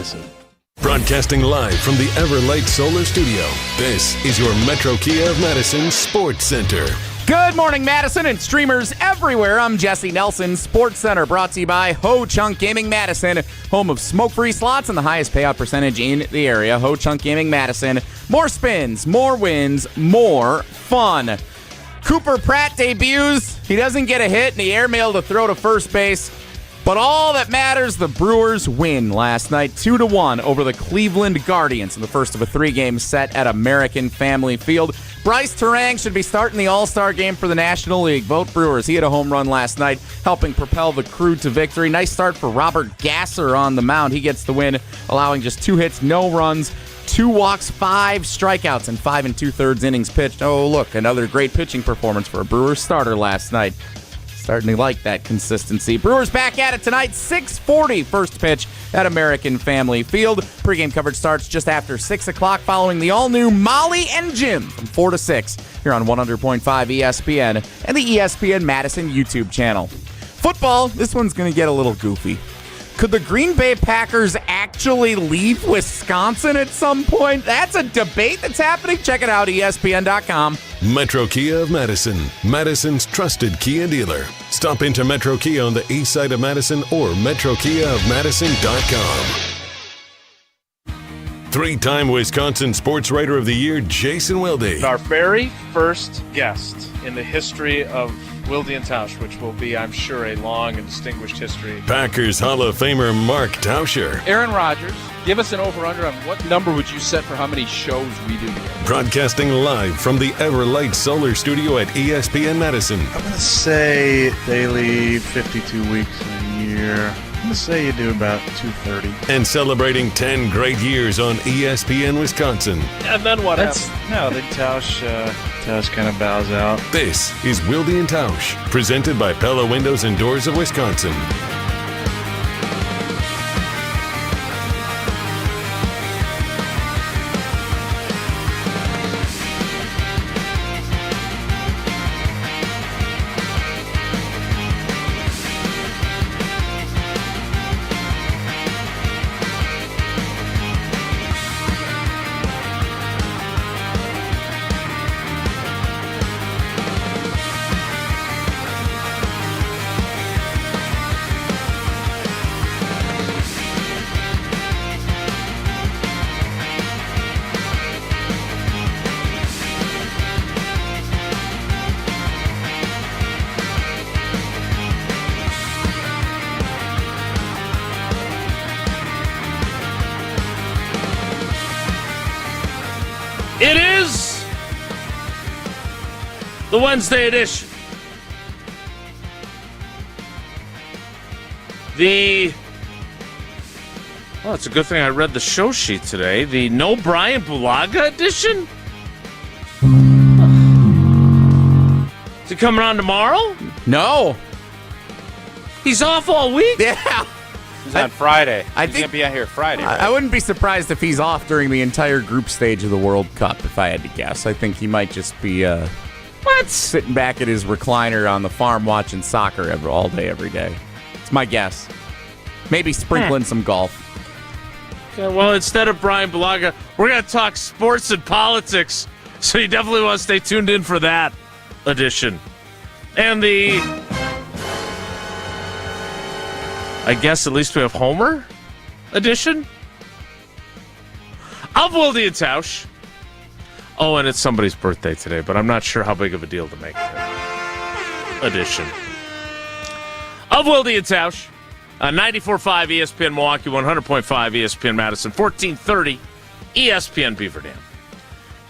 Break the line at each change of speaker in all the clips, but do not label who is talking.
Madison.
Broadcasting live from the Everlight Solar Studio, this is your Metro Kia of Madison Sports Center.
Good morning, Madison and streamers everywhere. I'm Jesse Nelson. Sports Center brought to you by Ho Chunk Gaming Madison, home of smoke-free slots and the highest payout percentage in the area. Ho Chunk Gaming Madison. More spins, more wins, more fun. Cooper Pratt debuts. He doesn't get a hit in the airmail to throw to first base. But all that matters, the Brewers win last night 2-1 over the Cleveland Guardians in the first of a 3-game set at American Family Field. Bryce Terang should be starting the All-Star game for the National League. Vote Brewers. He had a home run last night, helping propel the Crew to victory. Nice start for Robert Gasser on the mound. He gets the win, allowing just 2 hits, no runs, 2 walks, 5 strikeouts, and 5 2/3 innings pitched. Oh, look, another great pitching performance for a Brewers starter last night. Starting to like that consistency. Brewers back at it tonight, 6:40 first pitch at American Family Field. Pre-game coverage starts just after 6 o'clock following the all-new Molly and Jim from 4 to 6 here on 100.5 ESPN and the ESPN Madison YouTube channel. Football, this one's going to get a little goofy. Could the Green Bay Packers actually leave Wisconsin at some point? That's a debate that's happening. Check it out, ESPN.com.
Metro Kia of Madison, Madison's trusted Kia dealer. Stop into Metro Kia on the east side of Madison or metrokiaofmadison.com. 3-time Wisconsin Sports Writer of the Year, Jason Wilde.
Our very first guest in the history of Wilde and Tausch, which will be, I'm sure, a long and distinguished history.
Packers Hall of Famer Mark Tauscher.
Aaron Rodgers, give us an over-under on what number would you set for how many shows we do together?
Broadcasting live from the Everlight Solar Studio at ESPN Madison.
I'm going to say daily 52 weeks a year. I'm going to say you do about 230.
And celebrating 10 great years on ESPN Wisconsin.
And then what happens?
No, the Tausch kind of bows out.
This is Wilde and Tausch, presented by Pella Windows and Doors of Wisconsin.
It is the Wednesday edition. Well, it's a good thing I read the show sheet today. The No Brian Bulaga edition? Is he coming on tomorrow?
No.
He's off all week?
Yeah.
He's on Friday.
I
He's
think-
going to be out here Friday. Right?
I wouldn't be surprised if he's off during the entire group stage of the World Cup, if I had to guess. I think he might just be sitting back at his recliner on the farm watching soccer all day, every day. It's my guess. Maybe sprinkling some golf.
Okay, well, instead of Brian Bulaga, we're going to talk sports and politics, so you definitely want to stay tuned in for that edition. And I guess at least we have Homer edition of Wilde and Tausch. Oh, and it's somebody's birthday today, but I'm not sure how big of a deal to make it. Edition of Wilde and Tausch. 94.5 ESPN Milwaukee, 100.5 ESPN Madison, 1430 ESPN Beaver Dam.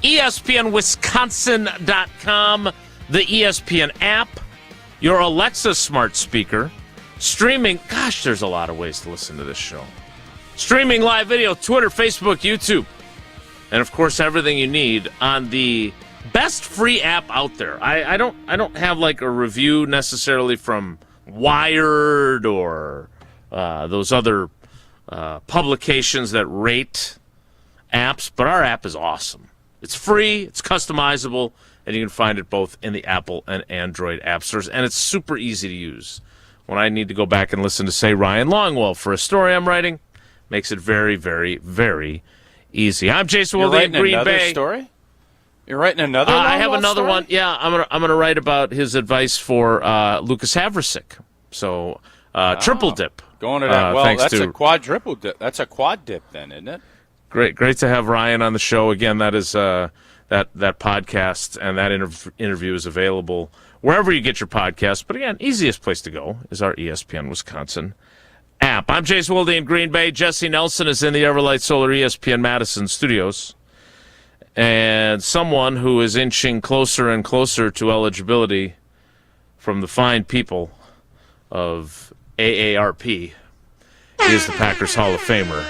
ESPNWisconsin.com, the ESPN app, your Alexa smart speaker, streaming. Gosh, there's a lot of ways to listen to this show. Streaming live video, Twitter, Facebook, YouTube, and of course everything you need on the best free app out there. I don't have like a review necessarily from Wired or those other publications that rate apps, but our app is awesome. It's free, it's customizable, and you can find it both in the Apple and Android app stores, and it's super easy to use. When I need to go back and listen to, say, Ryan Longwell for a story I'm writing, Makes it very, very, very easy. I'm Jason
You're
Wilde in
writing
Green
another
Bay.
story? You're writing another
I have
long
another
story?
one. Yeah, I'm gonna write about his advice for Lukas Havrisik. So triple dip.
Going to that. Well,
thanks
that's
to
a quadruple dip. That's a quad dip then, isn't it?
Great to have Ryan on the show again. That is that podcast and that interview is available wherever you get your podcast. But again, easiest place to go is our ESPN Wisconsin app. I'm Jason Wilde in Green Bay. Jesse Nelson is in the Everlight Solar ESPN Madison studios. And someone who is inching closer and closer to eligibility from the fine people of AARP is the Packers Hall of Famer.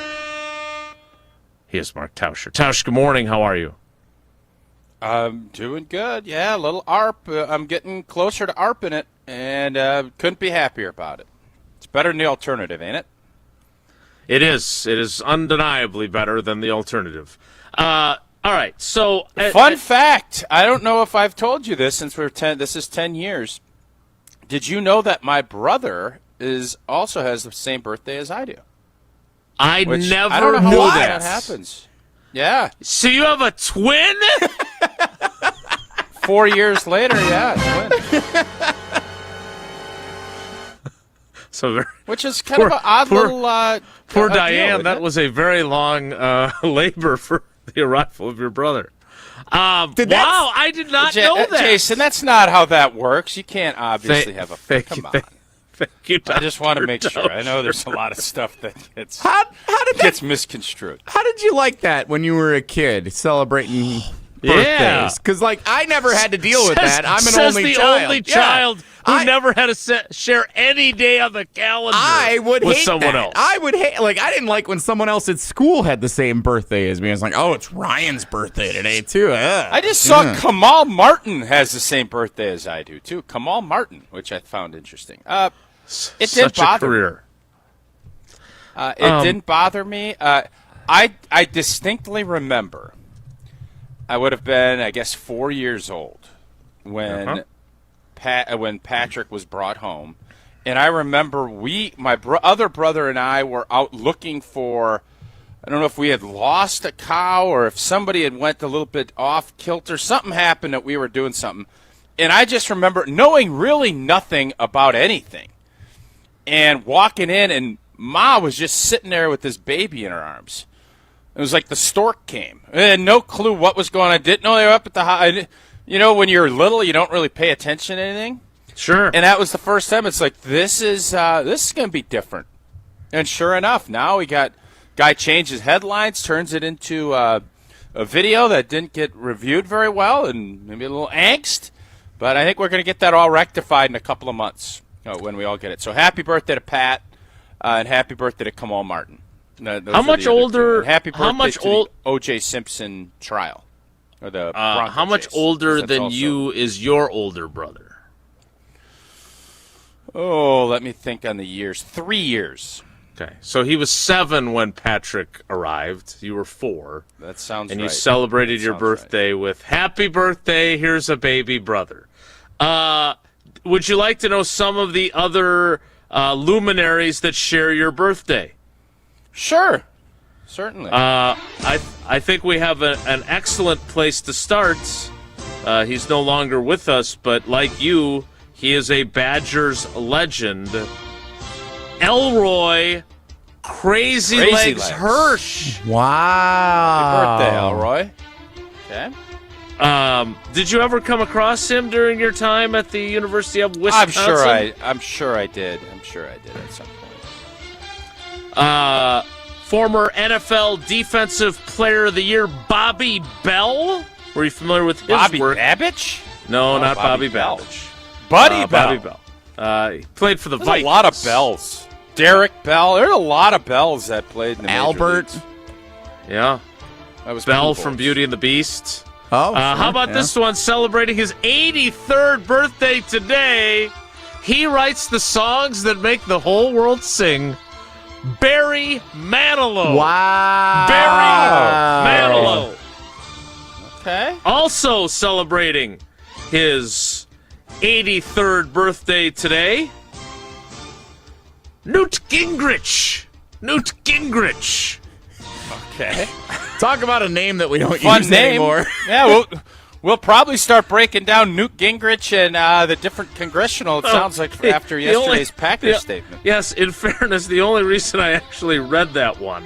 He is Mark Tauscher. Tausch, good morning. How are you?
I'm doing good. Yeah, a little ARP. I'm getting closer to ARPing it, and couldn't be happier about it. It's better than the alternative, ain't it?
It is. It is undeniably better than the alternative. All right. So,
fun fact. I don't know if I've told you this since we're 10. This is 10 years. Did you know that my brother also has the same birthday as I do?
I
don't
never
know
knew
how
that.
that happens. Yeah.
So you have a twin?
4 years later, yeah, twin.
So
Which is kind of an odd little.
Poor
deal,
Diane.
isn't
That
it?
was a very long labor for the arrival of your brother. Wow, I did not know that.
Jason, that's not how that works. You can't obviously have a. Come on.
Thank you,
I just want to make
Dr.
sure. I know there's a lot of stuff that gets
How did that,
gets misconstrued.
How did you like that when you were a kid celebrating
Yeah.
birthdays? Because I never had to deal with that. I'm an
Says
only
the
child.
only
Yeah.
child who
I-
never had to share any day on the calendar.
I would
with
hate
someone
that.
else.
I would hate. I didn't like when someone else at school had the same birthday as me. I was like, oh, it's Ryan's birthday today too.
I just saw Kamal Martin has the same birthday as I do too. Kamal Martin, which I found interesting. It didn't
Such a
bother me.
career.
It didn't bother me. I distinctly remember. I would have been, I guess, 4 years old when when Patrick was brought home, and I remember my other brother and I were out looking for. I don't know if we had lost a cow or if somebody had went a little bit off kilter. Something happened that we were doing something, and I just remember knowing really nothing about anything. And walking in, and Ma was just sitting there with this baby in her arms. It was like the stork came. I had no clue what was going on. I didn't know they were up at the house. You know, when you're little, you don't really pay attention to anything.
Sure.
And that was the first time. It's like, this is going to be different. And sure enough, now we got guy changes headlines, turns it into a video that didn't get reviewed very well, and maybe a little angst. But I think we're going to get that all rectified in a couple of months. When we all get it. So happy birthday to Pat, and happy birthday to Kamal Martin.
How much older?
Happy birthday
how much
to
old?
the O.J. Simpson trial, or the Bronco
How much
chase,
older
that's
than
also-
you is your older brother?
Oh, let me think on the years. 3 years.
Okay, so he was 7 when Patrick arrived. You were 4,
That sounds
and
right.
you celebrated
That
your
sounds right.
birthday with "Happy birthday! Here's a baby brother." Would you like to know some of the other luminaries that share your birthday?
Sure, certainly.
I think we have an excellent place to start. He's no longer with us, but like you, he is a Badgers legend. Elroy Crazy Legs Hirsch.
Wow.
Happy birthday, Elroy. Okay.
Did you ever come across him during your time at the University of Wisconsin?
I'm sure I did. I'm sure I did at some point.
Former NFL Defensive Player of the Year, Bobby Bell. Were you familiar with his
Bobby
work?
Babbage?
No,
Oh,
not
Bobby
Bobby
Bell.
Babbage.
Bobby
Bell. He played for the
There's
Vikings.
a lot of Bells. Derek Bell. There's a lot of Bells that played in the Major
Albert.
Leagues.
Yeah.
That was
Bell
cool
from
boys.
Beauty and the Beast.
Oh,
How about this one, celebrating his 83rd birthday today? He writes the songs that make the whole world sing. Barry Manilow.
Wow.
Barry Manilow.
Okay.
Also celebrating his 83rd birthday today, Newt Gingrich. Newt Gingrich.
Okay.
Talk about a name that we don't
Fun
use
name.
anymore.
Yeah, we'll probably start breaking down Newt Gingrich and the different congressional, it sounds like, after yesterday's Packers statement.
Yes, in fairness, the only reason I actually read that one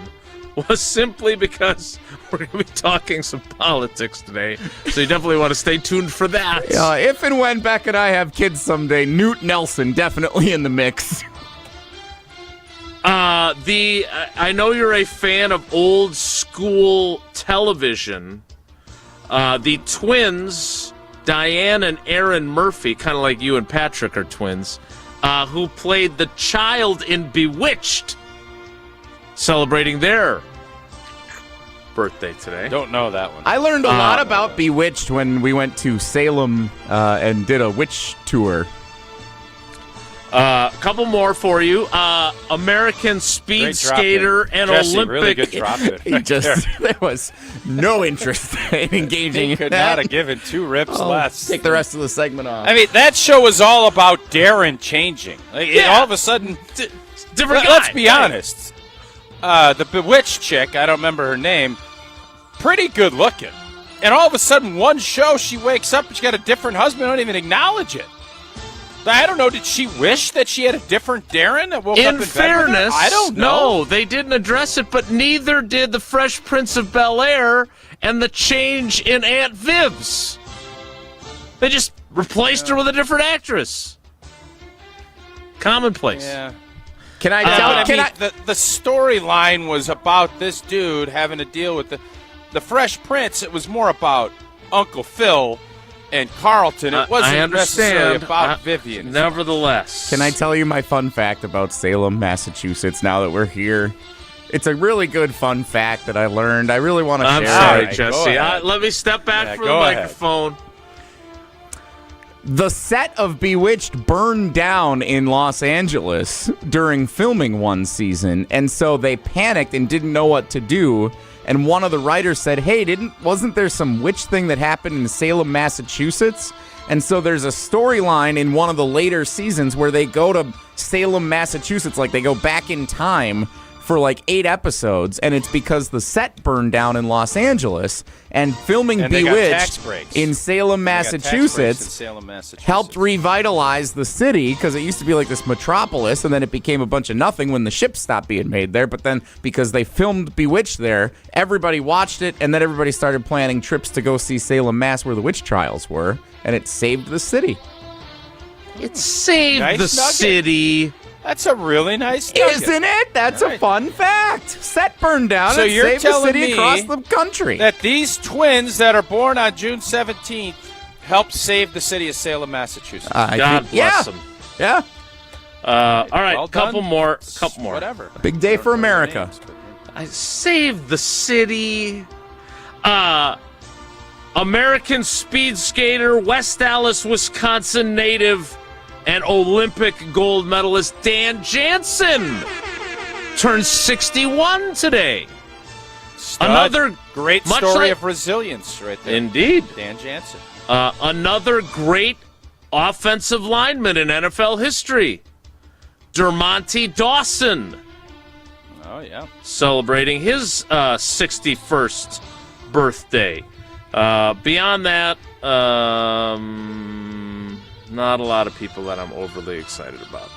was simply because we're going to be talking some politics today, so you definitely want to stay tuned for that.
If and when Beck and I have kids someday, Newt Nelson definitely in the mix.
I know you're a fan of old school television. The twins, Diane and Aaron Murphy, kind of like you and Patrick are twins, who played the child in Bewitched, celebrating their birthday today.
Don't know that one.
I learned a lot about Bewitched when we went to Salem and did a witch tour.
A couple more for you. American speed skater and
Jesse,
Olympic.
Really good drop it.
There was no interest in engaging
He
in
could
that.
not have given two rips less.
Take the rest of the segment off.
I mean, that show was all about Darren changing. All of a sudden,
Different guy.
let's be honest. The Bewitched chick, I don't remember her name, pretty good looking. And all of a sudden, one show, she wakes up and she got a different husband. Don't even acknowledge it. I don't know. Did she wish that she had a different Darren that woke up in bed with her?
fairness,
I don't know.
No, they didn't address it, but neither did the Fresh Prince of Bel-Air and the change in Aunt Viv's. They just replaced her with a different actress. Commonplace.
Yeah.
Can I
But
tell?
the storyline was about this dude having to deal with the Fresh Prince. It was more about Uncle Phil and Carlton. It
I
wasn't necessarily
understand.
about Vivian.
Nevertheless.
Can I tell you my fun fact about Salem, Massachusetts? Now that we're here, it's a really good fun fact that I learned. I really want to share.
I'm sorry,
it.
Jesse. Let me step back from the
go ahead.
microphone.
The set of Bewitched burned down in Los Angeles during filming one season, and so they panicked and didn't know what to do. And one of the writers said, "Hey, wasn't there some witch thing that happened in Salem, Massachusetts?" And so there's a storyline in one of the later seasons where they go to Salem, Massachusetts, like they go back in time for like 8 episodes, and it's because the set burned down in Los Angeles, and filming
And they got tax
Bewitched
breaks.
in Salem,
They got tax breaks in
Massachusetts
Salem, Massachusetts.
helped revitalize the city because it used to be like this metropolis, and then it became a bunch of nothing when the ships stopped being made there. But then because they filmed Bewitched there, everybody watched it, and then everybody started planning trips to go see Salem, Mass, where the witch trials were, and it saved the city.
It saved
Nice
the
nugget.
city.
That's a really nice nugget.
Isn't it? That's a fun fact. Set burned down
So
and
you're
saved the
telling
city
me
across the country.
that these twins that are born on June 17th helped save the city of Salem, Massachusetts.
God bless them.
Yeah.
All right,
Well
couple
done.
more.
Whatever.
Big day for America.
I saved the city. American speed skater, West Allis, Wisconsin native, and Olympic gold medalist Dan Jansen turns 61 today. Another
great
much
story
like-
of resilience right there.
Indeed.
Dan Jansen.
Another great offensive lineman in NFL history, Dermonte Dawson,
Oh, yeah.
celebrating his 61st birthday. Beyond that, not a lot lot of people that I'm overly excited about.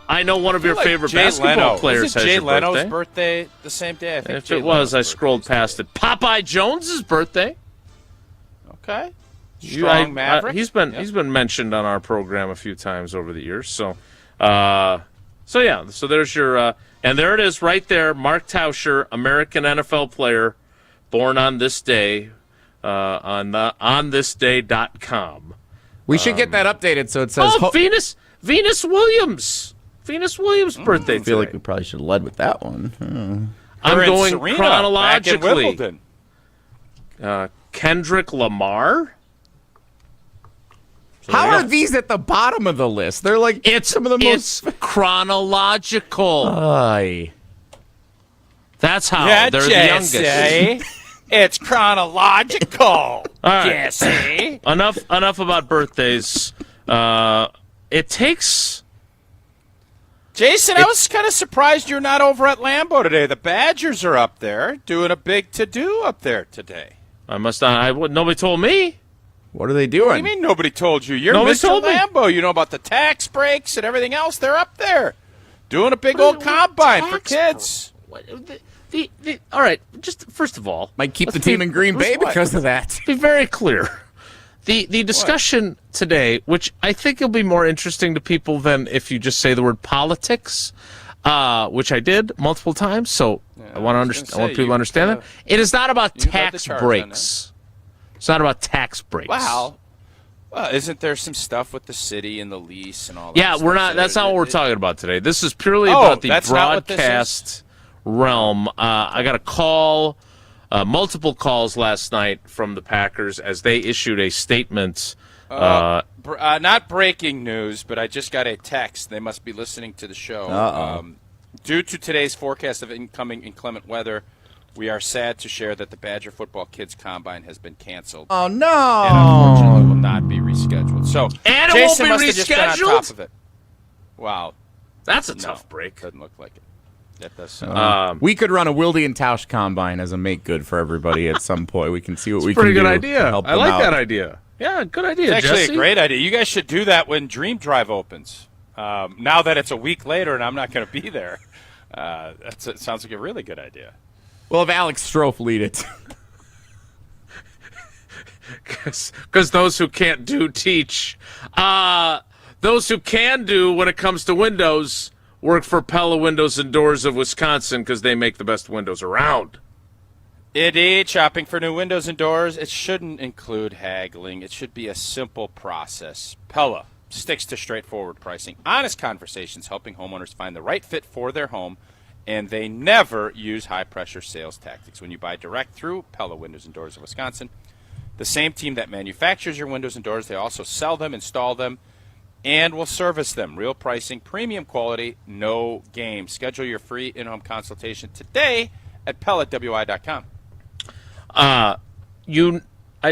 I know one of your favorite basketball players has
Jay
your
Leno's
birthday.
the same day? I think
If
Jay
it was, I
Leno's
scrolled
birthday.
past it. Popeye Jones's birthday.
Okay. Strong Maverick.
He's been mentioned on our program a few times over the years. So yeah. So there's your and there it is right there. Mark Tauscher, American NFL player, born on this day, on onthisday.com.
We should get that updated so it says.
Venus Williams. Venus Williams' birthday.
I feel like
today.
we probably should have led with that one.
I'm
Her and
going
Serena
chronologically.
back in Wimbledon.
Kendrick Lamar.
How are these at the bottom of the list? They're like some of the most.
It's chronological.
Aye.
That's how
Yeah,
they're
Jesse.
the youngest.
It's chronological.
All right.
Jesse.
Enough about birthdays. It takes
Jason, I was kind of surprised you're not over at Lambeau today. The Badgers are up there doing a big to-do up there today.
I must not. Nobody told me.
What are they doing?
What do you mean nobody told you? You're
Nobody
Mr.
told me.
Lambeau. You know about the tax breaks and everything else. They're up there doing a big old combine for kids.
All right, just first of all,
Might keep the team in Green Bay because of that.
be very clear. The discussion today, which I think will be more interesting to people than if you just say the word politics, which I did multiple times. So I want people to understand that it is not about tax breaks. It's not about tax breaks.
Wow. Well, isn't there some stuff with the city and the lease and all that?
Yeah, we're not. That's not what we're talking about today. This is purely about the broadcast realm. I got a call. Multiple calls last night from the Packers as they issued a statement.
Not breaking news, but I just got a text. They must be listening to the show. Due to today's forecast of incoming inclement weather, we are sad to share that the Badger football kids combine has been canceled.
Oh, no.
And unfortunately will not be rescheduled. So
And it
Jason
won't be
must have just been on top
rescheduled?
of it. Wow.
That's a tough break.
Doesn't look like it. That does sound.
We could run a Wilde and Tausch combine as a make good for everybody at some point. We can see what we can do.
Pretty good
to
idea.
help
I
them
like
out.
that idea. Yeah, good idea,
It's actually
Jesse.
a great idea. You guys should do that when Dream Drive opens. Now that it's a week later and I'm not going to be there, it sounds like a really good idea.
We'll have Alex Strofe lead it.
Because those who can't do teach. Those who can do when it comes to windows work for Pella Windows and Doors of Wisconsin because they make the best windows around.
Indeed, shopping for new windows and doors, it shouldn't include haggling. It should be a simple process. Pella sticks to straightforward pricing, honest conversations helping homeowners find the right fit for their home, and they never use high-pressure sales tactics. When you buy direct through Pella Windows and Doors of Wisconsin, the same team that manufactures your windows and doors, they also sell them, install them, and will service them. Real pricing, premium quality, no game. Schedule your free in-home consultation today at PellaWI.com.
I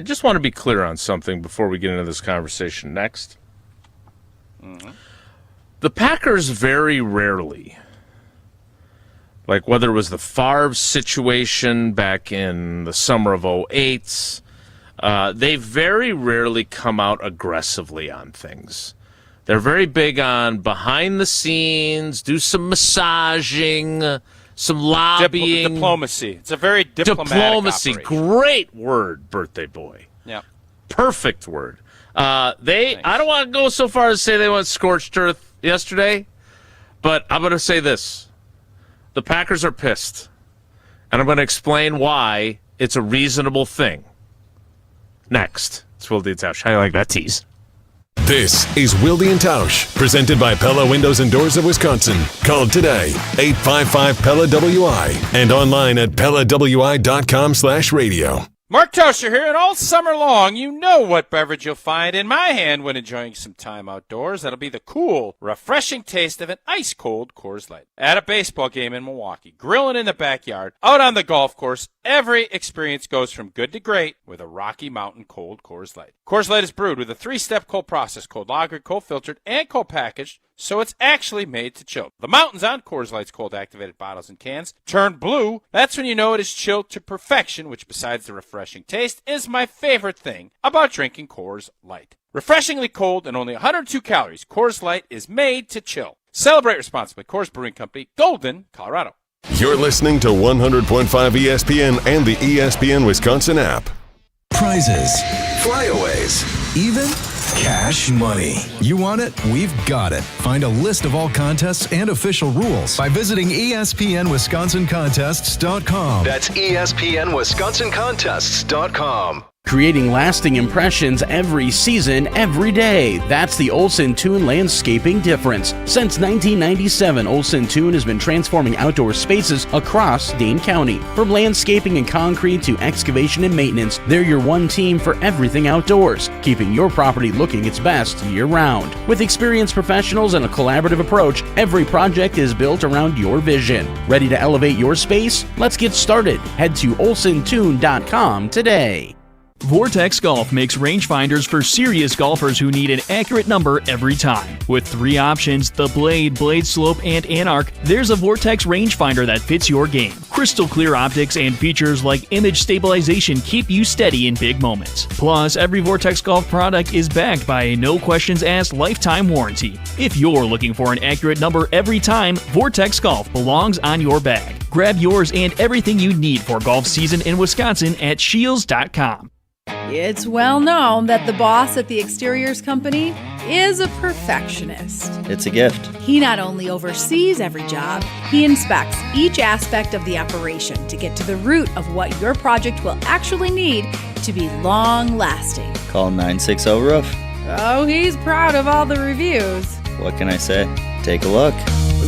just want to be clear on something before we get into this conversation next. Mm-hmm. The Packers very rarely, like whether it was the Favre situation back in the summer of 2008, they very rarely come out aggressively on things. They're very big on behind the scenes, do some massaging, some lobbying.
Diplomacy. It's a very diplomatic operation.
Great word, birthday boy.
Yeah.
Perfect word. I don't want to go so far as to say they went scorched earth yesterday, but I'm going to say this. The Packers are pissed, and I'm going to explain why it's a reasonable thing. Next. It's Wilde and Tausch. How do you like that tease?
This is Wilde and Tausch, presented by Pella Windows and Doors of Wisconsin. Call today, 855-PELLA-WI, and online at PellaWI.com/radio.
Mark Tauscher here, and all summer long, you know what beverage you'll find in my hand when enjoying some time outdoors. That'll be the cool, refreshing taste of an ice-cold Coors Light. At a baseball game in Milwaukee, grilling in the backyard, out on the golf course, every experience goes from good to great with a Rocky Mountain cold Coors Light. Coors Light is brewed with a 3-step cold process, cold lagered, cold filtered, and cold packaged, so it's actually made to chill. The mountains on Coors Light's cold activated bottles and cans turn blue. That's when you know it is chilled to perfection, which besides the refreshing taste is my favorite thing about drinking Coors Light. Refreshingly cold and only 102 calories, Coors Light is made to chill. Celebrate responsibly. Coors Brewing Company, Golden, Colorado.
You're listening to 100.5 ESPN and the ESPN Wisconsin app.
Prizes, flyaways, even cash money. You want it? We've got it. Find a list of all contests and official rules by visiting ESPNWisconsinContests.com.
That's ESPNWisconsinContests.com.
Creating lasting impressions every season, every day. That's the Olson Toon Landscaping difference. Since 1997, Olson Toon has been transforming outdoor spaces across Dane County. From landscaping and concrete to excavation and maintenance, they're your one team for everything outdoors, keeping your property looking its best year-round. With experienced professionals and a collaborative approach, every project is built around your vision. Ready to elevate your space? Let's get started. Head to olsontoon.com today.
Vortex Golf makes rangefinders for serious golfers who need an accurate number every time. With 3 options, the Blade, Blade Slope, and Anarch, there's a Vortex rangefinder that fits your game. Crystal clear optics and features like image stabilization keep you steady in big moments. Plus, every Vortex Golf product is backed by a no-questions-asked lifetime warranty. If you're looking for an accurate number every time, Vortex Golf belongs on your bag. Grab yours and everything you need for golf season in Wisconsin at Shields.com.
It's well known that the boss at the exteriors company is a perfectionist.
It's a gift.
He not only oversees every job, he inspects each aspect of the operation to get to the root of what your project will actually need to be long-lasting.
Call 960-ROOF.
Oh, he's proud of all the reviews.
What can I say? Take a look.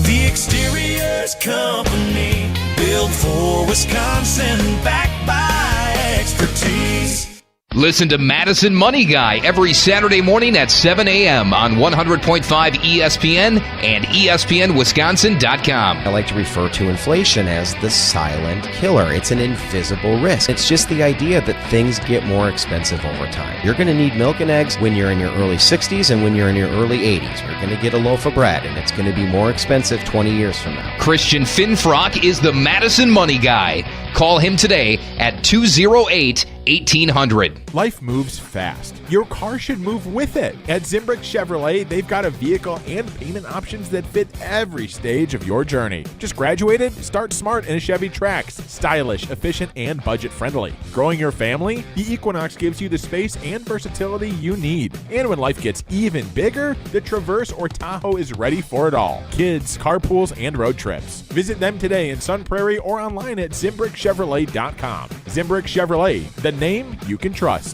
The Exteriors Company, built for Wisconsin, backed by expertise.
Listen to Madison Money Guy every Saturday morning at 7 a.m. on 100.5 ESPN and ESPNWisconsin.com.
I like to refer to inflation as the silent killer. It's an invisible risk. It's just the idea that things get more expensive over time. You're going to need milk and eggs when you're in your early 60s and when you're in your early 80s. You're going to get a loaf of bread, and it's going to be more expensive 20 years from now.
Christian Finfrock is the Madison Money Guy. Call him today at 208-1800.
Life moves fast. Your car should move with it. At Zimbrick Chevrolet, they've got a vehicle and payment options that fit every stage of your journey. Just graduated? Start smart in a Chevy Trax. Stylish, efficient, and budget-friendly. Growing your family? The Equinox gives you the space and versatility you need. And when life gets even bigger, the Traverse or Tahoe is ready for it all. Kids, carpools, and road trips. Visit them today in Sun Prairie or online at ZimbrickChevrolet.com. Zimbrick Chevrolet, the name you can trust.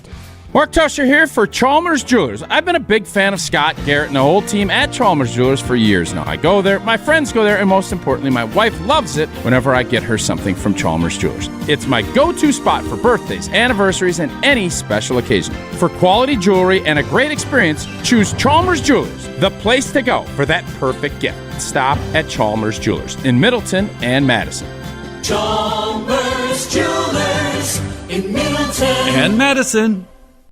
Mark Tauscher here for Chalmers Jewelers. I've been a big fan of Scott, Garrett, and the whole team at Chalmers Jewelers for years now. I go there, my friends go there, and most importantly, my wife loves it whenever I get her something from Chalmers Jewelers. It's my go-to spot for birthdays, anniversaries, and any special occasion. For quality jewelry and a great experience, choose Chalmers Jewelers, the place to go for that perfect gift. Stop at Chalmers Jewelers in Middleton and Madison.
Chalmers Jewelers in Middleton
and Madison.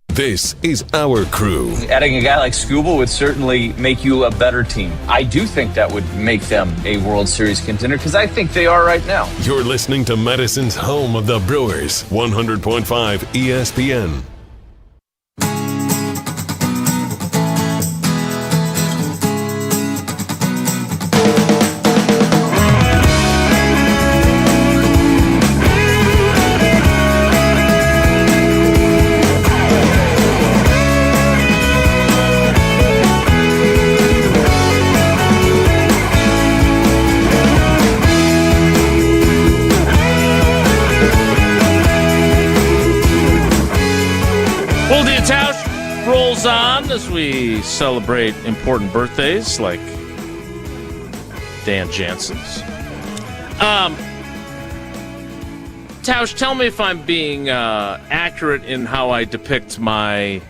This is our crew.
Adding a guy like Scooble would certainly make you a better team. I do think that would make them a World Series contender because I think they are right now.
You're listening to Madison's home of the Brewers, 100.5 ESPN.
Wilde and Tausch rolls on as we celebrate important birthdays like Dan Jansen's. Tausch, tell me if I'm being accurate in how I depict my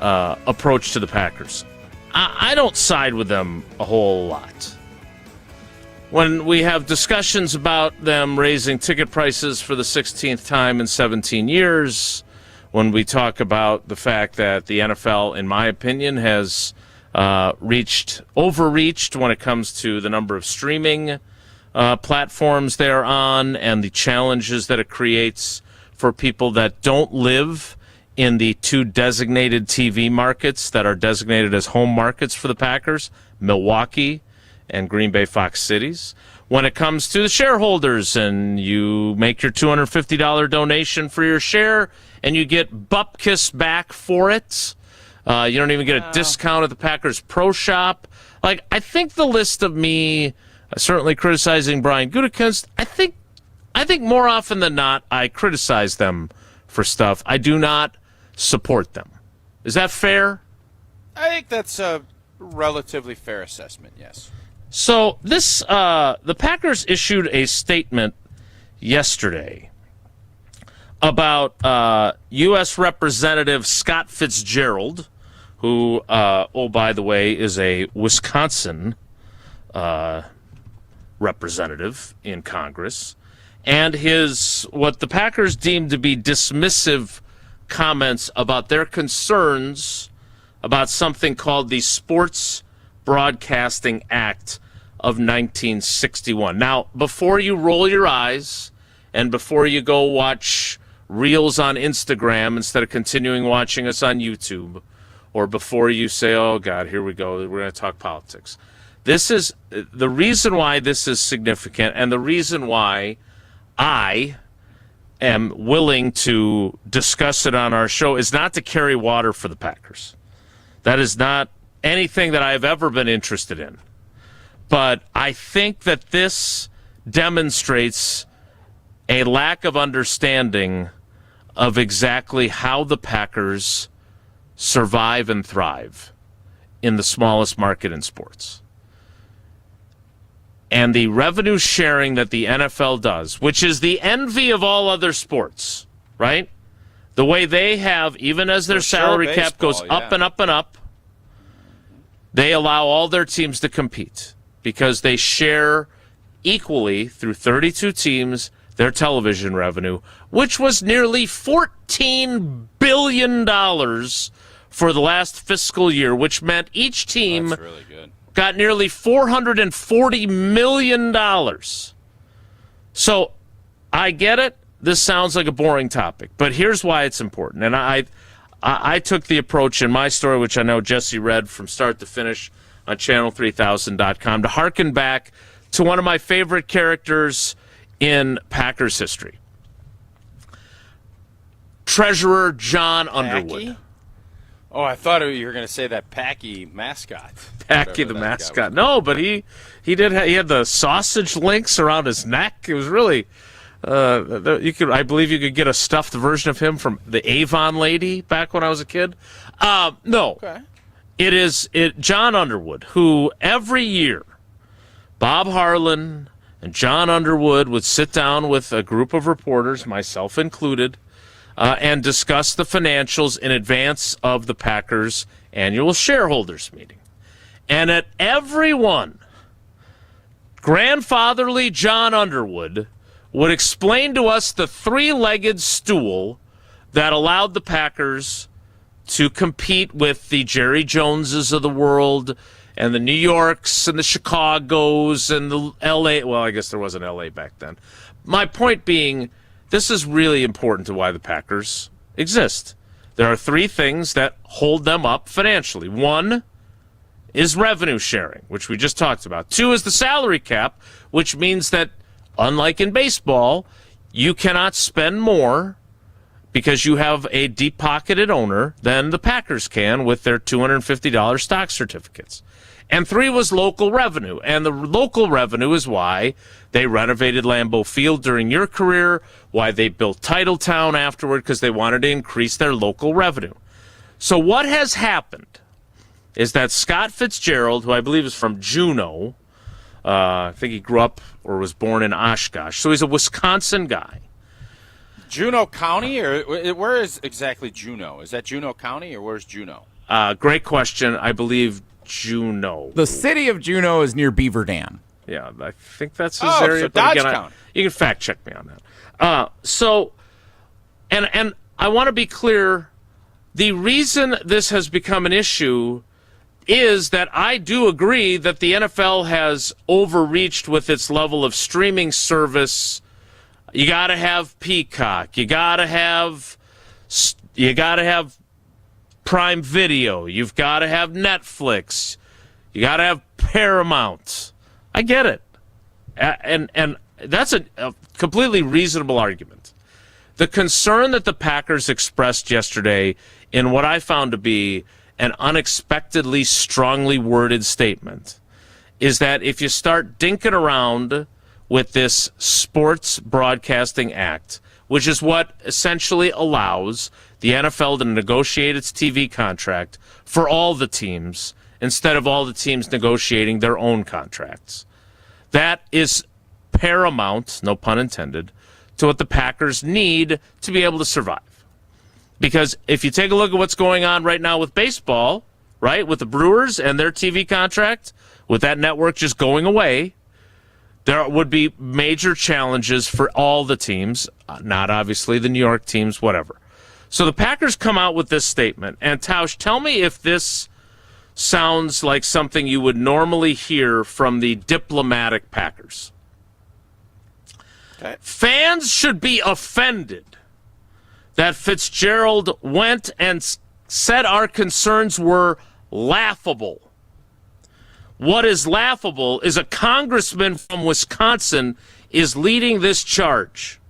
approach to the Packers. I don't side with them a whole lot. When we have discussions about them raising ticket prices for the 16th time in 17 years, when we talk about the fact that the NFL, in my opinion, has overreached when it comes to the number of streaming platforms they're on and the challenges that it creates for people that don't live in the two designated TV markets that are designated as home markets for the Packers, Milwaukee and Green Bay Fox Cities. When it comes to the shareholders and you make your $250 donation for your share and you get bupkis back for it, you don't even get a discount at the Packers Pro Shop. Like, I think the list of me certainly criticizing Brian Gutekunst, I think more often than not I criticize them for stuff. I do not support them. Is that fair?
I think that's a relatively fair assessment, yes.
So this, the Packers issued a statement yesterday about U.S. Representative Scott Fitzgerald, who, oh, by the way, is a Wisconsin representative in Congress, and his what the Packers deemed to be dismissive comments about their concerns about something called the Sports Broadcasting Act of 1961. Now, before you roll your eyes and before you go watch reels on Instagram instead of continuing watching us on YouTube, or before you say, oh, God, here we go, we're going to talk politics. This is the reason why this is significant, and the reason why I am willing to discuss it on our show is not to carry water for the Packers. That is not anything that I've ever been interested in. But I think that this demonstrates a lack of understanding of exactly how the Packers survive and thrive in the smallest market in sports. And the revenue sharing that the NFL does, which is the envy of all other sports, right? The way they have, even as their salary cap goes up and up and up, they allow all their teams to compete because they share equally through 32 teams their television revenue, which was nearly $14 billion for the last fiscal year, which meant each team got nearly $440 million. So I get it. This sounds like a boring topic, but here's why it's important. And I took the approach in my story, which I know Jesse read from start to finish on channel3000.com, to hearken back to one of my favorite characters in Packers history. Treasurer John Underwood.
Oh, I thought you were going to say that Packy mascot.
Packy the mascot. No, but he had the sausage links around his neck. It was really I believe you could get a stuffed version of him from the Avon lady back when I was a kid. No. Okay. It is John Underwood, who every year Bob Harlan and John Underwood would sit down with a group of reporters, myself included, and discuss the financials in advance of the Packers' annual shareholders meeting. And at every one, grandfatherly John Underwood would explain to us the three-legged stool that allowed the Packers to compete with the Jerry Joneses of the world and the New Yorks and the Chicagos and the L.A. Well, I guess there wasn't L.A. back then. My point being, this is really important to why the Packers exist. There are three things that hold them up financially. One is revenue sharing, which we just talked about. Two is the salary cap, which means that, unlike in baseball, you cannot spend more because you have a deep-pocketed owner than the Packers can with their $250 stock certificates. And three was local revenue. And the local revenue is why they renovated Lambeau Field during your career, why they built Titletown afterward, because they wanted to increase their local revenue. So what has happened is that Scott Fitzgerald, who I believe is from Juneau, I think he grew up or was born in Oshkosh, so he's a Wisconsin guy.
Juneau County, or where is exactly Juneau? Is that Juneau County, or where's Juneau?
Great question. I believe Juneau.
The city of Juneau is near Beaver Dam.
Yeah, I think that's his area.
So Dodge County.
You can fact check me on that. And I want to be clear. The reason this has become an issue is that I do agree that the NFL has overreached with its level of streaming service. You got to have Peacock. You got to have Prime Video. You've got to have Netflix. You got to have Paramount. I get it. And that's a completely reasonable argument. The concern that the Packers expressed yesterday in what I found to be an unexpectedly strongly worded statement is that if you start dinking around with this Sports Broadcasting Act, which is what essentially allows the NFL to negotiate its TV contract for all the teams instead of all the teams negotiating their own contracts. That is paramount, no pun intended, to what the Packers need to be able to survive. Because if you take a look at what's going on right now with baseball, right, with the Brewers and their TV contract, with that network just going away, there would be major challenges for all the teams, not obviously the New York teams, whatever. So the Packers come out with this statement. And, Tausch, tell me if this sounds like something you would normally hear from the diplomatic Packers.
Okay.
Fans should be offended that Fitzgerald went and said our concerns were laughable. What is laughable is a congressman from Wisconsin is leading this charge.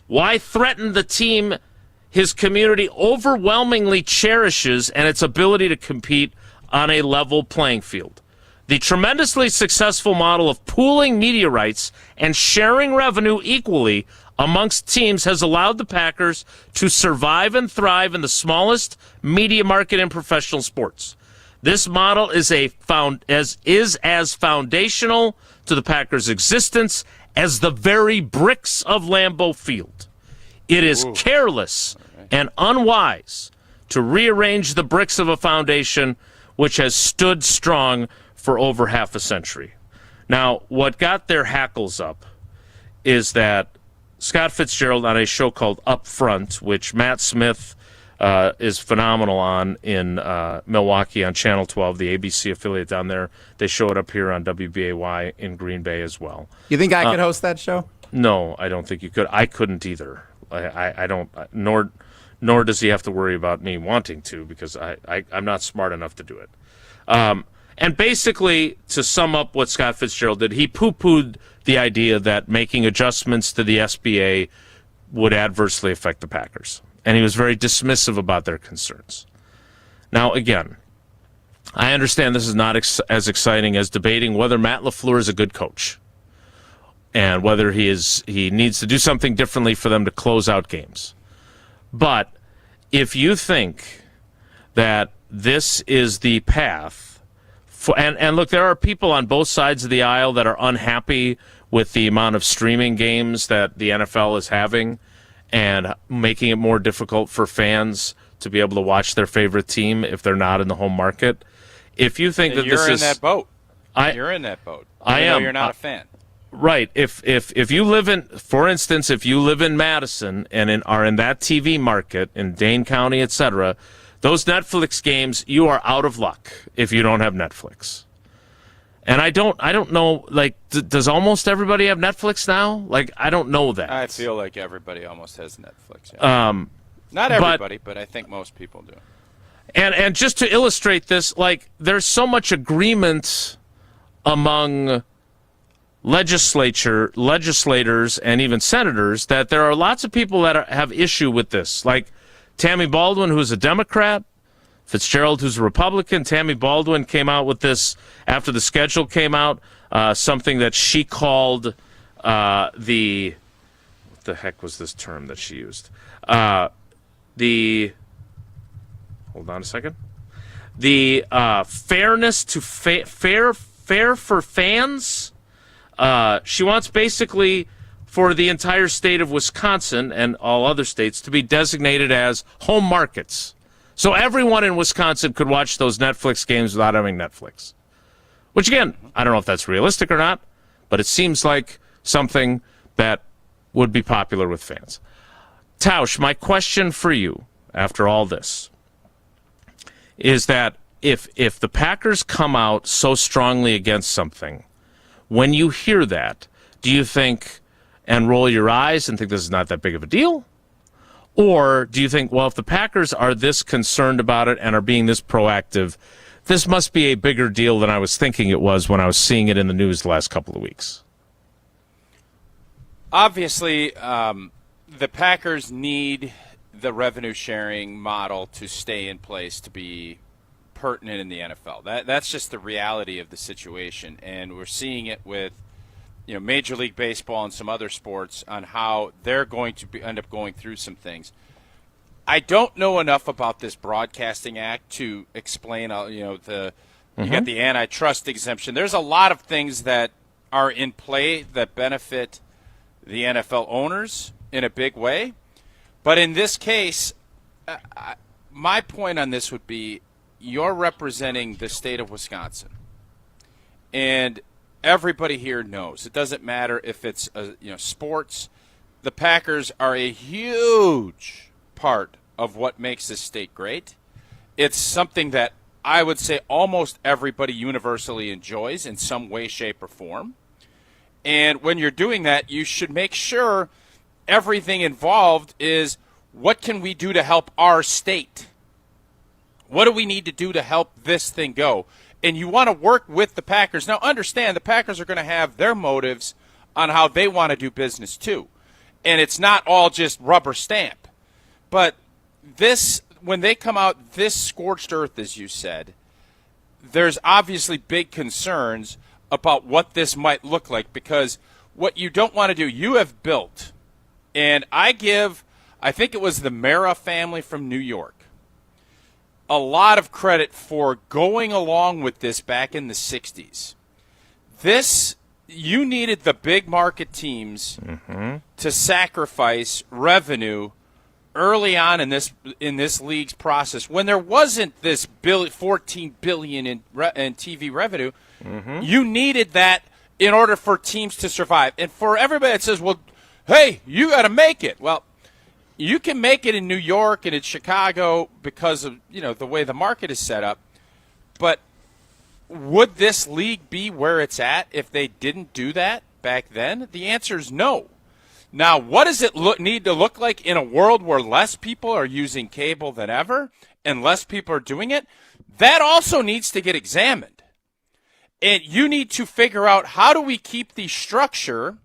Why threaten the team his community overwhelmingly cherishes and its ability to compete on a level playing field? The tremendously successful model of pooling media rights and sharing revenue equally amongst teams has allowed the Packers to survive and thrive in the smallest media market in professional sports. This model is as foundational to the Packers' existence as the very bricks of Lambeau Field. It is careless and unwise to rearrange the bricks of a foundation which has stood strong for over half a century. Now, what got their hackles up is that Scott Fitzgerald on a show called Up Front, which Matt Smith is phenomenal on in Milwaukee on Channel 12, the ABC affiliate down there. They show it up here on WBAY in Green Bay as well.
You think I could host that show?
No, I don't think you could. I couldn't either. I don't, nor does he have to worry about me wanting to, because I'm not smart enough to do it. And basically, to sum up what Scott Fitzgerald did, he poo-pooed the idea that making adjustments to the SBA would adversely affect the Packers. And he was very dismissive about their concerns. Now, again, I understand this is not as exciting as debating whether Matt LaFleur is a good coach and whether he needs to do something differently for them to close out games. But if you think that this is the path, and look, there are people on both sides of the aisle that are unhappy with the amount of streaming games that the NFL is having and making it more difficult for fans to be able to watch their favorite team if they're not in the home market. If you think that this is...
You're in that boat. You're in that boat.
I am.
You're not a fan.
Right. If you live in, for instance, if you live in Madison and are in that TV market in Dane County, etc., those Netflix games, you are out of luck if you don't have Netflix. And I don't know, like, does almost everybody have Netflix now? Like, I don't know that.
I feel like everybody almost has Netflix. Yeah. Not everybody, but I think most people do.
And just to illustrate this, like, there's so much agreement among legislators and even senators that there are lots of people that have issue with this. Like Tammy Baldwin, who's a Democrat, Fitzgerald, who's a Republican. Tammy Baldwin came out with this after the schedule came out, something that she called what the heck was this term that she used? Hold on a second. The fairness to fair for fans. She wants basically for the entire state of Wisconsin and all other states to be designated as home markets. So everyone in Wisconsin could watch those Netflix games without having Netflix. Which, again, I don't know if that's realistic or not, but it seems like something that would be popular with fans. Tausch, my question for you after all this is that if the Packers come out so strongly against something, when you hear that, do you think and roll your eyes and think this is not that big of a deal? Or do you think, well, if the Packers are this concerned about it and are being this proactive, this must be a bigger deal than I was thinking it was when I was seeing it in the news the last couple of weeks?
Obviously, the Packers need the revenue-sharing model to stay in place to be pertinent in the NFL. That's just the reality of the situation, and we're seeing it with Major League Baseball and some other sports on how they're going to end up going through some things. I don't know enough about this Broadcasting Act to explain. You got the antitrust exemption. There's a lot of things that are in play that benefit the NFL owners in a big way. But in this case, my point on this would be you're representing the state of Wisconsin. And everybody here knows. It doesn't matter if it's sports. The Packers are a huge part of what makes this state great. It's something that I would say almost everybody universally enjoys in some way, shape, or form. And when you're doing that, you should make sure everything involved is, what can we do to help our state? What do we need to do to help this thing go? And you want to work with the Packers. Now, understand, the Packers are going to have their motives on how they want to do business, too. And it's not all just rubber stamp. But this, when they come out this scorched earth, as you said, there's obviously big concerns about what this might look like, because what you don't want to do, you have built, and I think it was the Mara family from New York, a lot of credit for going along with this back in the 60s. You needed the big market teams to sacrifice revenue early on in this league's process, when there wasn't this $14 billion in TV revenue. You needed that in order for teams to survive. And for everybody that says, well, hey, you got to make it. Well, you can make it in New York and in Chicago because of, the way the market is set up. But would this league be where it's at if they didn't do that back then? The answer is no. Now, what does it need to look like in a world where less people are using cable than ever and less people are doing it? That also needs to get examined. And you need to figure out, how do we keep the structure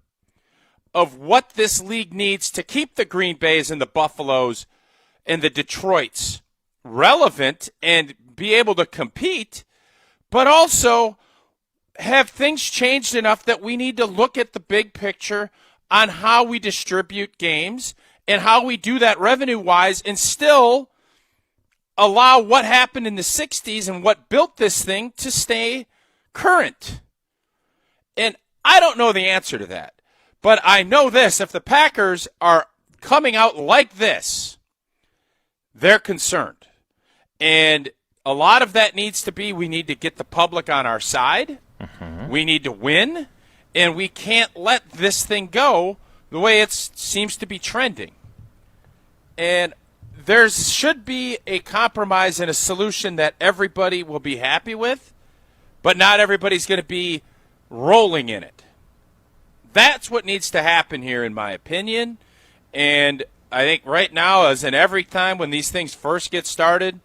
of what this league needs to keep the Green Bays and the Buffaloes and the Detroits relevant and be able to compete, but also have things changed enough that we need to look at the big picture on how we distribute games and how we do that revenue-wise, and still allow what happened in the 60s and what built this thing to stay current. And I don't know the answer to that. But I know this: if the Packers are coming out like this, they're concerned. And a lot of that needs to be, we need to get the public on our side. We need to win. And we can't let this thing go the way it seems to be trending. And there should be a compromise and a solution that everybody will be happy with, but not everybody's going to be rolling in it. That's what needs to happen here, in my opinion. And I think right now, as in every time when these things first get started,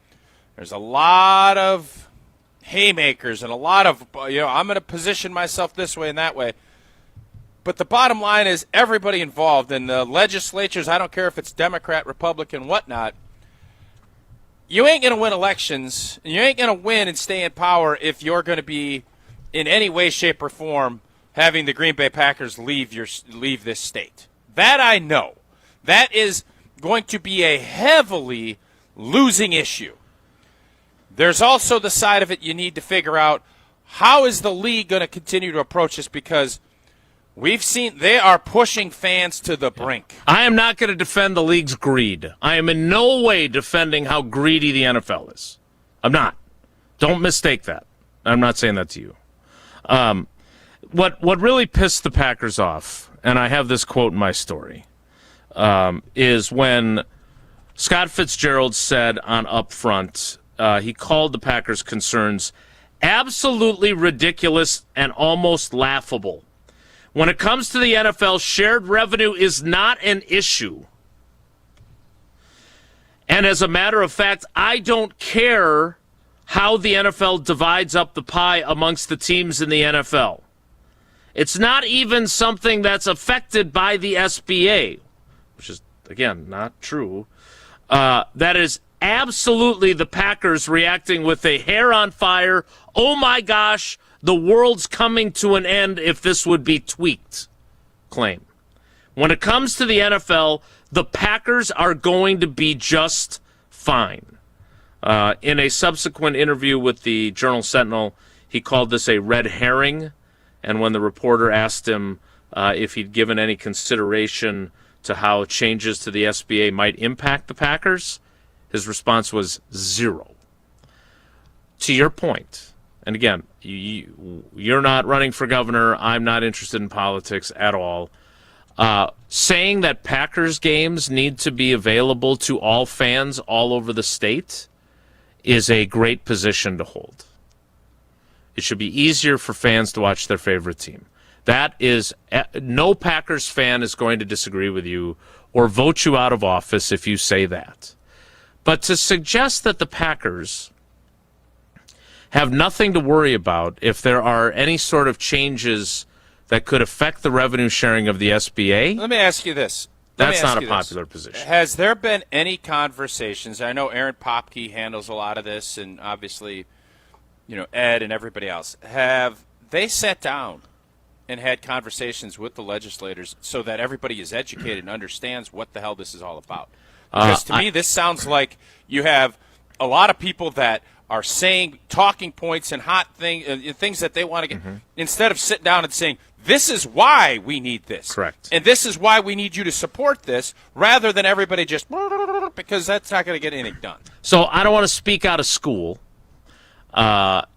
there's a lot of haymakers and a lot of, I'm going to position myself this way and that way. But the bottom line is, everybody involved in the legislatures, I don't care if it's Democrat, Republican, whatnot, you ain't going to win elections, and you ain't going to win and stay in power if you're going to be, in any way, shape, or form, having the Green Bay Packers leave this state. That I know. That is going to be a heavily losing issue. There's also the side of it you need to figure out, how is the league going to continue to approach this, because we've seen they are pushing fans to the brink.
I am not going to defend the league's greed. I am in no way defending how greedy the NFL is. I'm not. Don't mistake that. I'm not saying that to you. What really pissed the Packers off, and I have this quote in my story, is when Scott Fitzgerald said on Upfront, he called the Packers' concerns absolutely ridiculous and almost laughable. When it comes to the NFL, shared revenue is not an issue. And as a matter of fact, I don't care how the NFL divides up the pie amongst the teams in the NFL. It's not even something that's affected by the SBA, which is, again, not true. That is absolutely the Packers reacting with a hair on fire, oh my gosh, the world's coming to an end if this would be tweaked claim. When it comes to the NFL, the Packers are going to be just fine. In a subsequent interview with the Journal-Sentinel, he called this a red herring. And when the reporter asked him if he'd given any consideration to how changes to the SBA might impact the Packers, his response was zero. To your point, and again, you're not running for governor. I'm not interested in politics at all. Saying that Packers games need to be available to all fans all over the state is a great position to hold. It should be easier for fans to watch their favorite team. That is, no Packers fan is going to disagree with you or vote you out of office if you say that. But to suggest that the Packers have nothing to worry about if there are any sort of changes that could affect the revenue sharing of the SBA.
Let me ask you this.
That's not a popular position.
Has there been any conversations? I know Aaron Popke handles a lot of this, and obviously, Ed and everybody else. Have they sat down and had conversations with the legislators so that everybody is educated and understands what the hell this is all about? Because to me, this sounds like you have a lot of people that are saying talking points and hot things that they want to get, instead of sitting down and saying, this is why we need this.
Correct.
And this is why we need you to support this, rather than everybody just, because that's not going to get anything done.
So I don't want to speak out of school, but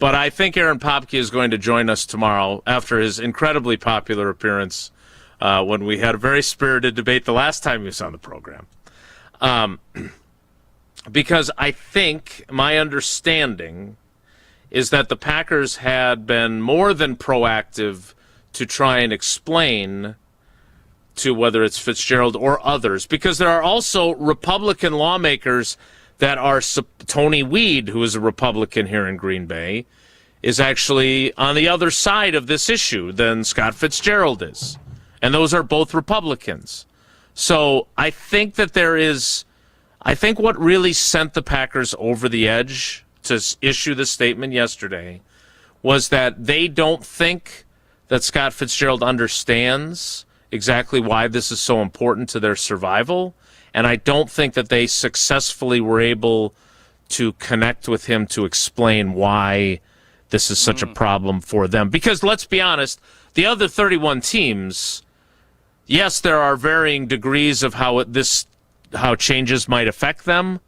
I think Aaron Popke is going to join us tomorrow after his incredibly popular appearance when we had a very spirited debate the last time he was on the program. Because I think my understanding is that the Packers had been more than proactive to try and explain to whether it's Fitzgerald or others, because there are also Republican lawmakers that are Tony Weed, who is a Republican here in Green Bay, is actually on the other side of this issue than Scott Fitzgerald is. And those are both Republicans. So I think that I think what really sent the Packers over the edge to issue the statement yesterday was that they don't think that Scott Fitzgerald understands exactly why this is so important to their survival, and I don't think that they successfully were able to connect with him to explain why this is such a problem for them. Because let's be honest, the other 31 teams, yes, there are varying degrees of how changes might affect them,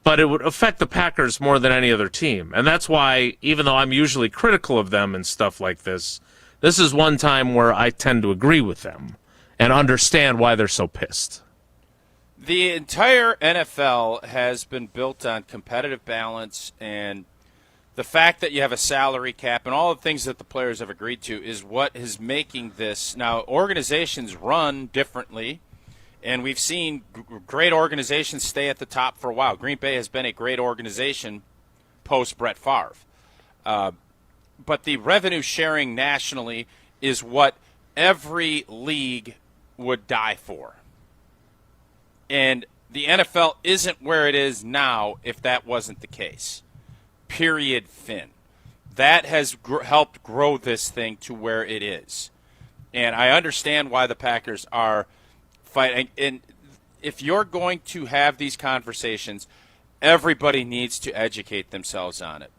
but it would affect the Packers more than any other team. And that's why, even though I'm usually critical of them and stuff like this is one time where I tend to agree with them and understand why they're so pissed.
The entire NFL has been built on competitive balance, and the fact that you have a salary cap and all the things that the players have agreed to is what is making this. Now, organizations run differently, and we've seen great organizations stay at the top for a while. Green Bay has been a great organization post-Brett Favre. But the revenue sharing nationally is what every league would die for. And the NFL isn't where it is now if that wasn't the case. Period, fin. That has helped grow this thing to where it is. And I understand why the Packers are fighting. And if you're going to have these conversations, everybody needs to educate themselves on it.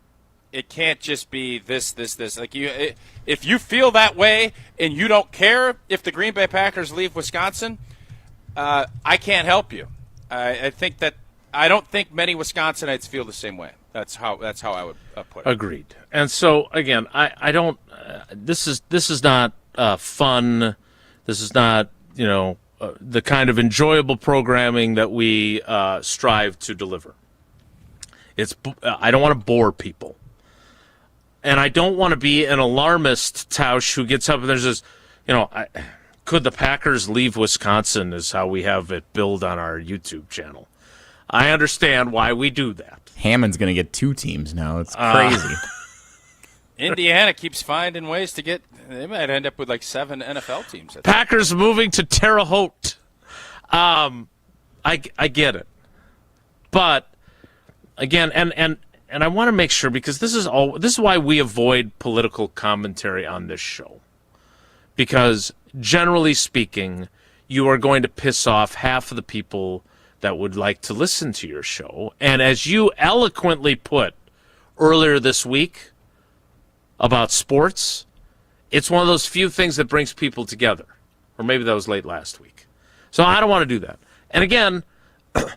It can't just be this. Like if you feel that way and you don't care if the Green Bay Packers leave Wisconsin, I can't help you. I don't think many Wisconsinites feel the same way. That's how I would put it.
Agreed. And so again, I don't. This is not fun. This is not the kind of enjoyable programming that we strive to deliver. I don't want to bore people. And I don't want to be an alarmist, Tausch, who gets up and there's this, could the Packers leave Wisconsin is how we have it billed on our YouTube channel. I understand why we do that.
Hammond's going to get 2 teams now. It's crazy.
Indiana keeps finding ways to get – they might end up with like 7 NFL teams.
Packers moving to Terre Haute. I get it. But, again, and I want to make sure, because this is why we avoid political commentary on this show. Because generally speaking, you are going to piss off half of the people that would like to listen to your show. And as you eloquently put earlier this week about sports, it's one of those few things that brings people together. Or maybe that was late last week. So I don't want to do that. And again,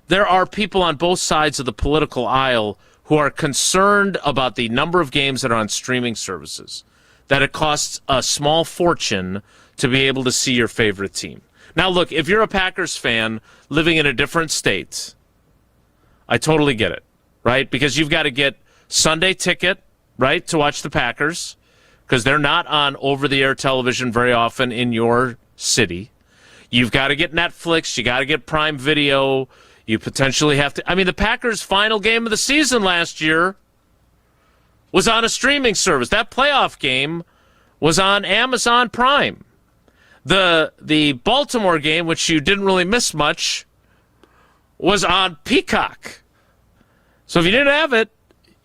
there are people on both sides of the political aisle who are concerned about the number of games that are on streaming services, that it costs a small fortune to be able to see your favorite team. Now, look, if you're a Packers fan living in a different state, I totally get it, right? Because you've got to get Sunday ticket, right, to watch the Packers, because they're not on over-the-air television very often in your city. You've got to get Netflix. You got to get Prime Video. You potentially have to. I mean, the Packers' final game of the season last year was on a streaming service. That playoff game was on Amazon Prime. The Baltimore game, which you didn't really miss much, was on Peacock. So if you didn't have it,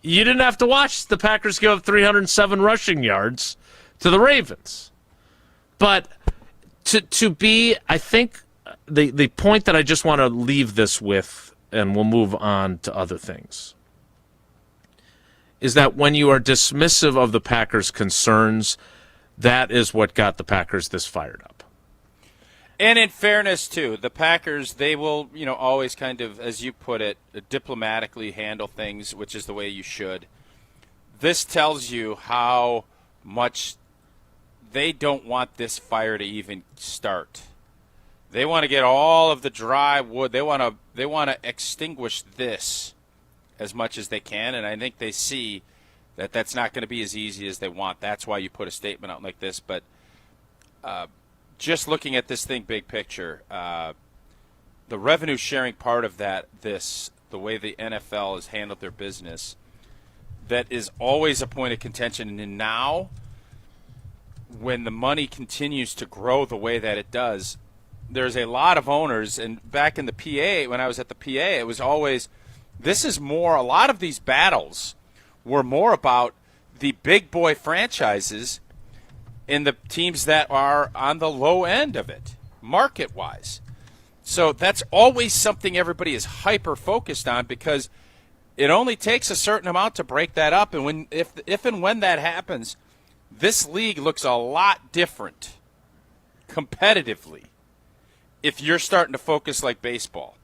you didn't have to watch the Packers give up 307 rushing yards to the Ravens. But to be, I think, the point that I just want to leave this with, and we'll move on to other things, is that when you are dismissive of the Packers' concerns, that is what got the Packers this fired up.
And in fairness, too, the Packers, they will, always kind of, as you put it, diplomatically handle things, which is the way you should. This tells you how much they don't want this fire to even start. They want to get all of the dry wood. They want to extinguish this as much as they can, and I think they see that that's not going to be as easy as they want. That's why you put a statement out like this. But just looking at this thing big picture, the revenue sharing part of the way the NFL has handled their business, that is always a point of contention. And now, when the money continues to grow the way that it does, there's a lot of owners, and back in the PA, when I was at the PA, it was always, this is more, a lot of these battles were more about the big boy franchises and the teams that are on the low end of it, market-wise. So that's always something everybody is hyper-focused on, because it only takes a certain amount to break that up. And if and when that happens, this league looks a lot different competitively if you're starting to focus like baseball.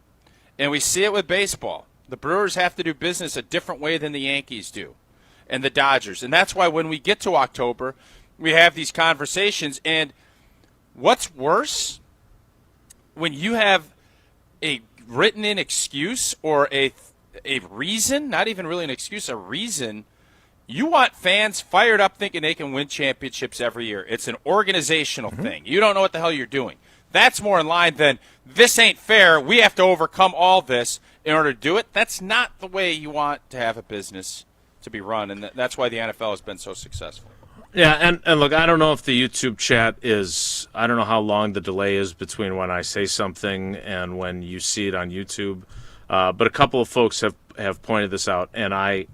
And we see it with baseball. The Brewers have to do business a different way than the Yankees do, and the Dodgers. And that's why when we get to October, we have these conversations. And what's worse, when you have a written-in excuse or a reason, not even really an excuse, a reason, you want fans fired up thinking they can win championships every year. It's an organizational thing. You don't know what the hell you're doing. That's more in line than, this ain't fair, we have to overcome all this in order to do it. That's not the way you want to have a business to be run, and that's why the NFL has been so successful.
Yeah, and look, I don't know if the YouTube chat is, I don't know how long the delay is between when I say something and when you see it on YouTube, but a couple of folks have pointed this out, and I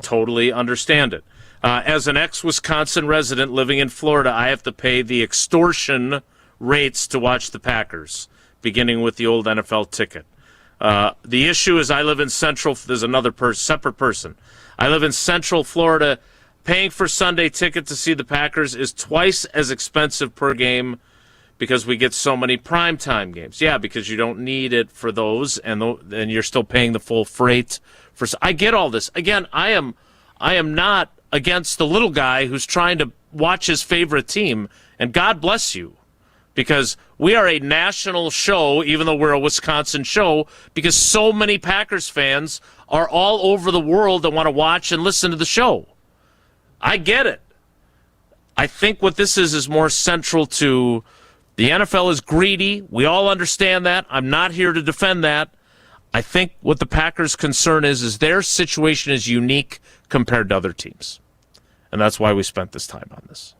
totally understand it. As an ex-Wisconsin resident living in Florida, I have to pay the extortion rates to watch the Packers, beginning with the old NFL ticket. The issue is I live in Central, there's another separate person. I live in Central Florida. Paying for Sunday ticket to see the Packers is twice as expensive per game because we get so many primetime games. Yeah, because you don't need it for those, and you're still paying the full freight. I get all this. Again, I am not against the little guy who's trying to watch his favorite team, and God bless you, because we are a national show, even though we're a Wisconsin show, because so many Packers fans are all over the world that want to watch and listen to the show. I get it. I think what this is more central to the NFL is greedy. We all understand that. I'm not here to defend that. I think what the Packers' concern is their situation is unique compared to other teams. And that's why we spent this time on this.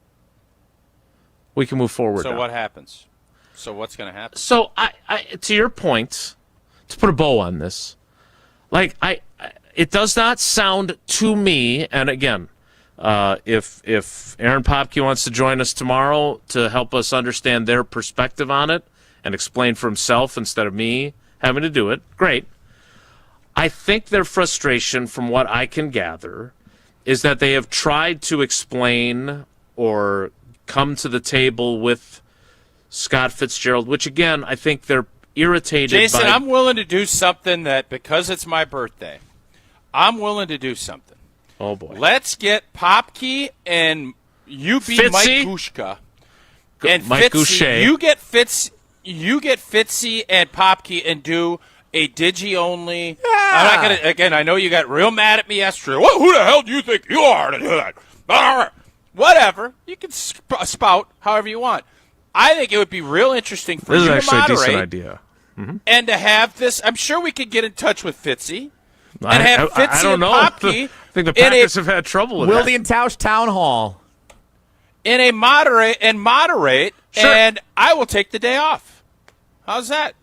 We can move forward
So
now.
what happens? So what's going to happen?
So I to your point, to put a bow on this, it does not sound to me, and again, if Aaron Popke wants to join us tomorrow to help us understand their perspective on it and explain for himself instead of me having to do it, great. I think their frustration, from what I can gather, is that they have tried to explain or come to the table with Scott Fitzgerald, which, again, I think they're irritated
Jason,
by.
I'm willing to do something that, because it's my birthday, I'm willing to do something.
Oh, boy.
Let's get Popke and you be
Fitzy?
Mike Kushka. And
Mike
Fitzy,
Goucher.
you get Fitzy and Popke and do a digi-only. I'm not going to, again, I know you got real mad at me yesterday. Who the hell do you think you are to do that? Whatever. You can spout however you want. I think it would be real interesting for you to
This is actually a decent
moderate
idea. Mm-hmm.
and to have this. I'm sure we could get in touch with Fitzy and have Fitzy
I don't
and
know.
Popke
I think the Packers have had trouble with
Wilde
that.
and Tausch Town Hall.
in a moderate,
Sure.
and I will take the day off. How's that?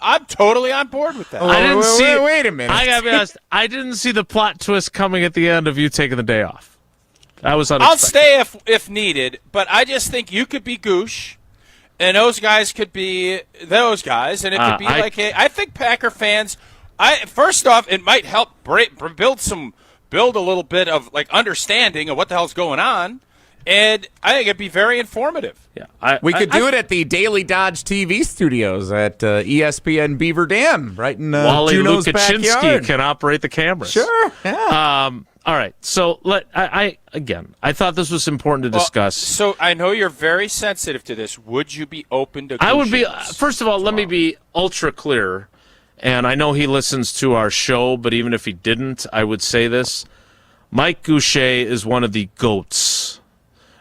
I'm totally on board with that.
I didn't see.
Wait a minute.
I gotta be honest. I didn't see the plot twist coming at the end of you taking the day off. That was unexpected.
I'll stay if needed, but I just think you could be Goosh, and those guys could be those guys, and it could be I think Packer fans. First off, it might help build a little bit of like understanding of what the hell's going on, and I think it'd be very informative.
Yeah,
we could do it at the Daily Dodge TV studios at ESPN Beaver Dam, right in
Wally
Juno's
Lukaczynski
backyard.
can operate the cameras.
Sure. Yeah.
All right. So I thought this was important to discuss.
So I know you're very sensitive to this. Would you be open to?
I would be. First of all, let me be ultra clear. And I know he listens to our show, but even if he didn't, I would say this: Mike Goucher is one of the goats,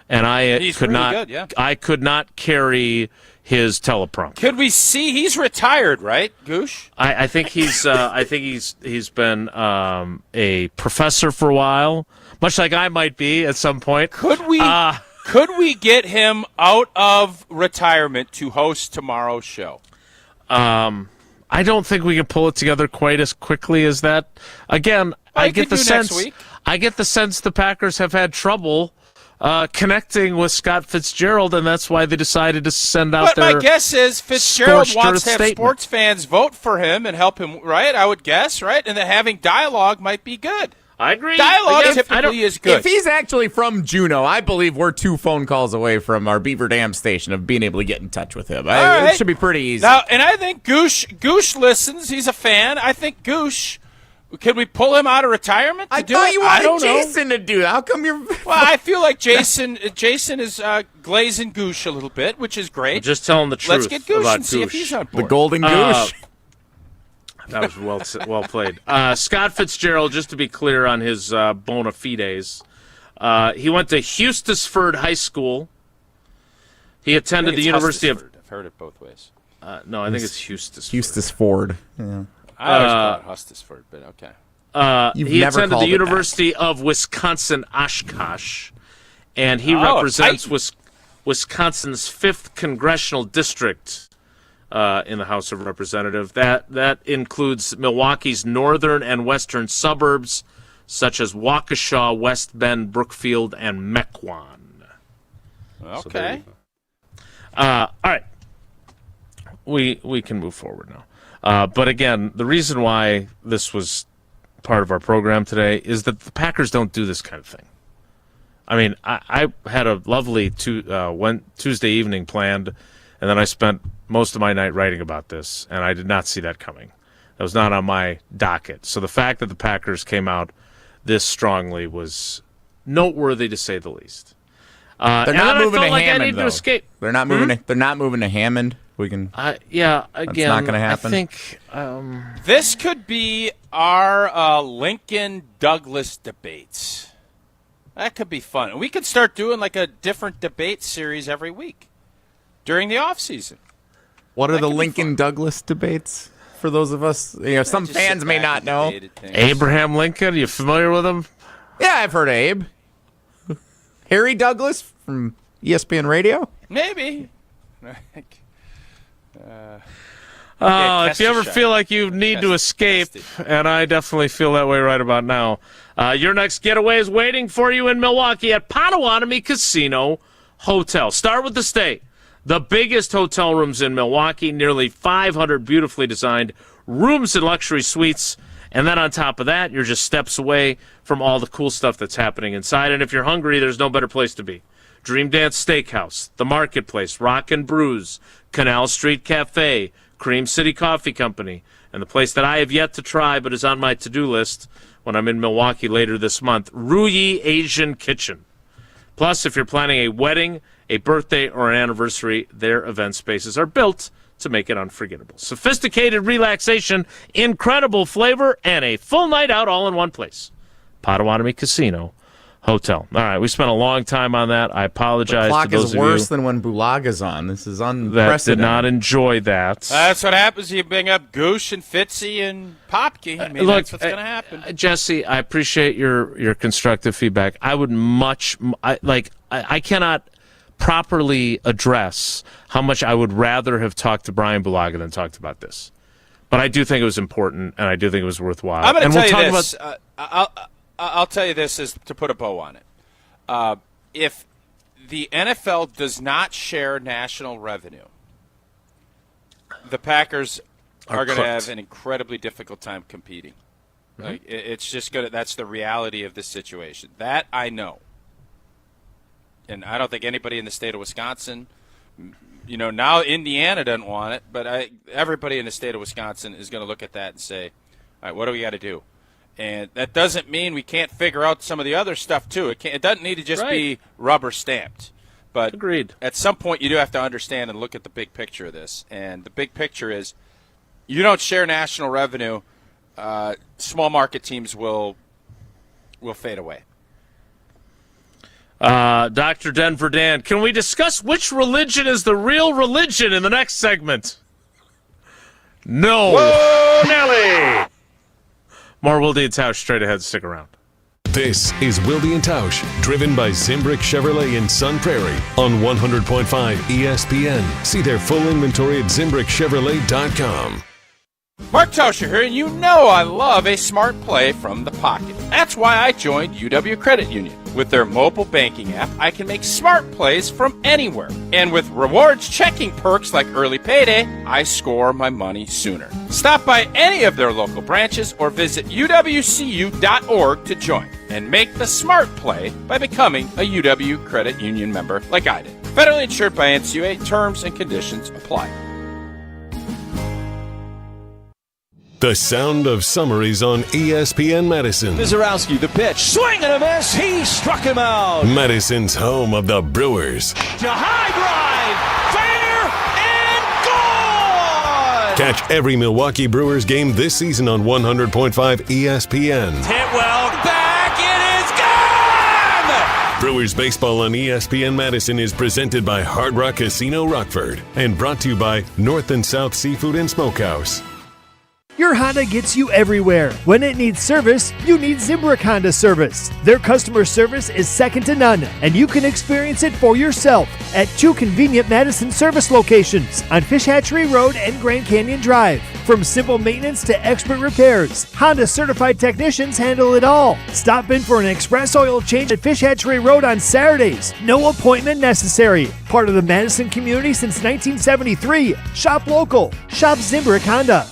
and
He's really good, yeah.
I could not carry his teleprompter.
Could we see he's retired, right, Goosh?
I think he's he's been a professor for a while, much like I might be at some point.
Could we get him out of retirement to host tomorrow's show?
I don't think we can pull it together quite as quickly as that. Again, I get the sense the Packers have had trouble connecting with Scott Fitzgerald, and that's why they decided to send out
But my guess is Fitzgerald wants to have
statement.
sports fans vote for him and help him, right? I would guess, right? And then having dialogue might be good.
I agree.
Dialogue typically is good.
If he's actually from Juneau, I believe we're 2 phone calls away from our Beaver Dam station of being able to get in touch with him. It should be pretty easy.
Now, and I think Goosh listens. He's a fan. I think Goosh. Can we pull him out of retirement to do
thought
it?
you
I
wanted
don't know.
Jason to do that. How come you're?
Well, I feel like Jason is glazing Goosh a little bit, which is great.
I'm just telling the truth.
Let's get Goosh
about
and see if
Goosh.
he's on board.
The Golden Goosh.
That was well played. Scott Fitzgerald, just to be clear on his bona fides, he went to Hustisford High School. He attended the University of.
I've heard it both ways.
No, I think it's Hustisford.
Hustisford. Yeah.
I always call it Hustisford, but okay.
He attended the University of Wisconsin Oshkosh, and he represents Wisconsin's 5th congressional district in the House of Representatives. That includes Milwaukee's northern and western suburbs, such as Waukesha, West Bend, Brookfield, and Mequon.
Okay.
All right. We can move forward now. But again, the reason why this was part of our program today is that the Packers don't do this kind of thing. I mean, I had a lovely Tuesday evening planned, and then I spent most of my night writing about this, and I did not see that coming. That was not on my docket. So the fact that the Packers came out this strongly was noteworthy, to say the least.
They're not moving to
I
Hammond,
needed
though.
to escape.
They're not moving. They're not moving to Hammond. We can.
Yeah. Again,
that's not going to happen.
I think
This could be our Lincoln Douglas debates. That could be fun. We could start doing like a different debate series every week during the off season.
What are the Lincoln Douglas debates? For those of us, some fans may not know.
Abraham Lincoln. Are you familiar with him?
Yeah, I've heard of Abe. Harry Douglas from ESPN Radio.
Maybe.
If you ever feel like you need to escape, and I definitely feel that way right about now, your next getaway is waiting for you in Milwaukee at Potawatomi Casino Hotel. Start with the stay. The biggest hotel rooms in Milwaukee, nearly 500 beautifully designed rooms and luxury suites. And then on top of that, you're just steps away from all the cool stuff that's happening inside. And if you're hungry, there's no better place to be. Dream Dance Steakhouse, The Marketplace, Rock and Brews, Canal Street Cafe, Cream City Coffee Company, and the place that I have yet to try but is on my to-do list when I'm in Milwaukee later this month, Ruyi Asian Kitchen. Plus, if you're planning a wedding, a birthday, or an anniversary, their event spaces are built to make it unforgettable. Sophisticated relaxation, incredible flavor, and a full night out all in one place. Potawatomi Casino Hotel. All right, we spent a long time on that. I apologize
the
to those of you.
clock is worse than when Bulaga's on. This is unprecedented.
That did not enjoy that.
That's what happens. You bring up Goosh and Fitzy and Popke. I mean,
Look,
that's what's going to happen.
Jesse, I appreciate your constructive feedback. I would I cannot properly address how much I would rather have talked to Brian Bulaga than talked about this. But I do think it was important, and I do think it was worthwhile.
I'm going to tell you this. I'll tell you this is to put a bow on it. If the NFL does not share national revenue, the Packers are going to have an incredibly difficult time competing. Mm-hmm. Like, it's just going to. That's the reality of this situation. That I know, and I don't think anybody in the state of Wisconsin. Now Indiana doesn't want it, but everybody in the state of Wisconsin is going to look at that and say, "All right, what do we got to do?" And that doesn't mean we can't figure out some of the other stuff, too. It doesn't need to just be rubber stamped. But
agreed.
At some point, you do have to understand and look at the big picture of this. And the big picture is you don't share national revenue, small market teams will fade away.
Dr. Denver Dan, can we discuss which religion is the real religion in the next segment? No.
Whoa, Nelly!
More Wilde and Tausch straight ahead. Stick around.
This is Wilde and Tausch, driven by Zimbrick Chevrolet in Sun Prairie on 100.5 ESPN. See their full inventory at ZimbrickChevrolet.com.
Mark Tauscher here, and you know I love a smart play from the pocket. That's why I joined UW Credit Union. With their mobile banking app, I can make smart plays from anywhere. And with rewards checking perks like early payday, I score my money sooner. Stop by any of their local branches or visit uwcu.org to join. And make the smart play by becoming a UW Credit Union member like I did. Federally insured by NCUA. Terms and conditions apply.
The sound of summaries on ESPN Madison.
Wizarowski, the pitch. Swing and a miss. He struck him out.
Madison's home of the Brewers.
To high drive. Fair and gone.
Catch every Milwaukee Brewers game this season on 100.5 ESPN.
Hit well. Back. It is gone.
Brewers baseball on ESPN Madison is presented by Hard Rock Casino Rockford and brought to you by North and South Seafood and Smokehouse.
Your Honda gets you everywhere. When it needs service, you need Zimbrick Honda service. Their customer service is second to none, and you can experience it for yourself at 2 convenient Madison service locations on Fish Hatchery Road and Grand Canyon Drive. From simple maintenance to expert repairs, Honda certified technicians handle it all. Stop in for an express oil change at Fish Hatchery Road on Saturdays. No appointment necessary. Part of the Madison community since 1973. Shop local. Shop Zimbrick Honda.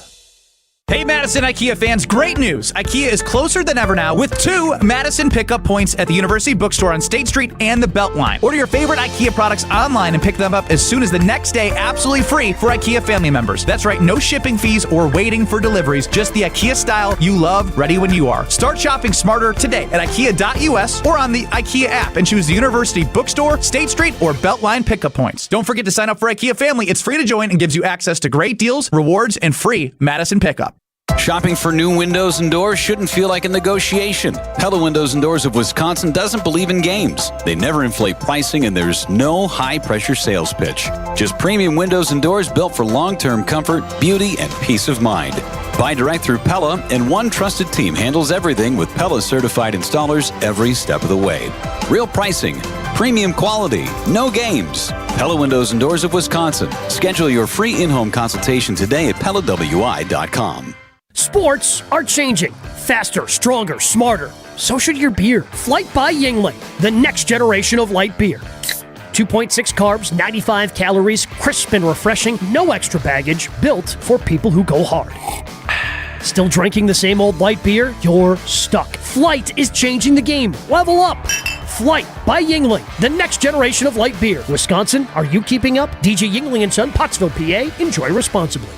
Hey Madison IKEA fans, great news! IKEA is closer than ever now with 2 Madison pickup points at the University Bookstore on State Street and the Beltline. Order your favorite IKEA products online and pick them up as soon as the next day absolutely free for IKEA family members. That's right, no shipping fees or waiting for deliveries, just the IKEA style you love, ready when you are. Start shopping smarter today at IKEA.us or on the IKEA app and choose the University Bookstore, State Street, or Beltline pickup points. Don't forget to sign up for IKEA Family. It's free to join and gives you access to great deals, rewards, and free Madison pickup.
Shopping for new windows and doors shouldn't feel like a negotiation. Pella Windows and Doors of Wisconsin doesn't believe in games. They never inflate pricing, and there's no high-pressure sales pitch. Just premium windows and doors built for long-term comfort, beauty, and peace of mind. Buy direct through Pella, and one trusted team handles everything with Pella-certified installers every step of the way. Real pricing, premium quality, no games. Pella Windows and Doors of Wisconsin. Schedule your free in-home consultation today at PellaWI.com.
Sports are changing. Faster, stronger, smarter. So should your beer. Flight by Yuengling, the next generation of light beer. 2.6 carbs, 95 calories, crisp and refreshing, no extra baggage, built for people who go hard. Still drinking the same old light beer? You're stuck. Flight is changing the game. Level up. Flight by Yuengling, the next generation of light beer. Wisconsin, are you keeping up? DJ Yuengling & Son, Pottsville, PA. Enjoy responsibly.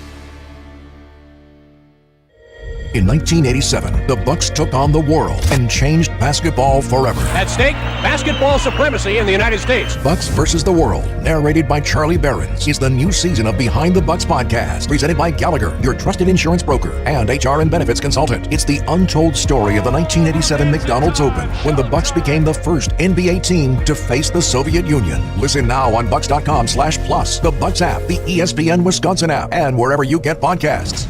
In 1987, the Bucks took on the world and changed basketball forever.
At stake, basketball supremacy in the United States.
Bucks versus the World, narrated by Charlie Behrens, is the new season of Behind the Bucks podcast, presented by Gallagher, your trusted insurance broker and HR and benefits consultant. It's the untold story of the 1987 McDonald's Open, when the Bucks became the first NBA team to face the Soviet Union. Listen now on Bucks.com/plus, the Bucks app, the ESPN Wisconsin app, and wherever you get podcasts.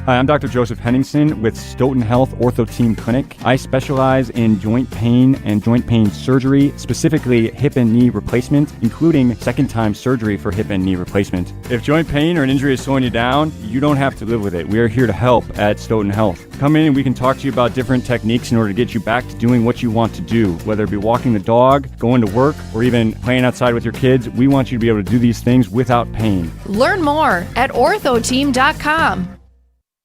Hi, I'm Dr. Joseph Henningsen with Stoughton Health Ortho Team Clinic. I specialize in joint pain and joint pain surgery, specifically hip and knee replacement, including second-time surgery for hip and knee replacement. If joint pain or an injury is slowing you down, you don't have to live with it. We are here to help at Stoughton Health. Come in and we can talk to you about different techniques in order to get you back to doing what you want to do, whether it be walking the dog, going to work, or even playing outside with your kids. We want you to be able to do these things without pain.
Learn more at orthoteam.com.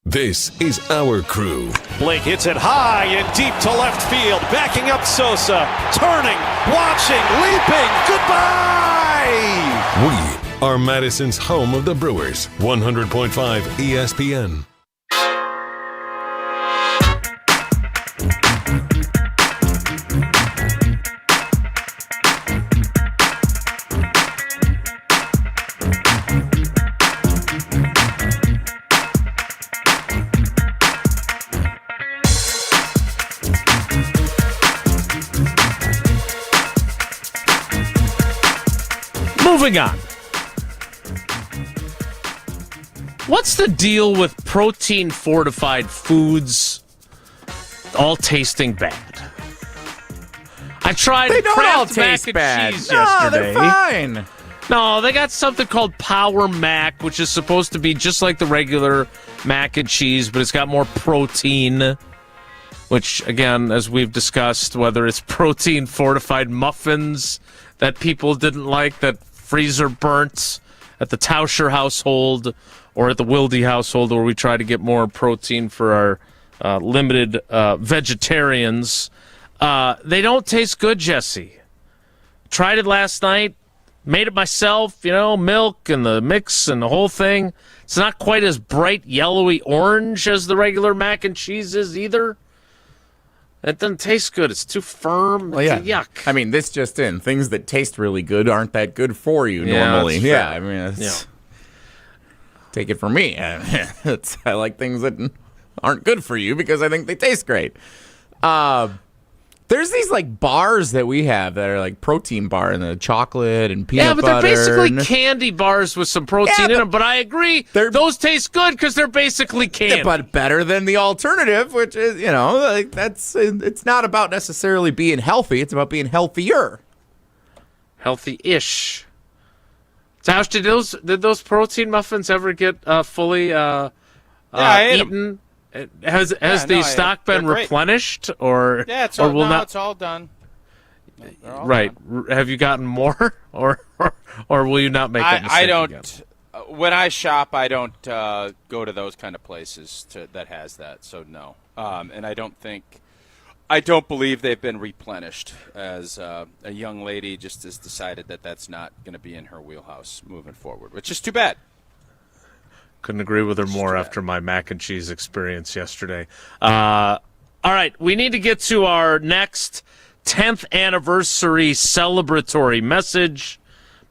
This is our crew.
Blake hits it high and deep to left field. Backing up Sosa. Turning, watching, leaping. Goodbye!
We are Madison's home of the Brewers. 100.5 ESPN.
Moving on. What's the deal with protein-fortified foods all tasting bad? I tried
They don't all
Kraft mac
taste
and
bad.
cheese
No,
yesterday.
they're fine.
No, they got something called Power Mac, which is supposed to be just like the regular mac and cheese, but it's got more protein. Which, again, as we've discussed, whether it's protein-fortified muffins that people didn't like, that freezer burnt at the Tauscher household or at the Wilde household, where we try to get more protein for our limited vegetarians. They don't taste good, Jesse. Tried it last night, made it myself, milk and the mix and the whole thing. It's not quite as bright yellowy orange as the regular mac and cheese is either. It doesn't taste good. It's too firm.
Well, yeah.
Yuck.
I mean, this just in. Things that taste really good aren't that good for you normally.
Yeah,
I mean, take it from me. I like things that aren't good for you because I think they taste great. There's these like bars that we have that are like protein bar and the chocolate and peanut butter.
Yeah, but they're basically candy bars with some protein in them. But I agree, those taste good because they're basically candy.
But better than the alternative, which is, it's not about necessarily being healthy. It's about being healthier.
Healthy-ish. Tausch, did those protein muffins ever get fully eaten? Has the stock been replenished, or
it's
or
all,
will
no,
not?
it's all done.
Right? Have you gotten more, or will you not make that mistake
I don't.
again?
When I shop, I don't go to those kind of places that has that. So no, and I don't believe they've been replenished. As a young lady just has decided that that's not going to be in her wheelhouse moving forward, which is too bad.
Couldn't agree with her more after my mac and cheese experience yesterday. All right, we need to get to our next 10th anniversary celebratory message,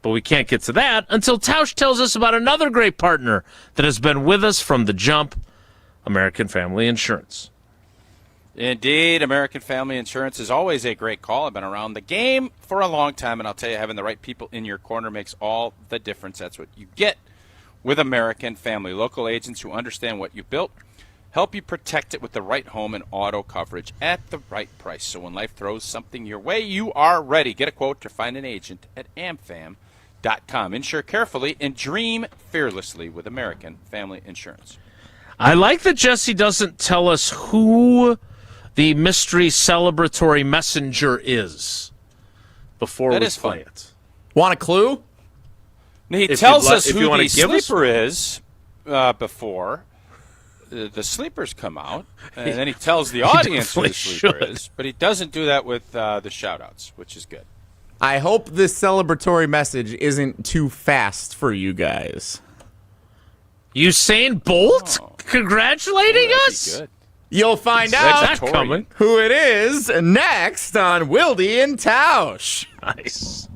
but we can't get to that until Tausch tells us about another great partner that has been with us from the jump, American Family Insurance.
Indeed, American Family Insurance is always a great call. I've been around the game for a long time, and I'll tell you, having the right people in your corner makes all the difference. That's what you get with American Family. Local agents who understand what you built, help you protect it with the right home and auto coverage at the right price. So when life throws something your way, you are ready. Get a quote or find an agent at amfam.com. Insure carefully and dream fearlessly with American Family Insurance.
I like that Jesse doesn't tell us who the mystery celebratory messenger is before we play it.
Want a clue?
He tells us who the sleeper is before the sleepers come out, and then he tells the audience who the sleeper is, but he doesn't do that with the shout-outs, which is good.
I hope this celebratory message isn't too fast for you guys.
Usain Bolt?
Oh.
congratulating us?
Good.
You'll find
That's
out
coming.
who it is next on Wilde and Tausch.
Nice.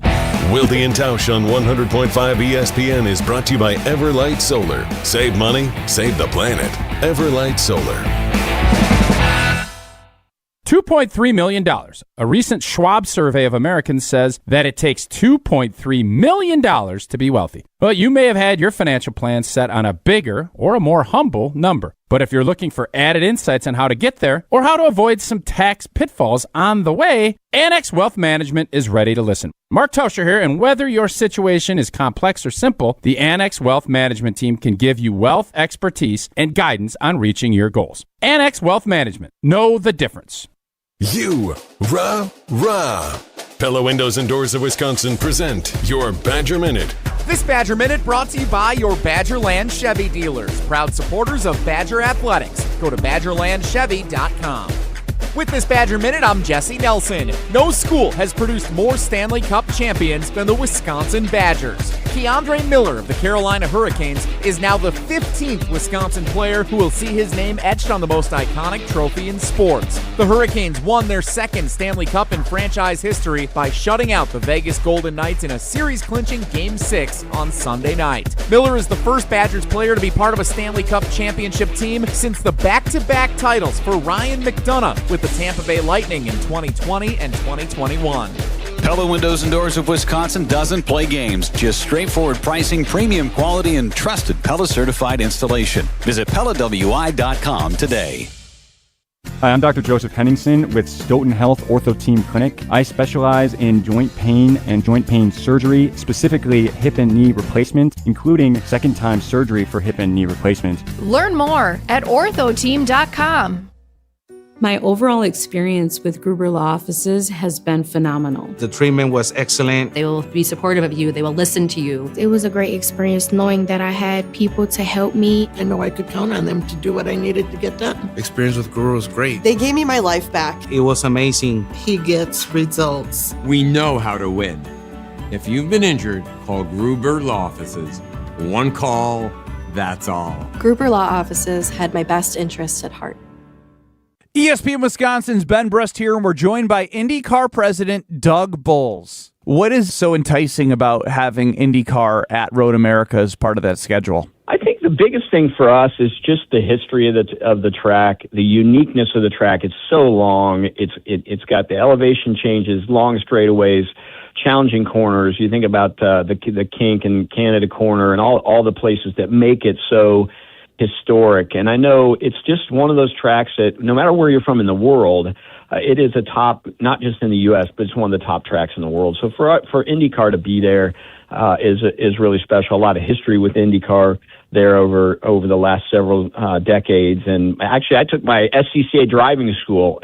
Wilde and Tausch on 100.5 ESPN is brought to you by Everlight Solar. Save money, save the planet. Everlight Solar.
$2.3 million. A recent Schwab survey of Americans says that it takes $2.3 million to be wealthy. Well, you may have had your financial plan set on a bigger or a more humble number. But if you're looking for added insights on how to get there or how to avoid some tax pitfalls on the way, Annex Wealth Management is ready to listen. Mark Tauscher here, and whether your situation is complex or simple, the Annex Wealth Management team can give you wealth expertise and guidance on reaching your goals. Annex Wealth Management. Know the difference.
Rah. Pella Windows and Doors of Wisconsin present your Badger Minute.
This Badger Minute brought to you by your Badgerland Chevy dealers, proud supporters of Badger Athletics. Go to BadgerlandChevy.com. With this Badger Minute, I'm Jesse Nelson. No school has produced more Stanley Cup champions than the Wisconsin Badgers. Keandre Miller of the Carolina Hurricanes is now the 15th Wisconsin player who will see his name etched on the most iconic trophy in sports. The Hurricanes won their second Stanley Cup in franchise history by shutting out the Vegas Golden Knights in a series-clinching Game 6 on Sunday night. Miller is the first Badgers player to be part of a Stanley Cup championship team since the back-to-back titles for Ryan McDonough with the Tampa Bay Lightning in 2020 and 2021.
Pella Windows and Doors of Wisconsin doesn't play games. Just straightforward pricing, premium quality, and trusted Pella certified installation. Visit PellaWI.com today.
Hi, I'm Dr. Joseph Henningsen with Stoughton Health Ortho Team Clinic. I specialize in joint pain and joint pain surgery, specifically hip and knee replacement, including second-time surgery for hip and knee replacement.
Learn more at orthoteam.com.
My overall experience with Gruber Law Offices has been phenomenal.
The treatment was excellent.
They will be supportive of you. They will listen to you.
It was a great experience knowing that I had people to help me.
I know I could count on them to do what I needed to get done.
Experience with Gruber was great.
They gave me my life back.
It was amazing.
He gets results.
We know how to win. If you've been injured, call Gruber Law Offices. One call, that's all.
Gruber Law Offices had my best interests at heart.
ESPN Wisconsin's Ben Brust here, and we're joined by IndyCar president Doug Boles. What is so enticing about having IndyCar at Road America as part of that schedule?
I think the biggest thing for us is just the history of the track, the uniqueness of the track. It's so long. It's got the elevation changes, long straightaways, challenging corners. You think about the Kink and Canada Corner and all the places that make it so historic. And I know it's just one of those tracks that no matter where you're from in the world, it is a top, not just in the U.S., but it's one of the top tracks in the world. So for IndyCar to be there is really special. A lot of history with IndyCar there over the last several decades. And actually, I took my SCCA driving school.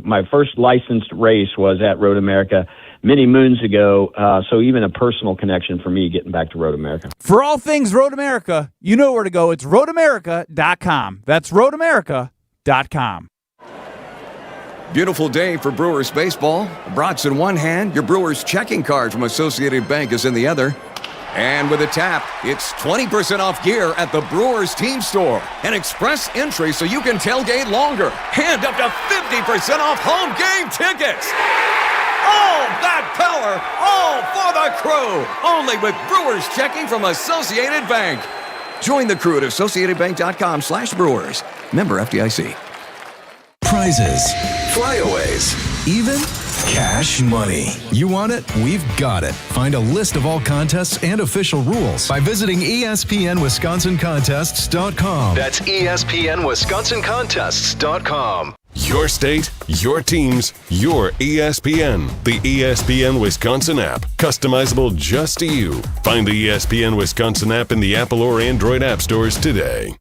My first licensed race was at Road America many moons ago, so even a personal connection for me getting back to Road America.
For all things Road America, you know where to go. It's roadamerica.com. That's roadamerica.com.
Beautiful day for Brewers baseball. Brats in one hand, your Brewers checking card from Associated Bank is in the other. And with a tap, it's 20% off gear at the Brewers team store. An express entry so you can tailgate longer. And up to 50% off home game tickets. All that power, all for the crew. Only with Brewers checking from Associated Bank. Join the crew at AssociatedBank.com/Brewers. Member FDIC.
Prizes, flyaways, even cash money. You want it? We've got it. Find a list of all contests and official rules by visiting ESPNWisconsinContests.com. That's ESPNWisconsinContests.com.
Your state, your teams, your ESPN. The ESPN Wisconsin app. Customizable just to you. Find the ESPN Wisconsin app in the Apple or Android app stores today.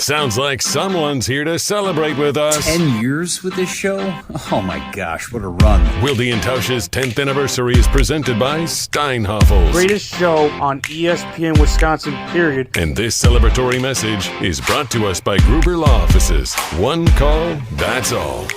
Sounds like someone's here to celebrate with us.
10 years with this show? Oh my gosh, what a run.
Wilde and Tausch's 10th anniversary is presented by Steinhoffels.
Greatest show on ESPN Wisconsin, period.
And this celebratory message is brought to us by Gruber Law Offices. One call, that's all.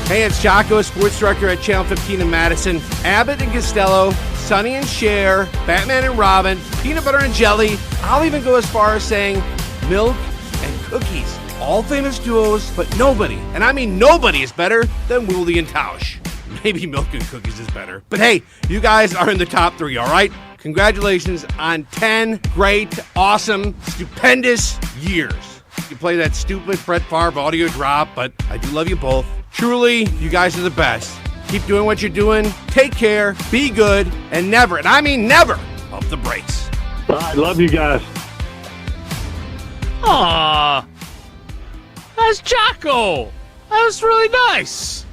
Hey, it's Jocko, sports director at Channel 15 in Madison. Abbott and Costello, Sonny and Cher, Batman and Robin, peanut butter and jelly. I'll even go as far as saying milk and cookies. All famous duos, but nobody, and I mean nobody, is better than Wilde and Tausch. Maybe milk and cookies is better. But hey, you guys are in the top 3, all right? Congratulations on 10 great, awesome, stupendous years. You play that stupid Brett Favre audio drop, but I do love you both. Truly, you guys are the best. Keep doing what you're doing. Take care, be good, and never, and I mean never, up the brakes.
I love you guys.
Aww. That's Jocko. That was really nice.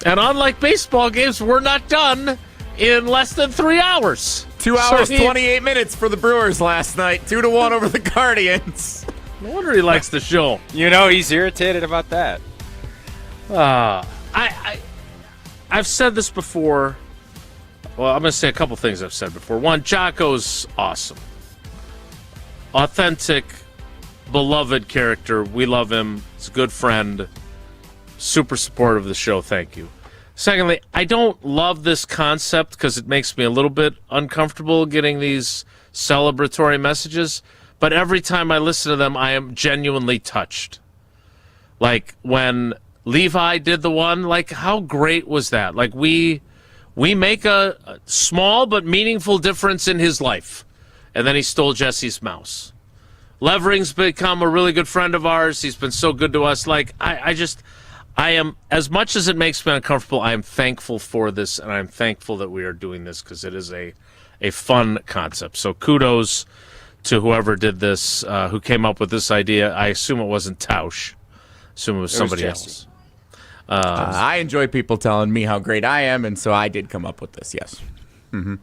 And unlike baseball games, we're not done in less than 3 hours.
2 hours, 28 minutes for the Brewers last night. 2-1 over the Guardians.
No wonder he likes the show.
You know he's irritated about that.
I've said this before. Well, I'm going to say a couple things I've said before. One, Jocko's awesome. Authentic, beloved character. We love him. He's a good friend. Super supportive of the show. Thank you. Secondly, I don't love this concept because it makes me a little bit uncomfortable getting these celebratory messages. But every time I listen to them, I am genuinely touched. Like when Levi did the one, like how great was that? Like we make a small but meaningful difference in his life. And then he stole Jesse's mouse. Levering's become a really good friend of ours. He's been so good to us. Like I am, as much as it makes me uncomfortable, I am thankful for this, and I'm thankful that we are doing this because it is a fun concept. So kudos to whoever did this, who came up with this idea. I assume it wasn't Tausch. I assume it was somebody else.
I enjoy people telling me how great I am, and so I did come up with this, yes. Mm-hmm.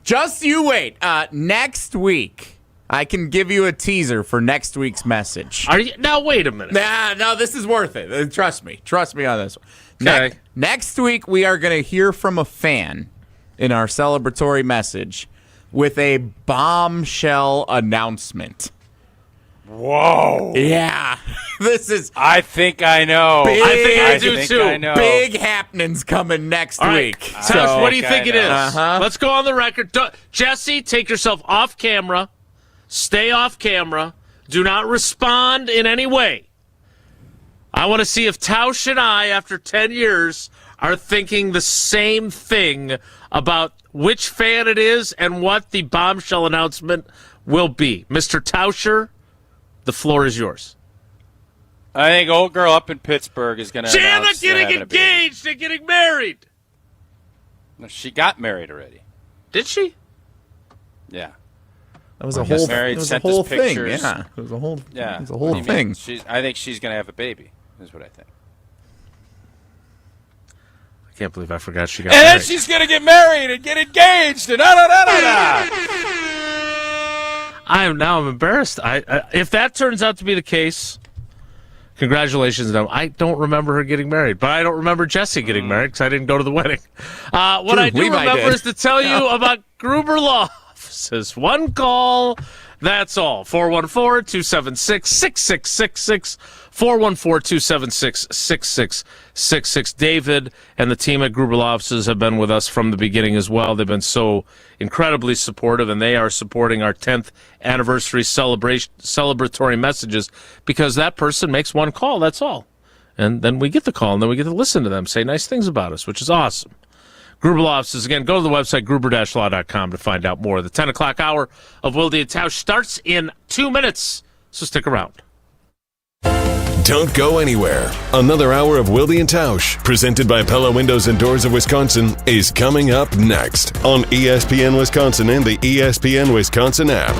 Just you wait. Next week, I can give you a teaser for next week's message.
Now, wait a minute.
No, this is worth it. Trust me. Trust me on this one.
Okay.
Next week, we are going to hear from a fan in our celebratory message with a bombshell announcement.
Whoa.
Yeah. This is...
I think I know.
I think I do too.
I know.
Big happenings coming next week.
Tausch, what do you think it is? Let's go on the record. Jesse, take yourself off camera. Stay off camera. Do not respond in any way. I want to see if Tausch and I, after 10 years, are thinking the same thing about which fan it is and what the bombshell announcement will be. Mr. Tauscher, the floor is yours.
I think old girl up in Pittsburgh is going to announce
getting engaged and getting married.
No, she got married already.
Did she?
Yeah.
That was a whole,
married,
it was
sent
a whole
us
thing.
pictures.
Yeah, it was a whole.
Yeah,
it was a whole thing.
I think she's going to have a baby. Is what I think.
I can't believe I forgot she got
married.
And
then she's going to get married and get engaged and da-da-da-da-da.
I'm embarrassed. If that turns out to be the case, congratulations. I don't remember her getting married, but I don't remember Jesse getting married because I didn't go to the wedding. What I do remember is to tell you about Gruber Law Offices. One call, that's all. 414-276-6666. 414-276-6666. David and the team at Gruber Law Offices have been with us from the beginning as well. They've been so incredibly supportive, and they are supporting our 10th anniversary celebratory messages because that person makes one call, that's all. And then we get the call, and then we get to listen to them say nice things about us, which is awesome. Gruber Law Offices, again, go to the website, gruber-law.com to find out more. The 10 o'clock hour of Wilde and Tausch starts in 2 minutes, so stick around.
Don't go anywhere. Another hour of Wilde and Tausch, presented by Pella Windows and Doors of Wisconsin, is coming up next on ESPN Wisconsin and the ESPN Wisconsin app.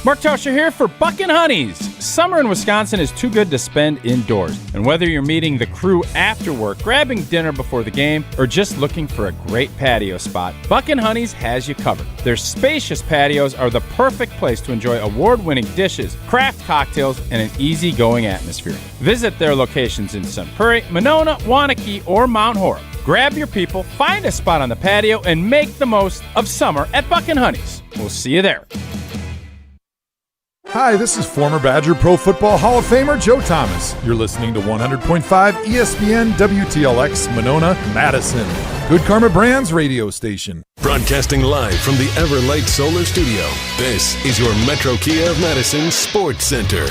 Mark Tauscher here for Buck and Honey's. summer in Wisconsin is too good to spend indoors. And whether you're meeting the crew after work, grabbing dinner before the game, or just looking for a great patio spot, Buck and Honey's has you covered. Their spacious patios are the perfect place to enjoy award-winning dishes, craft cocktails, and an easygoing atmosphere. Visit their locations in Sun Prairie, Monona, Wanakee, or Mount Horeb. Grab your people, find a spot on the patio, and make the most of summer at Buck and Honey's. We'll see you there.
Hi, this is former Badger Pro Football Hall of Famer Joe Thomas. You're listening to 100.5 ESPN WTLX Monona, Madison. Good Karma Brands radio station.
Broadcasting live from the Everlight Solar Studio, this is your Metro Kia of Madison Sports Center.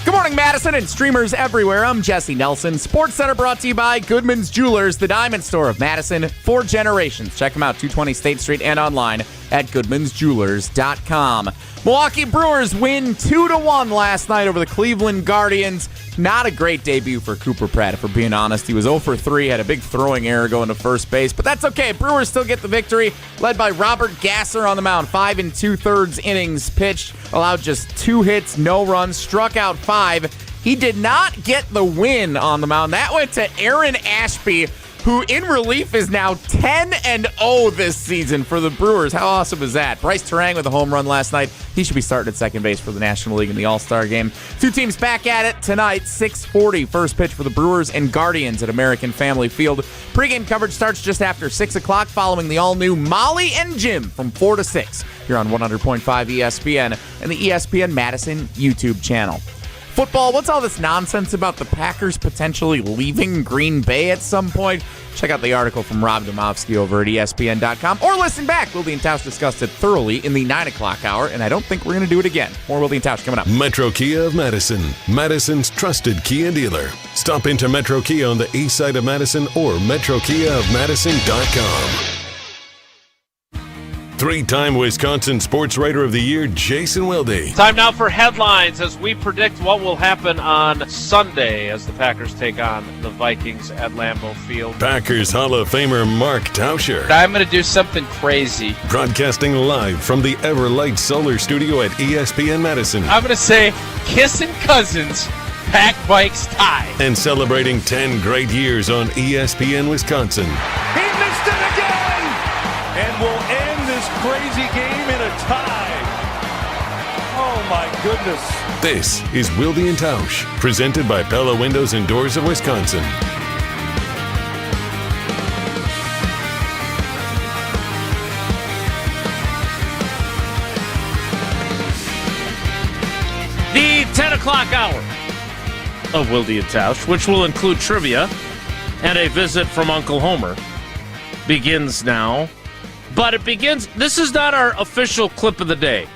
Good morning, Madison and streamers everywhere. I'm Jesse Nelson. Sports Center brought to you by Goodman's Jewelers, the diamond store of Madison for generations. Check them out, 220 State Street and online at goodmansjewelers.com. Milwaukee Brewers win 2-1 last night over the Cleveland Guardians. Not a great debut for Cooper Pratt, if we're being honest. He was 0 for 3, had a big throwing error going to first base, but that's okay. Brewers still get the victory, led by Robert Gasser on the mound. 5 2/3 innings pitched, allowed just 2 hits, no runs, struck out 5. He did not get the win on the mound. That went to Aaron Ashby, who in relief is now 10-0 this season for the Brewers. How awesome is that? Bryce Terang with a home run last night. He should be starting at second base for the National League in the All-Star game. Two teams back at it tonight, 6:40. First pitch for the Brewers and Guardians at American Family Field. Pre-game coverage starts just after 6 o'clock following the all-new Molly and Jim from 4 to 6 here on 100.5 ESPN and the ESPN Madison YouTube channel. Football, what's all this nonsense about the Packers potentially leaving Green Bay at some point? Check out the article from Rob Domofsky over at ESPN.com or listen back. Wilde and Tausch discussed it thoroughly in the 9 o'clock hour, and I don't think we're going to do it again. More Wilde and Tausch coming up.
Metro Kia of Madison, Madison's trusted Kia dealer. Stop into Metro Kia on the east side of Madison or metrokiaofmadison.com. Three-time Wisconsin Sports Writer of the Year, Jason Wilde.
Time now for headlines as we predict what will happen on Sunday as the Packers take on the Vikings at Lambeau Field.
Packers Hall of Famer Mark Tauscher.
I'm going to do something crazy.
Broadcasting live from the Everlight Solar Studio at ESPN Madison.
I'm going to say kissing cousins, pack bikes tie.
And celebrating 10 great years on ESPN Wisconsin.
He missed it again! And will end this crazy game in a tie. Oh my goodness.
This is Wilde and Tausch, presented by Pella Windows and Doors of Wisconsin.
The 10 o'clock hour of Wilde and Tausch, which will include trivia and a visit from Uncle Homer, begins now. But it begins, this is not our official clip of the day.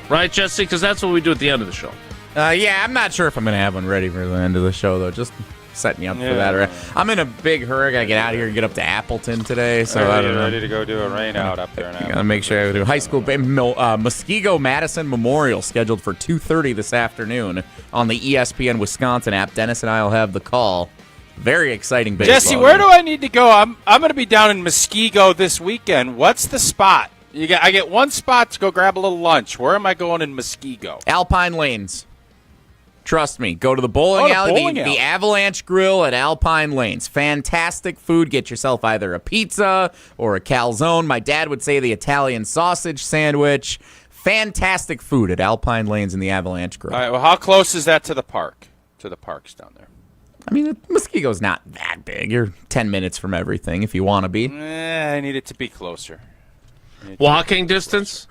Right, Jesse? Because that's what we do at the end of the show.
Yeah, I'm not sure if I'm going to have one ready for the end of the show, though. Just setting you up for that. I'm in a big hurry. I got to get out of here and get up to Appleton today. So I don't know.
Ready to go do a rain out up there now.
Got to make sure I do high school. Muskego Madison Memorial scheduled for 2:30 this afternoon on the ESPN Wisconsin app. Dennis and I will have the call. Very exciting baseball.
Jesse, where do I need to go? I'm going to be down in Muskego this weekend. What's the spot? I get one spot to go grab a little lunch. Where am I going in Muskego?
Alpine Lanes. Trust me. Go to the bowling alley, the Avalanche Grill at Alpine Lanes. Fantastic food. Get yourself either a pizza or a calzone. My dad would say the Italian sausage sandwich. Fantastic food at Alpine Lanes and the Avalanche Grill.
All right, well, how close is that to the park? To the parks down there?
I mean, Muskego's not that big. You're 10 minutes from everything if you want to be.
I need it to be closer.
Walking distance?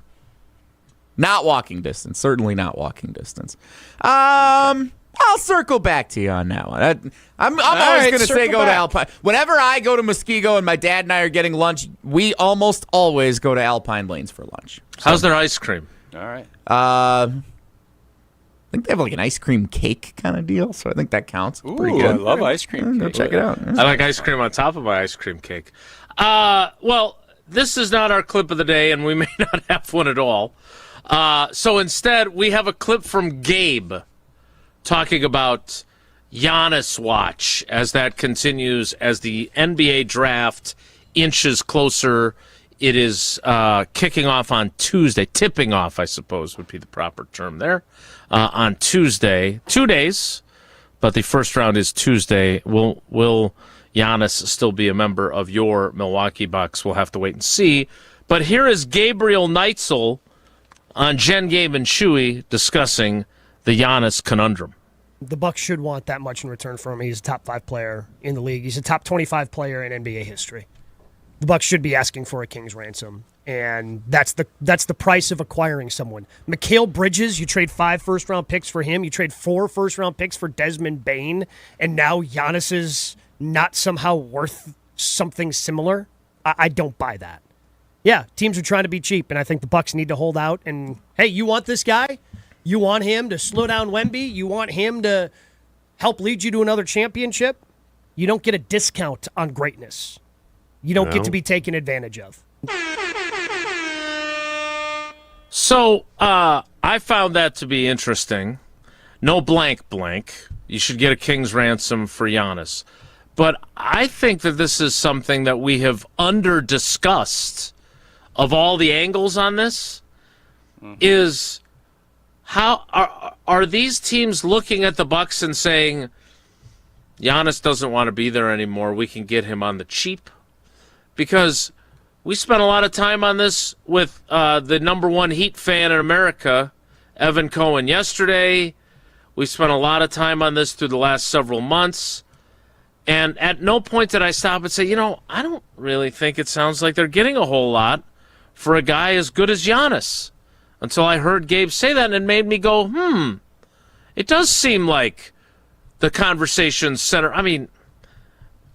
Not walking distance. Certainly not walking distance. I'll circle back to you on that one. I'm always going to say go to Alpine. Whenever I go to Muskego and my dad and I are getting lunch, we almost always go to Alpine Lanes for lunch.
So, how's their ice cream?
All right.
I think they have like an ice cream cake kind of deal, so I think that counts.
Ooh,
pretty good.
I love ice cream
cake. Go check it out.
I like ice cream on top of my ice cream cake. Well, this is not our clip of the day, and we may not have one at all. So instead, we have a clip from Gabe talking about Giannis watch as that continues, as the NBA draft inches closer It is kicking off on Tuesday. Tipping off, I suppose, would be the proper term there. On Tuesday. 2 days, but the first round is Tuesday. Will Giannis still be a member of your Milwaukee Bucks? We'll have to wait and see. But here is Gabriel Neitzel on Jen, Gabe, and Shuey discussing the Giannis conundrum.
The Bucks should want that much in return for him. He's a top 5 player in the league. He's a top 25 player in NBA history. The Bucks should be asking for a king's ransom, and that's the price of acquiring someone. Mikal Bridges, you trade 5 first-round picks for him. You trade 4 first-round picks for Desmond Bane, and now Giannis is not somehow worth something similar. I don't buy that. Yeah, teams are trying to be cheap, and I think the Bucks need to hold out. And hey, you want this guy? You want him to slow down Wemby? You want him to help lead you to another championship? You don't get a discount on greatness. You don't get to be taken advantage of.
So I found that to be interesting. No blank. You should get a king's ransom for Giannis. But I think that this is something that we have under-discussed of all the angles on this, is how are these teams looking at the Bucks and saying, Giannis doesn't want to be there anymore, we can get him on the cheap? Because we spent a lot of time on this with the number 1 Heat fan in America, Evan Cohen, yesterday. We spent a lot of time on this through the last several months. And at no point did I stop and say, I don't really think it sounds like they're getting a whole lot for a guy as good as Giannis. Until I heard Gabe say that, and it made me go, it does seem like the conversation center. I mean,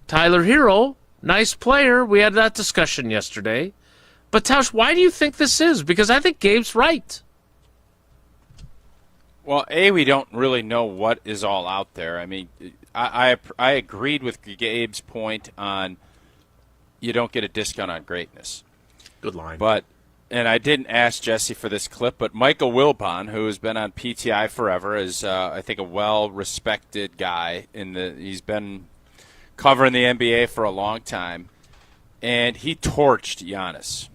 Tyler Hero, nice player. We had that discussion yesterday. But, Tausch, why do you think this is? Because I think Gabe's right.
Well, we don't really know what is all out there. I mean, I agreed with Gabe's point on you don't get a discount on greatness.
Good line.
And I didn't ask Jesse for this clip, but Michael Wilbon, who has been on PTI forever, is I think a well-respected guy. He's been covering the NBA for a long time, and he torched Giannis.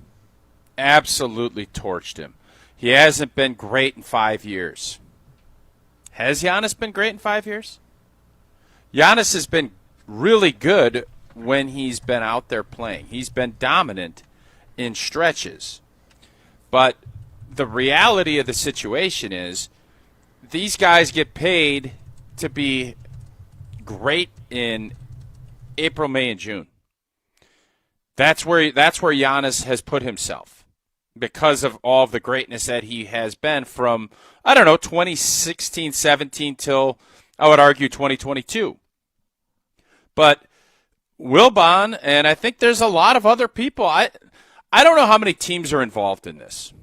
Absolutely torched him. He hasn't been great in 5 years. Has Giannis been great in 5 years? Giannis has been really good when he's been out there playing. He's been dominant in stretches. But the reality of the situation is these guys get paid to be great in April, May, and June. That's where Giannis has put himself because of all of the greatness that he has been from, 2016, 17 till, I would argue, 2022. But Wilbon, and I think there's a lot of other people, I don't know how many teams are involved in this,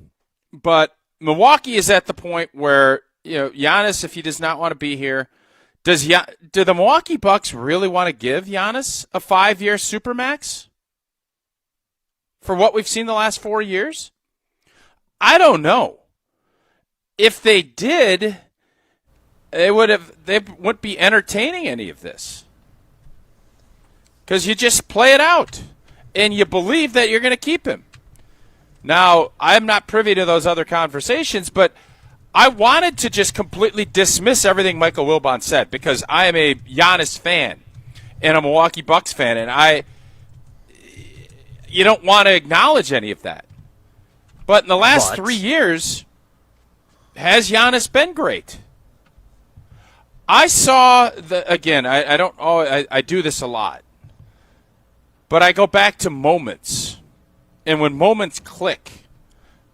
but Milwaukee is at the point where, Giannis, if he does not want to be here, do the Milwaukee Bucks really want to give Giannis a 5-year supermax for what we've seen the last 4 years? I don't know. If they did, they wouldn't be entertaining any of this. Because you just play it out, and you believe that you're going to keep him. Now, I'm not privy to those other conversations, but I wanted to just completely dismiss everything Michael Wilbon said because I am a Giannis fan and a Milwaukee Bucks fan, and you don't want to acknowledge any of that. But in the last 3 years, has Giannis been great? I saw I do this a lot. But I go back to moments. And when moments click,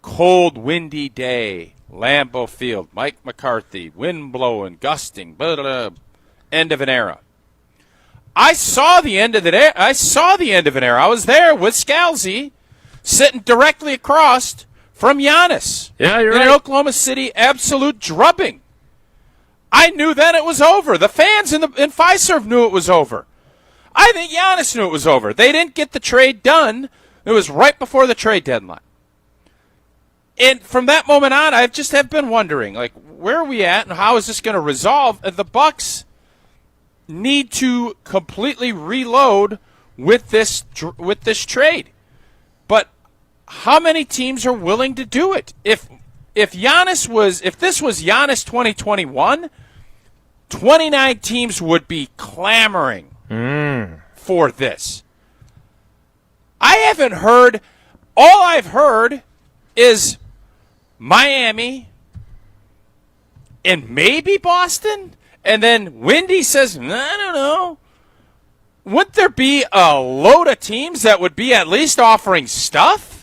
cold, windy day, Lambeau Field, Mike McCarthy, wind blowing, gusting, blah, blah, blah, end of an era. I saw the end of an era. I was there with Scalzi, sitting directly across from Giannis.
Yeah, you're
in
right.
an Oklahoma City absolute drubbing. I knew then it was over. The fans in Fiserv knew it was over. I think Giannis knew it was over. They didn't get the trade done. It was right before the trade deadline. And from that moment on, I just have been wondering, where are we at and how is this going to resolve? The Bucks need to completely reload with this trade. But how many teams are willing to do it? If this was Giannis 2021, 29 teams would be clamoring for this. I haven't heard. All I've heard is Miami and maybe Boston. And then Wendy says, I don't know. Wouldn't there be a load of teams that would be at least offering stuff?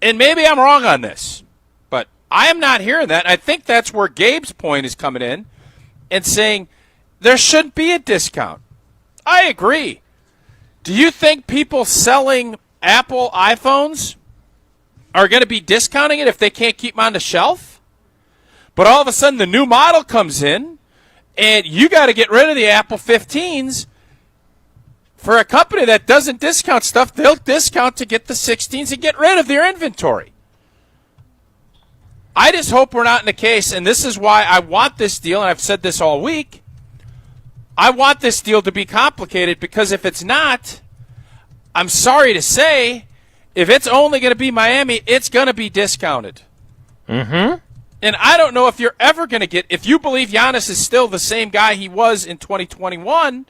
And maybe I'm wrong on this, but I am not hearing that. I think that's where Gabe's point is coming in and saying there shouldn't be a discount. I agree. Do you think people selling Apple iPhones are going to be discounting it if they can't keep them on the shelf? But all of a sudden the new model comes in and you got to get rid of the Apple 15s. For a company that doesn't discount stuff, they'll discount to get the 16s and get rid of their inventory. I just hope we're not in the case, and this is why I want this deal, and I've said this all week. I want this deal to be complicated because if it's not, I'm sorry to say, if it's only going to be Miami, it's going to be discounted. And I don't know if you're ever going to get, if you believe Giannis is still the same guy he was in 2021,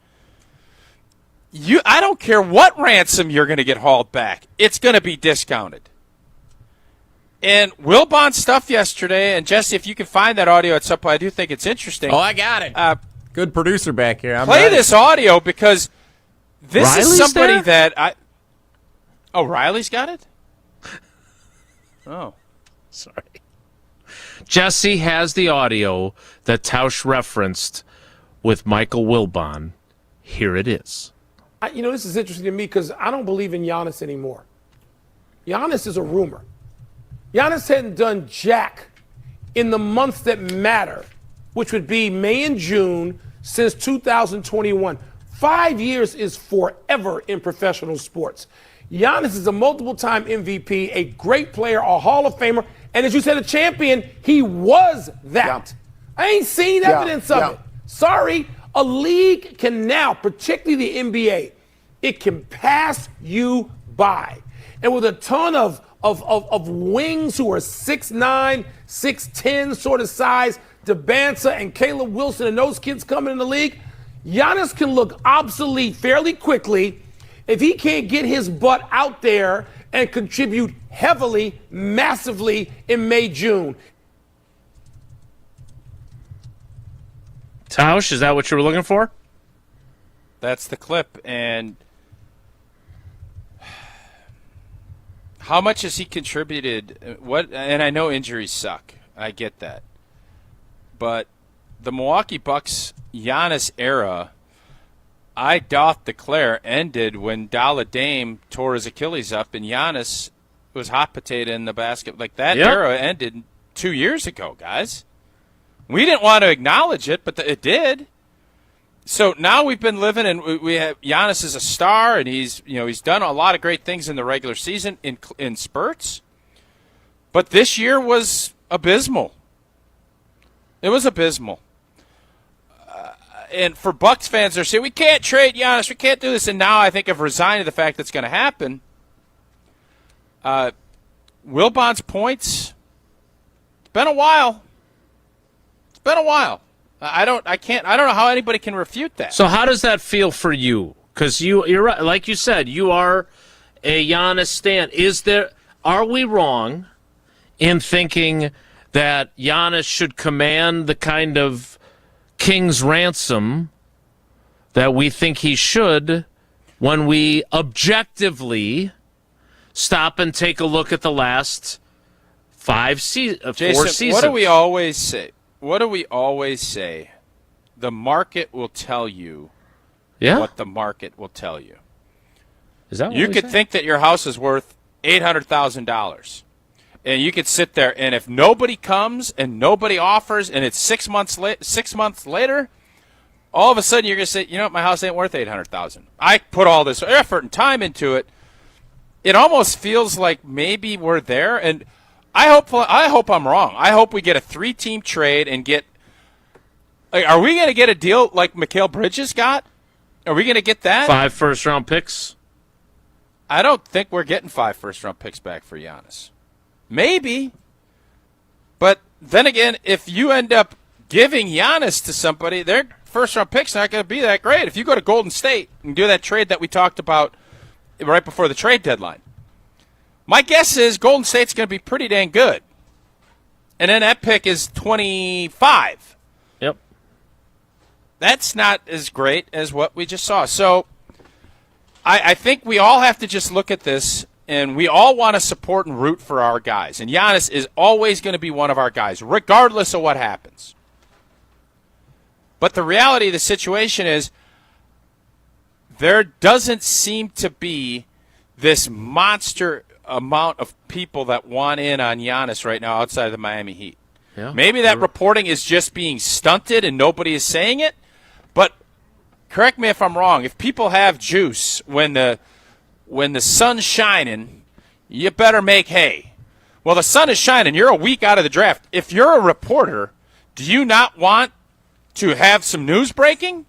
I don't care what ransom you're going to get hauled back. It's going to be discounted. And Wilbon's stuff yesterday, and Jesse, if you can find that audio at some point, I do think it's interesting.
Oh, I got it. Good producer back here. I'm
play
ready.
This audio because this
Riley's
is somebody
there?
that I. Oh, Riley's got it? Oh.
Sorry. Jesse has the audio that Tausch referenced with Michael Wilbon. Here it is.
This is interesting to me because I don't believe in Giannis anymore. Giannis is a rumor. Giannis hadn't done jack in the months that matter, which would be May and June since 2021. 5 years is forever in professional sports. Giannis is a multiple-time MVP, a great player, a Hall of Famer, and as you said, a champion. He was that. Yeah. I ain't seen evidence of it. Sorry. A league can now, particularly the NBA, it can pass you by. And with a ton of wings who are 6'9", 6'10", sort of size, DeBanza and Caleb Wilson and those kids coming in the league, Giannis can look obsolete fairly quickly if he can't get his butt out there and contribute heavily, massively in May, June.
Tausch, is that what you were looking for?
That's the clip. And how much has he contributed? And I know injuries suck. I get that. But the Milwaukee Bucks Giannis era, I doth declare, ended when Dalla Dame tore his Achilles up and Giannis was hot potato in the basket. Like that era ended 2 years ago, guys. We didn't want to acknowledge it, but it did. So now we've been living, and we have Giannis is a star, and he's done a lot of great things in the regular season in spurts. But this year was abysmal. It was abysmal. And for Bucks fans, they're saying, we can't trade Giannis, we can't do this. And now I think I've resigned to the fact that's going to happen. Wilbon's points, it's been a while. Been a while. I don't know how anybody can refute that.
So how does that feel for you? Because you're right. Like you said, you are a Giannis stan. Are we wrong in thinking that Giannis should command the kind of king's ransom that we think he should when we objectively stop and take a look at the last 4 seasons?
What do we always say? What do we always say? The market will tell you what the market will tell you.
Is that what
you could think that your house is worth $800,000, and you could sit there, and if nobody comes and nobody offers, and it's 6 months later, all of a sudden you're going to say, you know what, my house ain't worth $800,000. I put all this effort and time into it. It almost feels like maybe we're there, and I hope I'm wrong. I hope we get a 3-team trade and get. Are we going to get a deal like Mikal Bridges got? Are we going to get that?
5 first-round picks.
I don't think we're getting 5 first-round picks back for Giannis. Maybe. But then again, if you end up giving Giannis to somebody, their first-round pick's not going to be that great. If you go to Golden State and do that trade that we talked about right before the trade deadline, my guess is Golden State's going to be pretty dang good. And then that pick is 25.
Yep.
That's not as great as what we just saw. So I think we all have to just look at this, and we all want to support and root for our guys. And Giannis is always going to be one of our guys, regardless of what happens. But the reality of the situation is there doesn't seem to be this monster amount of people that want in on Giannis right now outside of the Miami Heat.
Yeah.
Maybe that reporting is just being stunted and nobody is saying it, but correct me if I'm wrong. If people have juice when the sun's shining, you better make hay. Well, the sun is shining. You're a week out of the draft. If you're a reporter, do you not want to have some news breaking?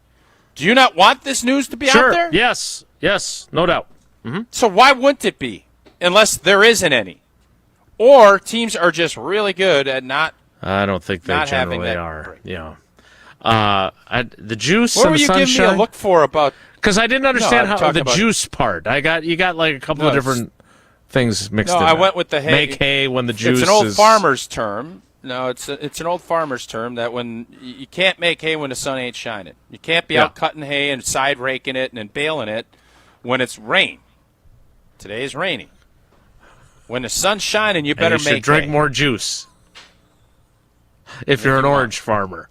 Do you not want this news to be out there?
Yes, no doubt. Mm-hmm.
So why wouldn't it be? Unless there isn't any. Or teams are just really good at not
I don't think they
not
generally
having that
are.
break.
Yeah. The juice
What
and
were
the
you
sunshine.
giving me a look for about?
Because I didn't understand
I'm
how the
talking about-
juice part. You got like a couple of different things mixed
No,
in
I
there.
went with the hay.
Make hay when the juice
It's an old
is...
farmer's term. No, it's an old farmer's term that when you can't make hay when the sun ain't shining. You can't be out cutting hay and side raking it and then baling it when it's rain. Today is raining. When the sun's shining, you better
and you should
make
drink
hay.
more juice if you're an orange farmer.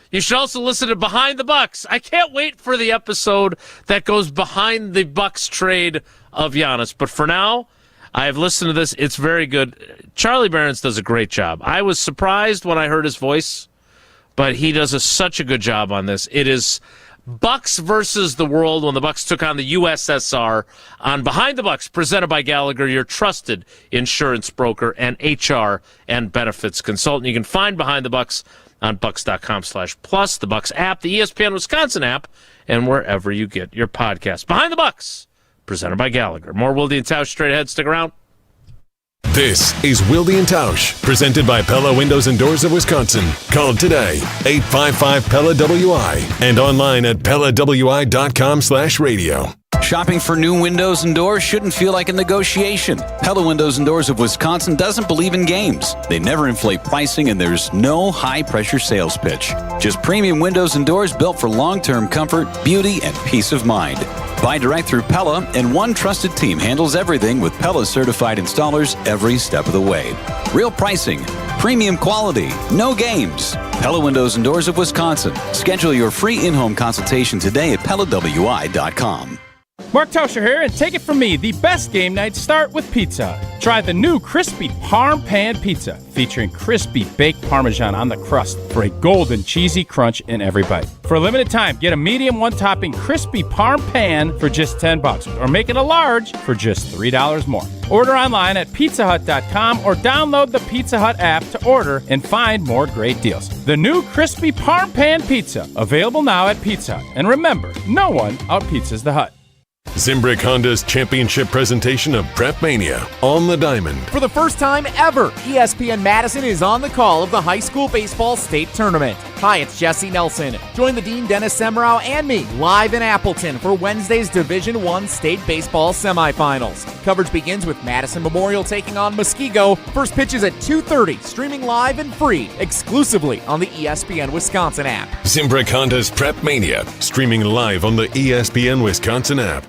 You should also listen to Behind the Bucks. I can't wait for the episode that goes behind the Bucks trade of Giannis. But for now, I have listened to this. It's very good. Charlie Berens does a great job. I was surprised when I heard his voice, but he does such a good job on this. It is Bucks versus the world when the Bucks took on the USSR on Behind the Bucks, presented by Gallagher, your trusted insurance broker and HR and benefits consultant. You can find Behind the Bucks on bucks.com/plus, the Bucks app, the ESPN Wisconsin app, and wherever you get your podcast. Behind the Bucks, presented by Gallagher. More Wilde and Tausch straight ahead. Stick around.
This is Wilde and Tausch, presented by Pella Windows and Doors of Wisconsin. Call today, 855-PELLA-WI, and online at PellaWI.com/radio.
Shopping for new windows and doors shouldn't feel like a negotiation. Pella Windows and Doors of Wisconsin doesn't believe in games. They never inflate pricing, and there's no high-pressure sales pitch. Just premium windows and doors built for long-term comfort, beauty, and peace of mind. Buy direct through Pella, and one trusted team handles everything with Pella-certified installers every step of the way. Real pricing, premium quality, no games. Pella Windows and Doors of Wisconsin. Schedule your free in-home consultation today at PellaWI.com.
Mark Tauscher here, and take it from me, the best game nights start with pizza. Try the new crispy Parm Pan Pizza, featuring crispy baked Parmesan on the crust for a golden cheesy crunch in every bite. For a limited time, get a medium one-topping crispy Parm Pan for just $10, or make it a large for just $3 more. Order online at pizzahut.com or download the Pizza Hut app to order and find more great deals. The new crispy Parm Pan Pizza, available now at Pizza Hut. And remember, no one out-pizzas the Hut.
Zimbrick Honda's championship presentation of Prep Mania on the Diamond.
For the first time ever, ESPN Madison is on the call of the high school baseball state tournament. Hi, it's Jesse Nelson. Join the Dean Dennis Semrau and me live in Appleton for Wednesday's Division I state baseball semifinals. Coverage begins with Madison Memorial taking on Muskego. First pitch is at 2:30, streaming live and free, exclusively on the ESPN Wisconsin app.
Zimbrick Honda's Prep Mania, streaming live on the ESPN Wisconsin app.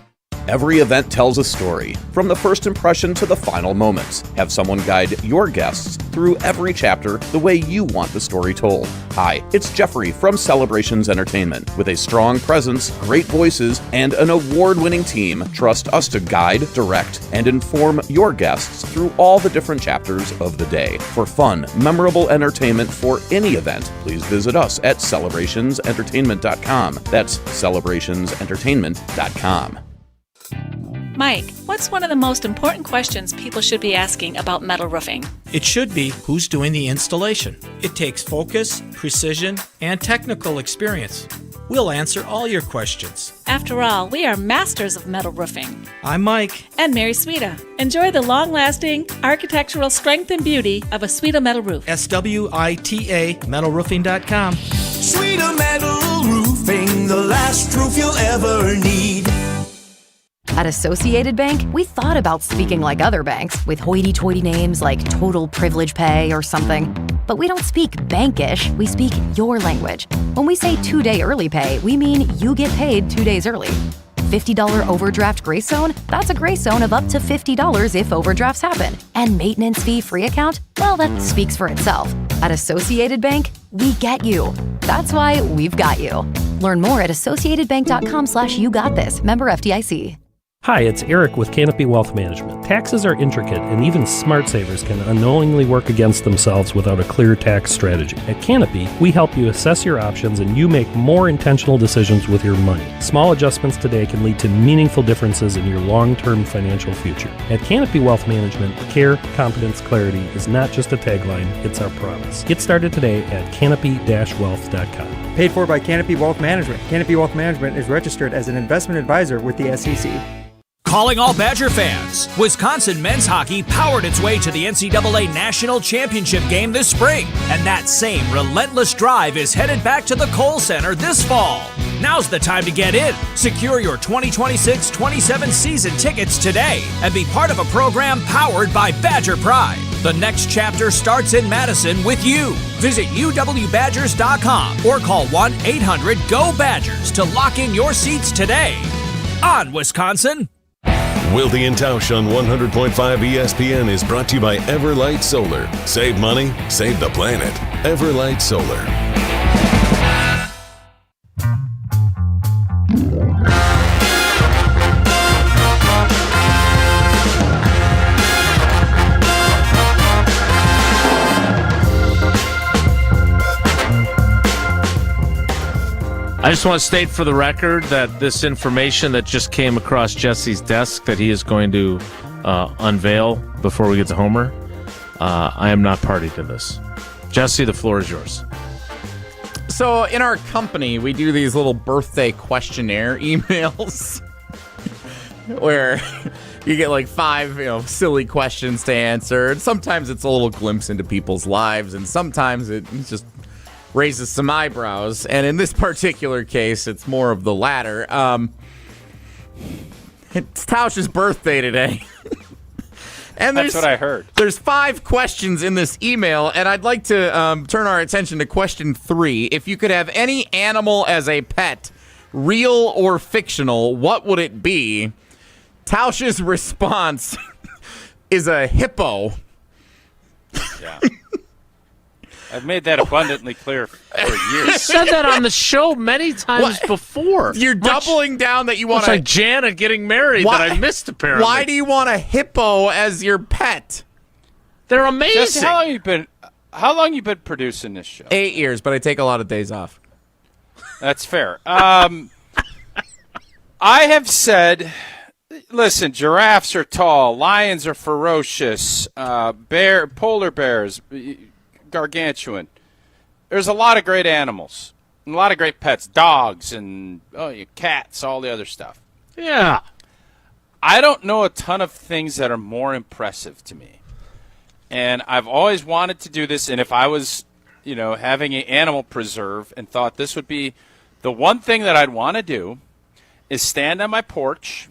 Every event tells a story, from the first impression to the final moments. Have someone guide your guests through every chapter the way you want the story told. Hi, it's Jeffrey from Celebrations Entertainment. With a strong presence, great voices, and an award-winning team, trust us to guide, direct, and inform your guests through all the different chapters of the day. For fun, memorable entertainment for any event, please visit us at celebrationsentertainment.com. That's celebrationsentertainment.com.
Mike, what's one of the most important questions people should be asking about metal roofing?
It should be who's doing the installation. It takes focus, precision, and technical experience.
We'll answer all your questions.
After all, we are masters of metal roofing.
I'm Mike.
And Mary Sweta. Enjoy the long-lasting architectural strength and beauty of a Sweta metal roof.
SWITA metalroofing.com.
Sweta Metal Roofing, the last roof you'll ever need.
At Associated Bank, we thought about speaking like other banks with hoity-toity names like Total Privilege Pay or something. But we don't speak bankish, we speak your language. When we say 2-day early pay, we mean you get paid 2 days early. $50 overdraft grace zone? That's a grace zone of up to $50 if overdrafts happen. And maintenance fee free account? Well, that speaks for itself. At Associated Bank, we get you. That's why we've got you. Learn more at associatedbank.com/YouGotThis. Member FDIC.
Hi, it's Eric with Canopy Wealth Management. Taxes are intricate, and even smart savers can unknowingly work against themselves without a clear tax strategy. At Canopy, we help you assess your options and you make more intentional decisions with your money. Small adjustments today can lead to meaningful differences in your long-term financial future. At Canopy Wealth Management, care, competence, clarity is not just a tagline, it's our promise. Get started today at canopy-wealth.com.
Paid for by Canopy Wealth Management. Canopy Wealth Management is registered as an investment advisor with the SEC.
Calling all Badger fans. Wisconsin men's hockey powered its way to the NCAA National Championship game this spring, and that same relentless drive is headed back to the Kohl Center this fall. Now's the time to get in. Secure your 2026-27 season tickets today and be part of a program powered by Badger Pride. The next chapter starts in Madison with you. Visit uwbadgers.com or call 1-800-GO-BADGERS to lock in your seats today. On Wisconsin.
Wilde and Tausch on 100.5 ESPN is brought to you by Everlight Solar. Save money, save the planet. Everlight Solar.
I just want to state for the record that this information that just came across Jesse's desk that he is going to unveil before we get to Homer, I am not party to this. Jesse, the floor is yours.
So in our company, we do these little birthday questionnaire emails where you get like 5, silly questions to answer. And sometimes it's a little glimpse into people's lives, and sometimes it just raises some eyebrows, and in this particular case, it's more of the latter. It's Tausch's birthday today. And
that's what I heard.
There's 5 questions in this email, and I'd like to turn our attention to question 3. If you could have any animal as a pet, real or fictional, what would it be? Tausch's response is a hippo.
Yeah. I've made that abundantly clear for years.
You said that on the show many times before.
You're doubling down that you want
like Janet getting married that I missed, apparently.
Why do you want a hippo as your pet?
They're amazing.
Jesse, how long you been producing this show?
8 years, but I take a lot of days off.
That's fair. I have said, listen, giraffes are tall, lions are ferocious, polar bears, gargantuan. There's a lot of great animals, a lot of great pets, dogs and cats, all the other stuff.
Yeah.
I don't know a ton of things that are more impressive to me. And I've always wanted to do this, and if I was, having an animal preserve and thought this would be the one thing that I'd want to do is stand on my porch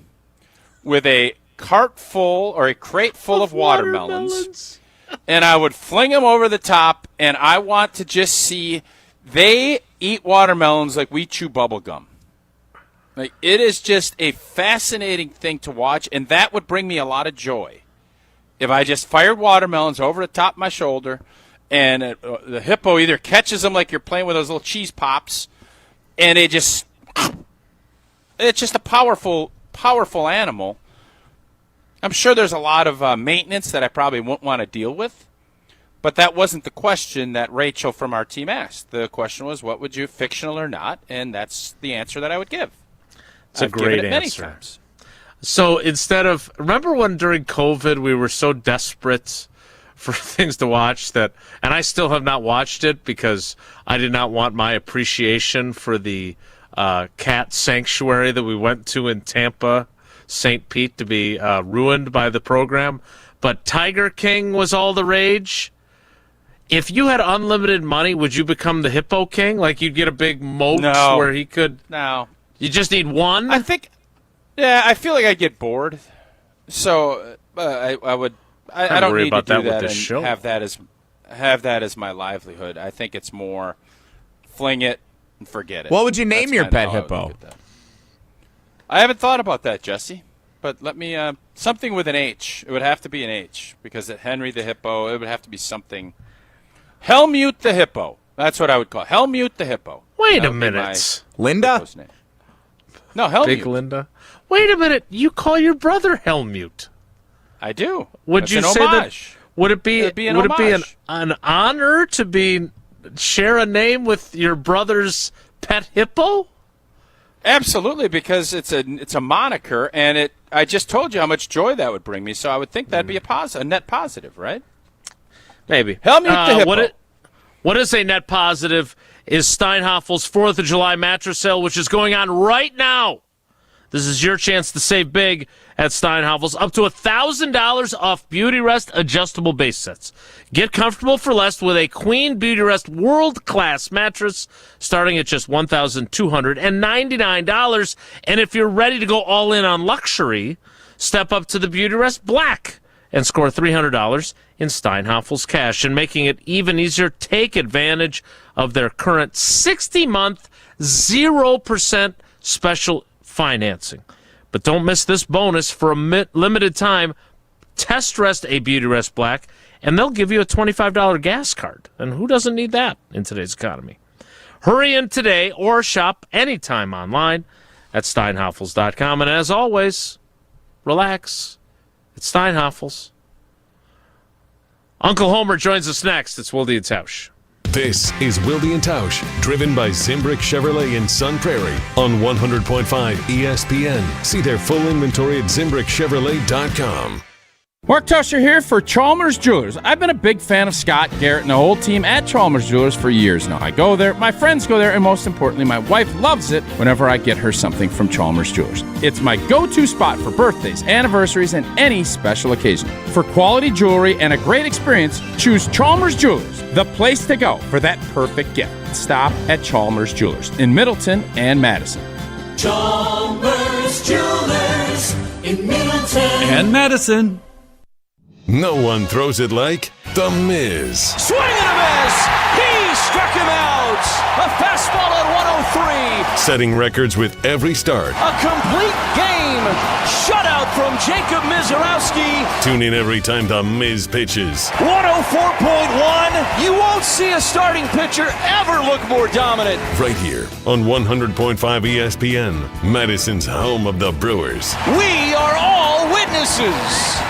with a cart full or a crate full of watermelons. And I would fling them over the top, and I want to just see they eat watermelons like we chew bubble gum. Like, it is just a fascinating thing to watch, and that would bring me a lot of joy. If I just fired watermelons over the top of my shoulder, and the hippo either catches them like you're playing with those little cheese pops, and it's just a powerful, powerful animal. I'm sure there's a lot of maintenance that I probably won't want to deal with, but that wasn't the question that Rachel from our team asked. The question was, what would you, fictional or not? And that's the answer that I would give.
It's a great answer. Many times. So instead of, remember when during COVID we were so desperate for things to watch and I still have not watched it because I did not want my appreciation for the cat sanctuary that we went to in Tampa, St. Pete, to be ruined by the program. But Tiger King was all the rage. If you had unlimited money, would you become the Hippo King? Like you'd get a big moat where he could...
No.
You just need one?
I feel like I'd get bored. So I would... I don't need to do that and have that as my livelihood. I think it's more fling it and forget it.
What would you name your pet hippo?
I haven't thought about that, Jesse. But let me something with an H. It would have to be an H because at Henry the Hippo, it would have to be something. Helmut the Hippo. That's what I would call it. Helmut the Hippo.
Wait a minute.
Linda?
No, Helmut.
Big Linda. Wait a minute. You call your brother Helmut?
I do.
Would you say that? Would it be an honor to share a name with your brother's pet hippo?
Absolutely, because it's a moniker, and I just told you how much joy that would bring me. So I would think that'd be a net positive, right?
Maybe.
Helmut the Hippo.
What is a net positive is Steinhoffel's 4th of July mattress sale, which is going on right now. This is your chance to save big at Steinhoffel's. Up to $1,000 off Beautyrest adjustable base sets. Get comfortable for less with a Queen Beautyrest world-class mattress starting at just $1,299. And if you're ready to go all in on luxury, step up to the Beautyrest Black and score $300 in Steinhoffel's cash. And making it even easier, take advantage of their current 60-month 0% special financing. But don't miss this bonus for a limited time. Test rest a Beautyrest Black, and they'll give you a $25 gas card. And who doesn't need that in today's economy? Hurry in today or shop anytime online at steinhoffels.com. And as always, relax. It's Steinhoffel's. Uncle Homer joins us next. It's Wilde and Tausch.
This is Wilde and Tausch, driven by Zimbrick Chevrolet in Sun Prairie on 100.5 ESPN. See their full inventory at ZimbrickChevrolet.com.
Mark Tauscher here for Chalmers Jewelers. I've been a big fan of Scott, Garrett, and the whole team at Chalmers Jewelers for years now. I go there, my friends go there, and most importantly, my wife loves it whenever I get her something from Chalmers Jewelers. It's my go-to spot for birthdays, anniversaries, and any special occasion. For quality jewelry and a great experience, choose Chalmers Jewelers, the place to go for that perfect gift. Stop at Chalmers Jewelers in Middleton and Madison.
Chalmers Jewelers in Middleton
and Madison.
No one throws it like The Miz.
Swing and a miss! He struck him out! A fastball at 103.
Setting records with every start.
A complete game! Shutout from Jacob Mizorowski.
Tune in every time The Miz pitches.
104.1. You won't see a starting pitcher ever look more dominant.
Right here on 100.5 ESPN, Madison's home of the Brewers.
We are all witnesses.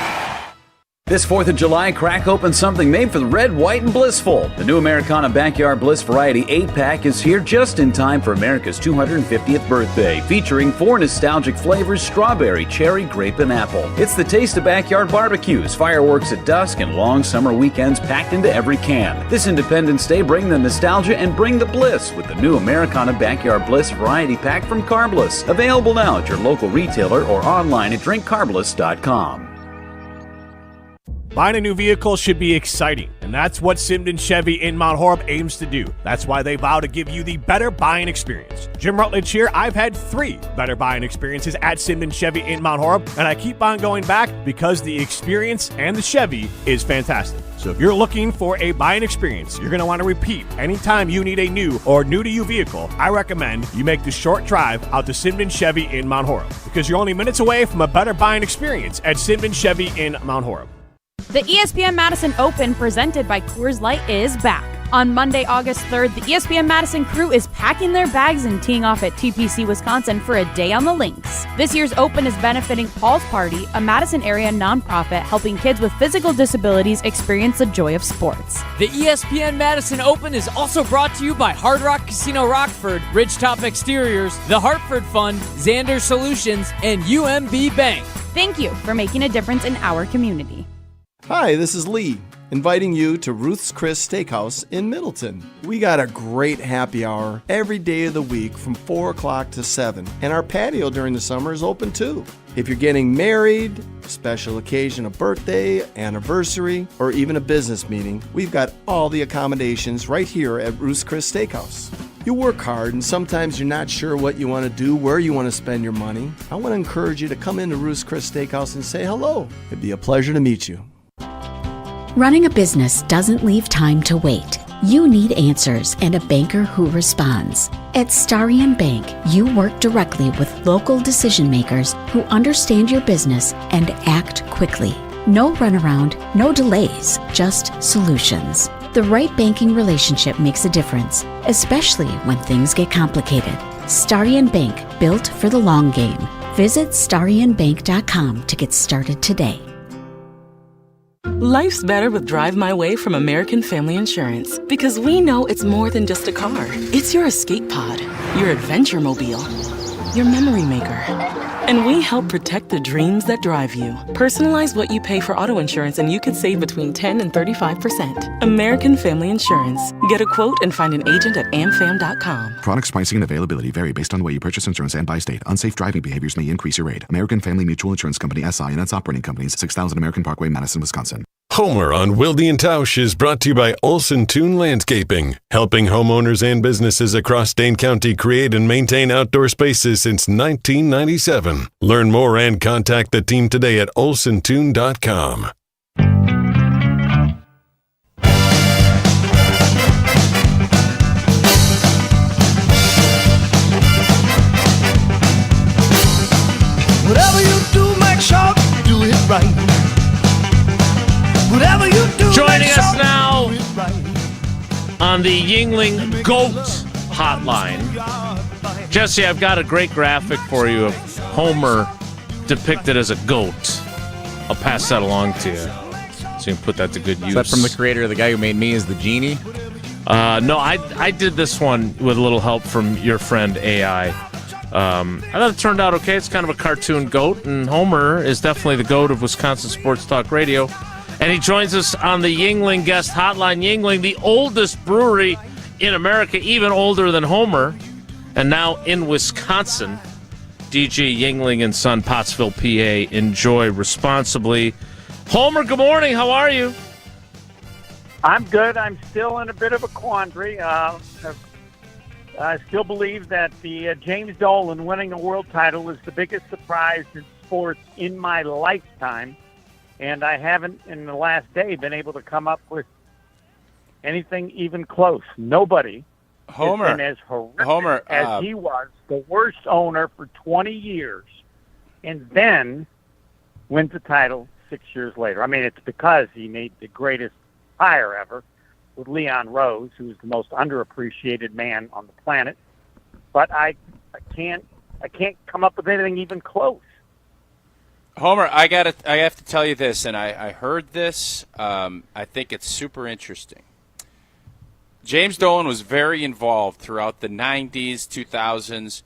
This 4th of July, crack open something made for the red, white, and blissful. The new Americana Backyard Bliss Variety 8-pack is here just in time for America's 250th birthday, featuring 4 nostalgic flavors: strawberry, cherry, grape, and apple. It's the taste of backyard barbecues, fireworks at dusk, and long summer weekends packed into every can. This Independence Day, bring the nostalgia and bring the bliss with the new Americana Backyard Bliss Variety Pack from Carbliss. Available now at your local retailer or online at drinkcarbliss.com.
Buying a new vehicle should be exciting, and that's what Simden Chevy in Mount Horeb aims to do. That's why they vow to give you the better buying experience. Jim Rutledge here. I've had 3 better buying experiences at Simden Chevy in Mount Horeb, and I keep on going back because the experience and the Chevy is fantastic. So if you're looking for a buying experience you're going to want to repeat anytime you need a new or new-to-you vehicle, I recommend you make the short drive out to Simden Chevy in Mount Horeb, because you're only minutes away from a better buying experience at Simden Chevy in Mount Horeb.
The ESPN Madison Open, presented by Coors Light, is back. On Monday, August 3rd, the ESPN Madison crew is packing their bags and teeing off at TPC, Wisconsin for a day on the links. This year's Open is benefiting Paul's Party, a Madison area nonprofit helping kids with physical disabilities experience the joy of sports.
The ESPN Madison Open is also brought to you by Hard Rock Casino Rockford, Ridgetop Exteriors, the Hartford Fund, Xander Solutions, and UMB Bank.
Thank you for making a difference in our community.
Hi, this is Lee.
inviting you to Ruth's Chris Steakhouse in Middleton. We got a great happy hour every day of the week from 4 o'clock to 7, and our patio during the summer is open too. If you're getting married, special occasion, a birthday, anniversary, or even a business meeting, we've got all the accommodations right here at Ruth's Chris Steakhouse. You work hard and sometimes you're not sure what you want to do, where you want to spend your money. I want to encourage you to come into Ruth's Chris Steakhouse and say hello. It'd be a pleasure to meet you.
Running a business doesn't leave time to wait. You need answers and a banker who responds. At Starion Bank, you work directly with local decision makers who understand your business and act quickly. No runaround, no delays, just solutions. The right banking relationship makes a difference, especially when things get complicated. Starion Bank, built for the long game. Visit starionbank.com to get started today.
Life's better with Drive My Way from American Family Insurance, because we know it's more than just a car. It's your escape pod, your adventure mobile, your memory maker. And we help protect the dreams that drive you. Personalize what you pay for auto insurance and you could save between 10 and 35%. American Family Insurance. Get a quote and find an agent at amfam.com.
Products, pricing, and availability vary based on the way you purchase insurance and by state. Unsafe driving behaviors may increase your rate. American Family Mutual Insurance Company, SI, and its operating companies, 6000 American Parkway, Madison, Wisconsin.
Homer on Wilde and Tausch is brought to you by Olson Toon Landscaping, helping homeowners and businesses across Dane County create and maintain outdoor spaces since 1997. Learn more and contact the team today at olsontoon.com.
Whatever you do, make sure you do it right. Whatever you do,
joining us now on the Yingling Goat Hotline. Jesse, I've got a great graphic for you of Homer depicted as a goat. I'll pass that along to you so you can put that to good use.
Is that from the creator, the guy who made me as the genie?
No, I did this one with a little help from your friend AI. I thought it turned out okay. It's kind of a cartoon goat, and Homer is definitely the goat of Wisconsin Sports Talk Radio. And he joins us on the Yingling Guest Hotline. Yingling, the oldest brewery in America, even older than Homer, and now in Wisconsin. DG Yingling and Son, Pottsville, PA. Enjoy responsibly. Homer, good morning. How are you?
I'm good. I'm still in a bit of a quandary. I still believe that the James Dolan winning a world title is the biggest surprise in sports in my lifetime. And I haven't, in the last day, been able to come up with anything even close. Nobody
Homer,
has been as horrific as he was, the worst owner for 20 years, and then wins the title 6 years later. I mean, it's because he made the greatest hire ever with Leon Rose, who's the most underappreciated man on the planet. But I can't come up with anything even close.
Homer, I have to tell you this, and I heard this. I think it's super interesting. James Dolan was very involved throughout the 90s, 2000s,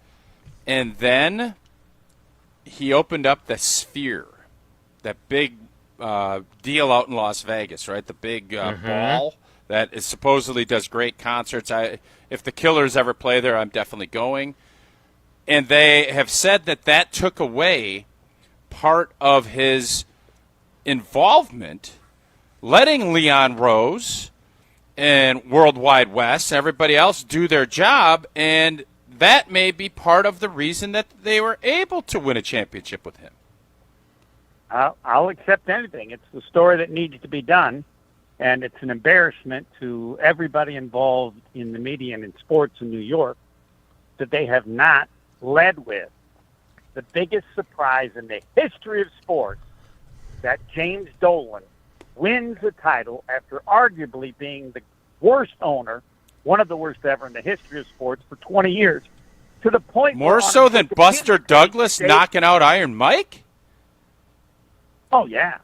and then he opened up the Sphere, that big deal out in Las Vegas, right? The big ball that supposedly does great concerts. If the Killers ever play there, I'm definitely going. And they have said that took away part of his involvement, letting Leon Rose and World Wide West and everybody else do their job, and that may be part of the reason that they were able to win a championship with him.
I'll accept anything. It's the story that needs to be done, and it's an embarrassment to everybody involved in the media and in sports in New York that they have not led with the biggest surprise in the history of sports, that James Dolan wins the title after arguably being the worst owner, one of the worst ever in the history of sports for 20 years, to the point
more so than Buster Douglas knocking out Iron Mike?
Oh, yeah.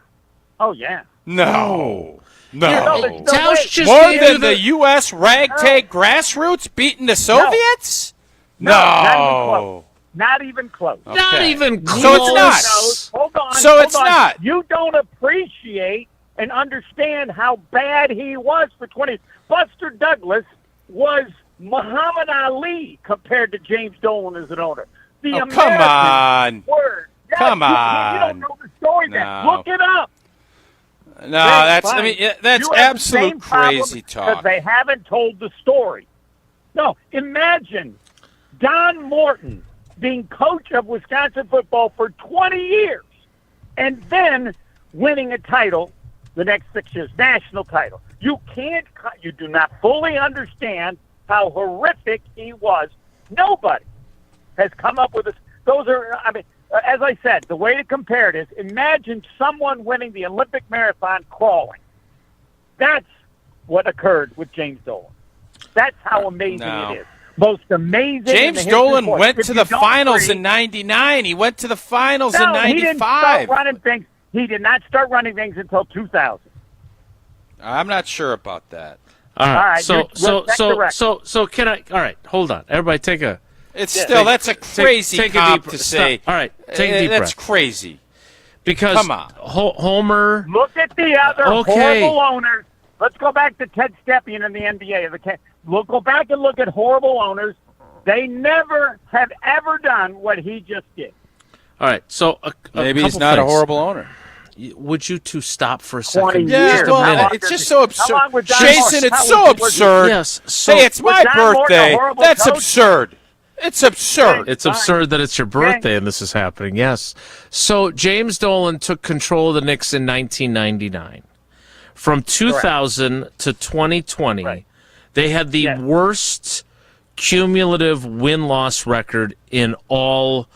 No.
Tausch
just more than the U.S. ragtag grassroots beating the Soviets? No.
Not even close.
Okay.
Not even close.
So it's not.
Hold on.
So it's not.
You don't appreciate and understand how bad he was for 20. Buster Douglas was Muhammad Ali compared to James Dolan as an owner. The American
come on.
word.
Come on.
You don't know the story then.
No.
Look it up.
No, that's
You have
absolute
the same problem
crazy talk.
because they haven't told the story. No, imagine Don Morton being coach of Wisconsin football for 20 years and then winning a title the next 6 years, national title. You do not fully understand how horrific he was. Nobody has come up with this. As I said, the way to compare it is imagine someone winning the Olympic marathon crawling. That's what occurred with James Dolan. That's how amazing it is. Most amazing.
James Dolan went to the finals in '99. He went to the finals in '95.
He didn't start running things. He did not start running things until 2000.
I'm not sure about that.
All right.
All right,
So can I? All right. Hold on. Everybody, take a.
That's a crazy comp to say.
All right. Take a deep breath.
That's crazy.
Because
come on,
Homer.
Look at the other horrible owners. Let's go back to Ted Stepien in the NBA. Go back and look at horrible owners. They never have ever done what he just did.
All right. So
maybe he's not a horrible owner.
Would you two stop for a second?
Yeah, it's just so absurd. Jason, it's so absurd.
Yes.
Hey, it's my birthday. That's absurd. It's absurd.
It's absurd that it's your birthday and this is happening. Yes. So James Dolan took control of the Knicks in 1999. From 2000 to 2020, they had the worst cumulative win-loss record in all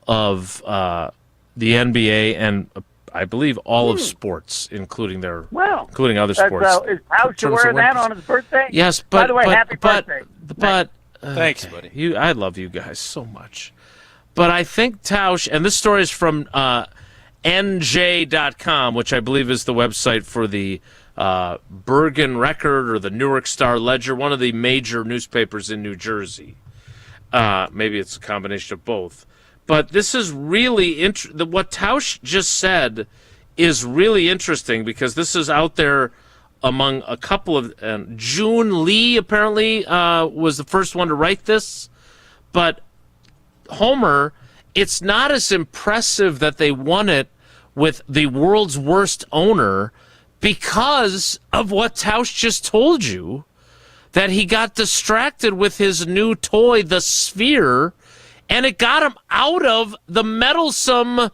of the NBA and I believe all of sports, including other sports.
Is Tauscher wearing that on his birthday?
Yes, but
by the way, happy birthday.
Thanks, buddy.
I love you guys so much. But I think Tausch, and this story is from NJ.com, which I believe is the website for the Bergen Record or the Newark Star Ledger, one of the major newspapers in New Jersey. Maybe it's a combination of both. But this is really what Tausch just said is really interesting because this is out there among a couple of June Lee apparently was the first one to write this. But Homer, it's not as impressive that they won it with the world's worst owner because of what Tausch just told you, that he got distracted with his new toy, the Sphere, and it got him out of the meddlesome,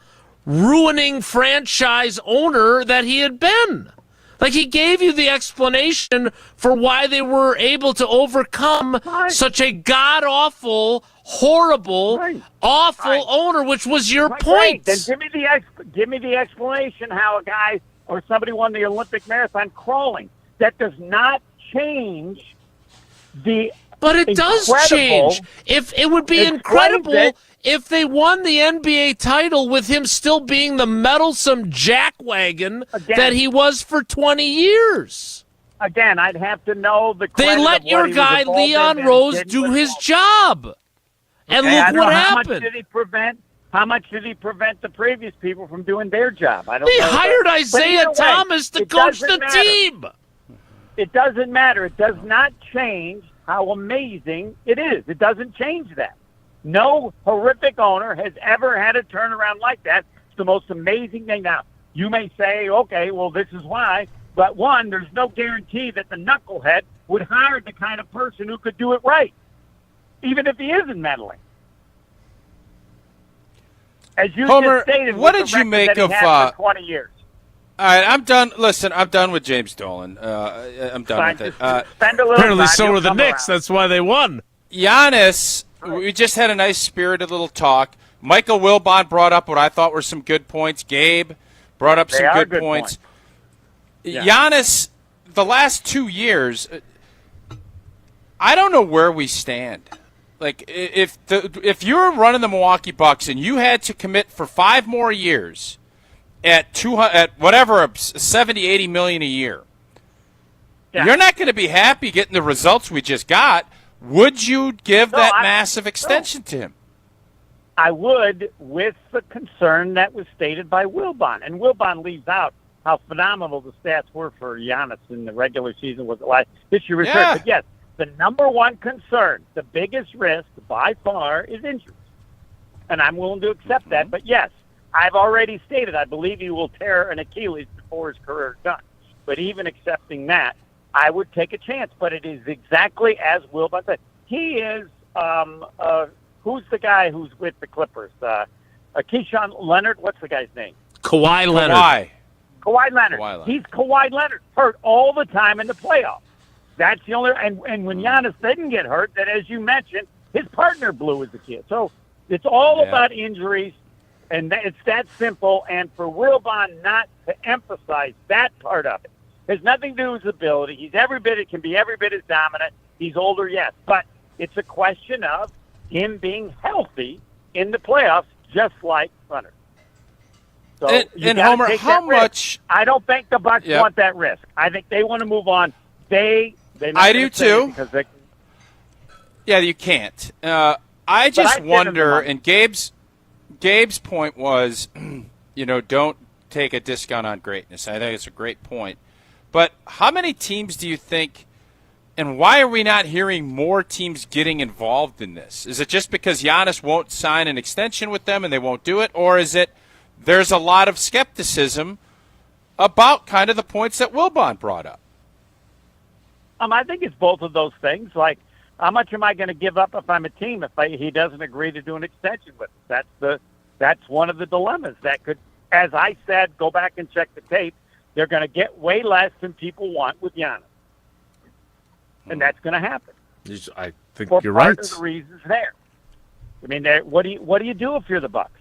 ruining franchise owner that he had been. Like, he gave you the explanation for why they were able to overcome such a god-awful, horrible, awful owner, which was your point.
Then give me the explanation how a guy or somebody won the Olympic marathon crawling. That does not change the.
But it does change. If it would be incredible if they won the NBA title with him still being the meddlesome jackwagon that he was for 20 years.
Again, I'd have to know the credit.
They let your guy Leon Rose do his job. And look what happened.
How much did he prevent the previous people from doing their job? I don't
know. They hired
But
Isaiah Thomas to coach the team.
It doesn't matter. It does not change how amazing it is. It doesn't change that. No horrific owner has ever had a turnaround like that. It's the most amazing thing. Now, you may say, okay, well, this is why. But one, there's no guarantee that the knucklehead would hire the kind of person who could do it right, even if he isn't meddling. As you
Homer,
just stated,
what did you make of
20 years?
All right, I'm done. Listen, I'm done with James Dolan. I'm done with it.
Spend a little
Apparently
time,
so were the
come
Knicks.
around.
That's why they won.
Giannis, we just had a nice spirited little talk. Michael Wilbon brought up what I thought were some good points. Gabe brought up some good points. Yeah. Giannis, the last 2 years, I don't know where we stand. Like, if you were running the Milwaukee Bucks and you had to commit for 5 more years at whatever, 70, 80 million a year, you're not going to be happy getting the results we just got. Would you give that massive extension to him?
I would, with the concern that was stated by Wilbon. And Wilbon leaves out how phenomenal the stats were for Giannis in the regular season. Was it like this year?
Yeah.
But yes, the number one concern, the biggest risk by far, is injuries, and I'm willing to accept that. But yes, I've already stated I believe he will tear an Achilles before his career is done. But even accepting that, I would take a chance. But it is exactly as Will Buck said. He is who's the guy who's with the Clippers? Keyshawn Leonard. What's the guy's name?
Kawhi Leonard.
Kawhi Leonard. He's Kawhi Leonard, hurt all the time in the playoffs. That's the only. And when Giannis didn't get hurt, that as you mentioned, his partner blew as a kid. So it's all about injuries, and it's that simple. And for Wilbon not to emphasize that part of it, has nothing to do with his ability. He's can be every bit as dominant. He's older, yes, but it's a question of him being healthy in the playoffs, just like Leonard. So
and Homer, how much?
I don't think the Bucks want that risk. I think they want to move on.
I do too.
Because they,
yeah, you can't. I just wonder. And Gabe's point was, don't take a discount on greatness. I think it's a great point. But how many teams do you think? And why are we not hearing more teams getting involved in this? Is it just because Giannis won't sign an extension with them and they won't do it, or is it? There's a lot of skepticism about kind of the points that Wilbon brought up.
I think it's both of those things. Like, how much am I going to give up if I'm a team if he doesn't agree to do an extension with us? That's one of the dilemmas that could, as I said, go back and check the tape. They're going to get way less than people want with Giannis, and that's going to happen.
I think
For
you're
part
right.
of the reasons there. I mean, what do you do if you're the Bucks?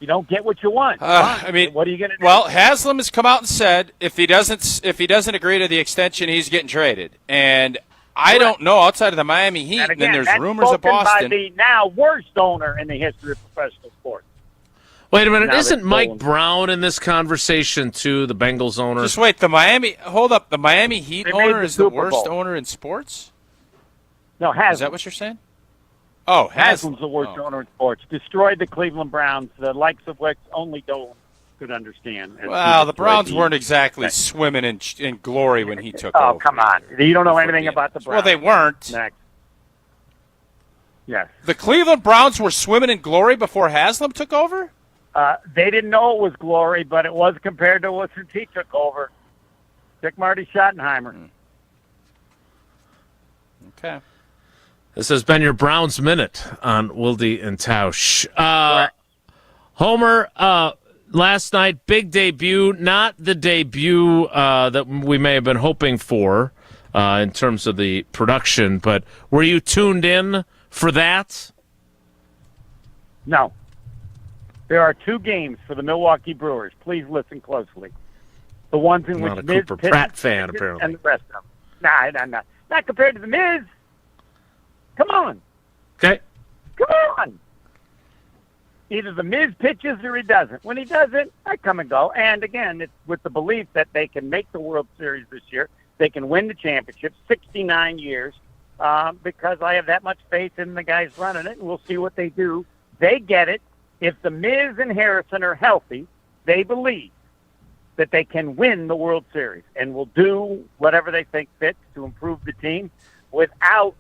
You don't get what you want.
I mean,
what are you going to do?
Well, Haslam has come out and said if he doesn't agree to the extension, he's getting traded. And I don't know, outside of the Miami Heat, and then there's rumors of Boston.
By the now worst owner in the history of professional sports.
Wait a minute, isn't Mike Brown in this conversation too, the Bengals owner?
Just wait, the Miami Heat owner is the worst owner in sports?
No, Haslam.
Is that what you're saying? Oh,
Haslam's the worst owner in sports. Destroyed the Cleveland Browns, the likes of which only Dolan could understand.
Well, the Browns weren't exactly swimming in glory when he took over.
Oh, come on. You don't know anything about the Browns.
Well, they weren't.
Next. Yes.
The Cleveland Browns were swimming in glory before Haslam took over?
They didn't know it was glory, but it was compared to what since he took over. Took Marty Schottenheimer.
Okay.
This has been your Browns Minute on Wilde and Tausch. Homer, last night, big debut, not the debut that we may have been hoping for in terms of the production, but were you tuned in for that?
No. There are two games for the Milwaukee Brewers. Please listen closely. The ones in which
Not a
Miz
Cooper
pitches
Pratt fan, apparently.
and the rest of them. Nah. Not compared to the Miz. Come on.
Okay.
Come on. Either the Miz pitches or he doesn't. When he doesn't, I come and go. And again, it's with the belief that they can make the World Series this year. They can win the championship, 69 years, because I have that much faith in the guys running it, and we'll see what they do. They get it. If the Miz and Harrison are healthy, they believe that they can win the World Series and will do whatever they think fits to improve the team without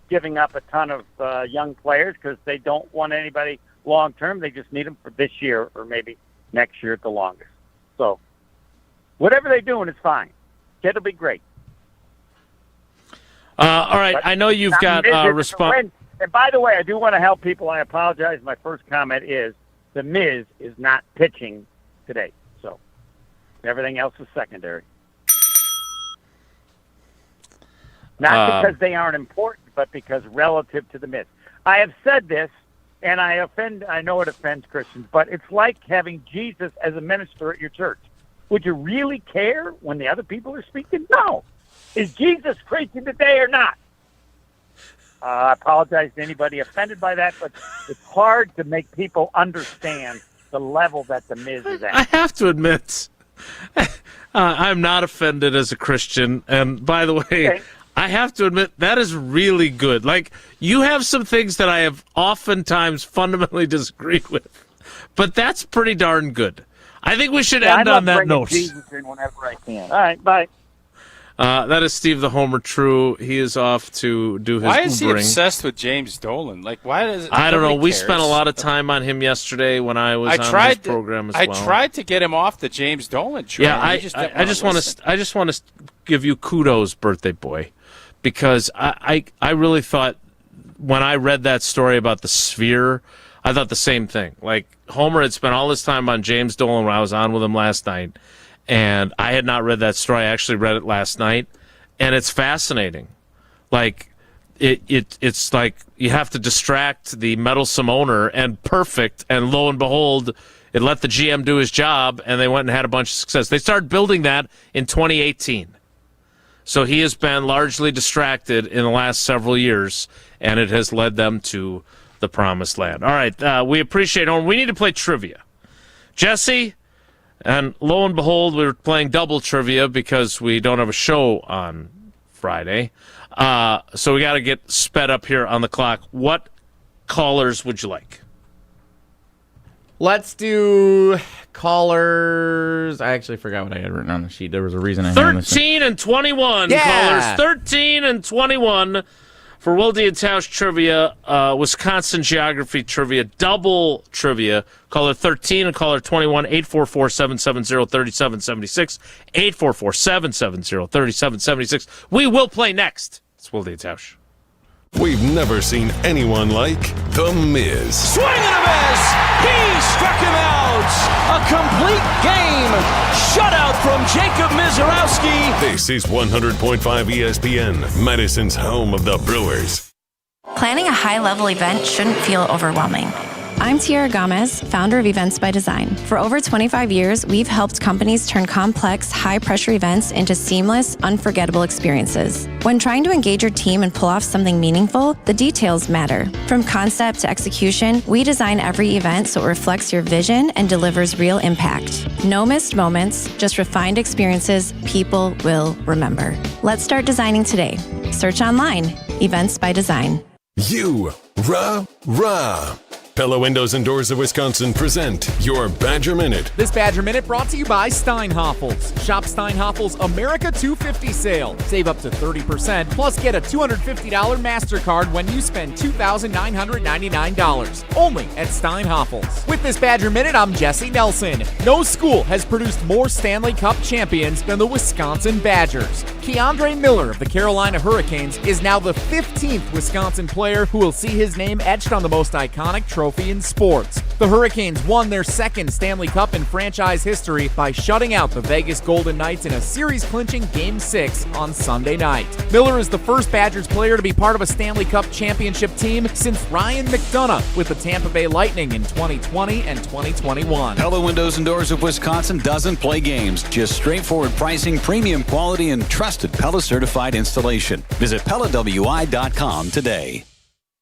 giving up a ton of young players because they don't want anybody long-term. They just need them for this year or maybe next year at the longest. So whatever they're doing is fine. It'll be great.
All right, I know you've got a response.
And by the way, I do want to help people. I apologize. My first comment is the Miz is not pitching today. So everything else is secondary. Not because they aren't important, but because relative to the Miz. I have said this, and I know it offends Christians, but it's like having Jesus as a minister at your church. Would you really care when the other people are speaking? No. Is Jesus preaching today or not? I apologize to anybody offended by that, but it's hard to make people understand the level that the Miz is at.
I have to admit, I'm not offended as a Christian. And by the way, I have to admit, that is really good. Like, you have some things that I have oftentimes fundamentally disagreed with. but that's pretty darn good. I think we should end on that note.
Jesus in whenever I can. All right, bye.
That is Steve the Homer True. He is off to do his
Why is he
Ubering.
obsessed with James Dolan? Like, why does it?
I don't know. We
cares.
spent a lot of time on him yesterday when I was on his program as well.
I tried to get him off the James Dolan train.
Yeah, I just want to give you kudos, birthday boy, because I really thought when I read that story about the Sphere, I thought the same thing. Like, Homer had spent all his time on James Dolan when I was on with him last night, and I had not read that story. I actually read it last night, and it's fascinating. Like, it's like you have to distract the meddlesome owner, and perfect, and lo and behold, it let the GM do his job, and they went and had a bunch of success. They started building that in 2018. So he has been largely distracted in the last several years, and it has led them to the promised land. All right, we appreciate it. We need to play trivia. Jesse, and lo and behold, we're playing double trivia because we don't have a show on Friday. So we got to get sped up here on the clock. What callers would you like?
Let's do callers. I actually forgot what I had written on the sheet. There was a reason I had
13 and 21.
Yeah.
Callers 13 and 21 for Wilde and Tausch trivia, Wisconsin geography trivia, double trivia. Caller 13 and caller 21, 844-770-3776, 844-770-3776. We will play next. It's Wilde and Tausch.
We've never seen anyone like The Miz.
Swing and a miss! He struck him out! A complete game shutout from Jacob Mizorowski.
This is 100.5 ESPN, Madison's home of the Brewers.
Planning a high-level event shouldn't feel overwhelming. I'm Tiara Gomez, founder of Events by Design. For over 25 years, we've helped companies turn complex, high-pressure events into seamless, unforgettable experiences. When trying to engage your team and pull off something meaningful, the details matter. From concept to execution, we design every event so it reflects your vision and delivers real impact. No missed moments, just refined experiences people will remember. Let's start designing today. Search online, Events by Design.
Rah. Pella Windows and Doors of Wisconsin present your Badger Minute.
This Badger Minute brought to you by Steinhoffels. Shop Steinhoffels America 250 sale. Save up to 30%, plus get a $250 MasterCard when you spend $2,999. Only at Steinhoffels. With this Badger Minute, I'm Jesse Nelson. No school has produced more Stanley Cup champions than the Wisconsin Badgers. Keandre Miller of the Carolina Hurricanes is now the 15th Wisconsin player who will see his name etched on the most iconic trophy in sports. The Hurricanes won their second Stanley Cup in franchise history by shutting out the Vegas Golden Knights in a series-clinching Game 6 on Sunday night. Miller is the first Badgers player to be part of a Stanley Cup championship team since Ryan McDonough with the Tampa Bay Lightning in 2020 and 2021.
Pella Windows and Doors of Wisconsin doesn't play games, just straightforward pricing, premium quality, and trusted Pella certified installation. Visit PellaWI.com today.